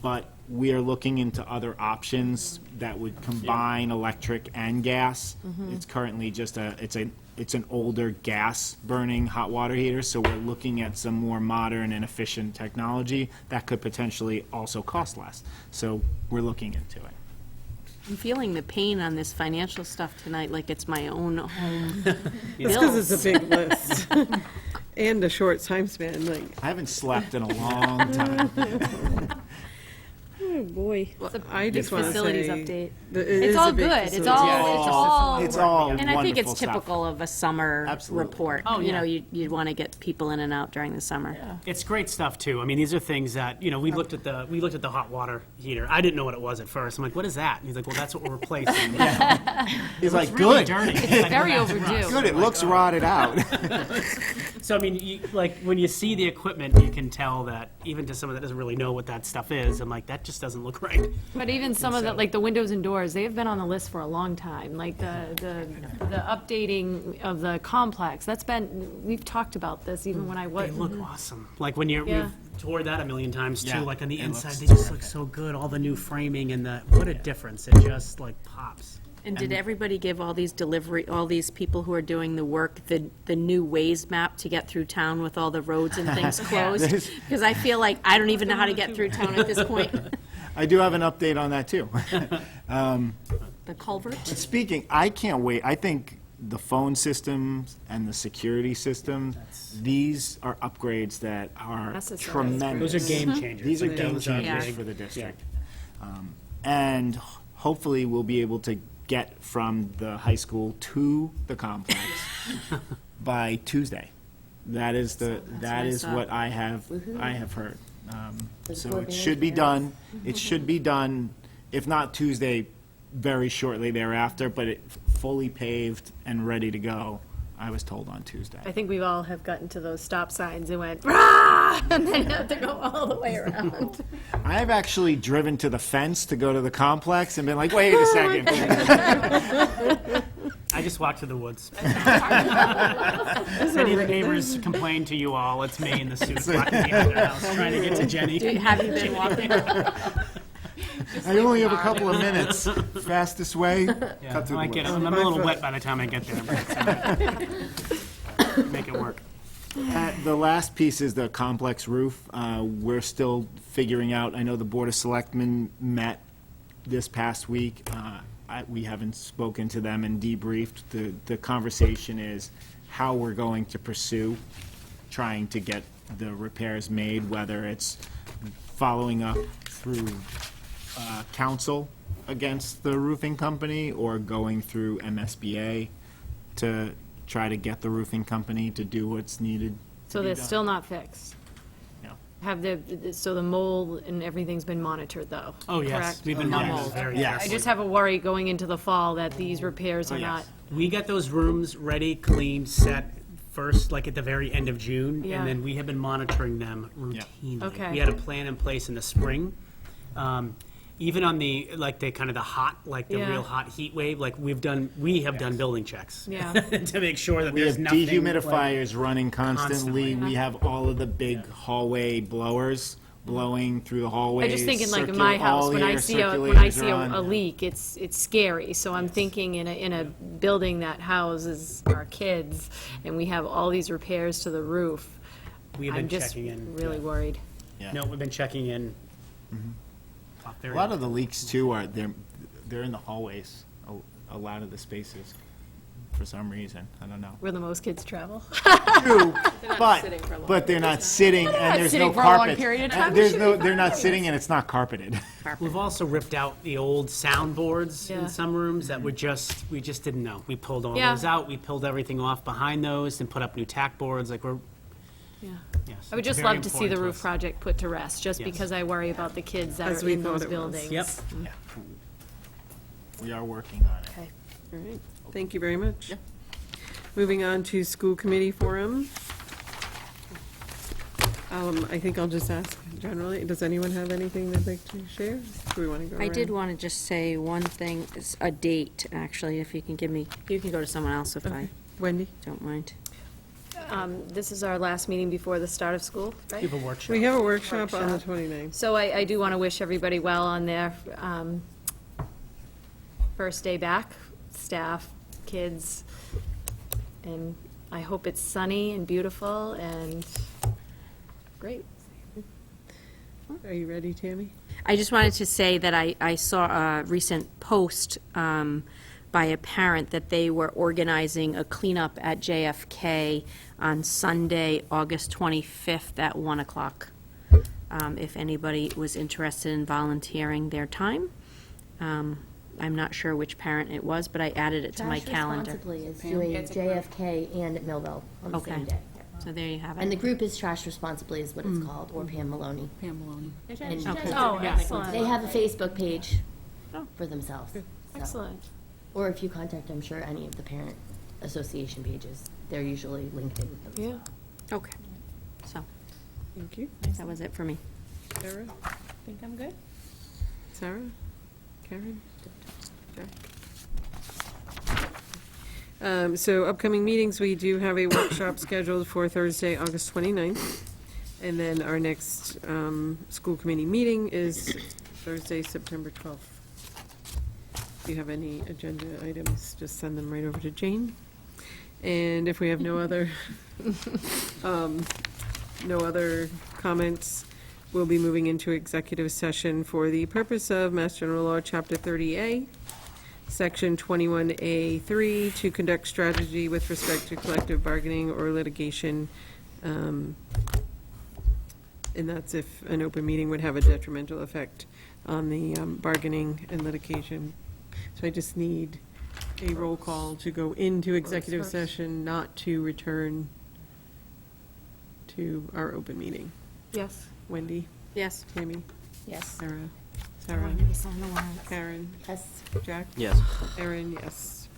But we are looking into other options that would combine electric and gas. It's currently just it's an older gas-burning hot water heater, so we're looking at some more modern and efficient technology that could potentially also cost less. So we're looking into it. I'm feeling the pain on this financial stuff tonight, like it's my own home. That's because it's a big list. And a short time span, like. I haven't slept in a long time. Oh, boy. I just want to say. Facilities update. It's all good. It's all. It's all And I think it's wonderful stuff. typical of a summer Absolutely. report. Oh, You know, yeah. you'd want to get people in and out during the summer. It's great stuff too. I mean, these are things that, you know, we looked at the hot water heater. I didn't know what it was at first. I'm like, what is that? And he's like, well, that's what we're replacing. He's like, Really good. dirty. It's very overdue. Good, it looks rotted out. So I mean, like when you see the equipment, you can tell that even to someone that doesn't really know what that stuff is, I'm like, that just doesn't look right. But even some of the, like the windows and doors, they have been on the list for a long time. Like the updating of the complex, that's been, we've talked about this even when I was. They look awesome. Like when Yeah. we've toured that a million times too, Yeah, like on the it inside, looks they just look terrific. so good. All the new framing and what a difference. It just like pops. And did everybody give all these people who are doing the work, the new Waze map to get through town with all the roads and things closed? Because I feel like I don't even know how to get through town at this point. I do have an update on that, too. The culvert? Speaking, I can't wait. I think the phone systems and the security system, these are upgrades that are Necessary. tremendous. Those are game changers. These are Like, game those are changers big. for the district. And hopefully, we'll be able to get from the high school to the complex by Tuesday. That is what I have heard. So it should be done. It should be done, if not Tuesday, very shortly thereafter, but it fully paved and ready to go, I was told on Tuesday. I think we all have gotten to those stop signs and went, rah, and then you have to go all the way around. I've actually driven to the fence to go to the complex and been like, wait a second. I just walked to the woods. If any of the neighbors complain to you all, it's me in the suit walking behind their house trying to get to Jenny. Have you been walking? I only have a couple of minutes. Fastest way, Yeah, cut through I the get it. woods. I'm a little wet by the time I get there. But it's, make it work. The last piece is the complex roof. We're still figuring out, I know the Board of Selectmen met this past week. We haven't spoken to them and debriefed. The conversation is how we're going to pursue trying to get the repairs made, whether it's following up through counsel against the roofing company or going through MSBA to try to get the roofing company to do what's needed. So they're still not fixed? No. So the mold and everything's been monitored, though? Oh, yes. Correct? We've been No monitoring mold. very Yes. I carefully. just have a worry going into the fall that these repairs are not. We get those rooms ready, cleaned, set first, like at the very end of June, Yeah. and then we have been monitoring them routinely. Okay. We had a plan in place in the spring. Even on the, like, the kind of the hot, like the Yeah. real hot heat wave, like we have done building checks. Yeah. To make sure that We there's have nothing. dehumidifiers running constantly. Constantly. We have all of the big hallway blowers blowing through the hallways. I'm just thinking, like, in my house, all when the I air see a on. leak, it's scary. So I'm thinking in a building that houses our kids, and we have all these repairs to the roof, We have I'm been just checking in. really worried. Yeah. No, we've been checking in. A lot of the leaks too are, they're in the hallways, a lot of the spaces, for some reason, I don't know. Where the most kids travel. True, but they're not sitting and there's no sitting for a long carpet. period of time. They're not sitting and it's not carpeted. We've also ripped out the old soundboards Yeah. in some rooms that we just didn't know. We pulled all Yeah. those out, we pulled everything off behind those and put up new tack boards, like we're, Yeah. yes. I would it's just very love to see important the roof us. project put to rest, just Yes. because I worry about the kids that As are we in thought those it was. buildings. Yep. We are working on it. Okay. All right, thank you very much. Moving on to school committee forum. I think I'll just ask generally, does anyone have anything they'd like to share? Do we want to go I did around? want to just say one thing, a date, actually, if you can give me, you can go to someone else if I Wendy? don't mind. This is our last meeting before the start of school, right? We have a workshop. We have a workshop on the 29th. So I do want to wish everybody well on their first day back, staff, kids, and I hope it's sunny and beautiful and great. Are you ready, Tammy? I just wanted to say that I saw a recent post by a parent that they were organizing a cleanup at JFK on Sunday, August 25th at 1 o'clock. if anybody was interested in volunteering their time. I'm not sure which parent it was, but I added it to my Trash calendar. Responsibly is doing It's a group. JFK and at Millville on the Okay. same day. So there you have And the it. group is Trash Responsibly is what it's called, or Pam Maloney. Pam Maloney. And Oh, excellent. they have a Facebook page Oh. for themselves. so. Excellent. Or if you contact, I'm sure, any of the parent association pages, they're usually linked in with them. Yeah, Okay. So, thank you. that was it for me. Sarah? I think I'm good. Sarah? Karen? Jack? So upcoming meetings, we do have a workshop scheduled for Thursday, August 29th. And then our next school committee meeting is Thursday, September 12th. If you have any agenda items, just send them right over to Jane. And if we have no other, no other comments, we'll be moving into executive session for the purpose of Mass General Law, Chapter 30A, Section 21A3, to conduct strategy with respect to collective bargaining or litigation. And that's if an open meeting would have a detrimental effect on the bargaining and litigation. So I just need a roll call to go into executive session, not to return to our open meeting. Yes. Wendy? Yes. Tammy? Yes. Sarah? Sarah? Karen? Yes. Jack? Yes. Erin, yes.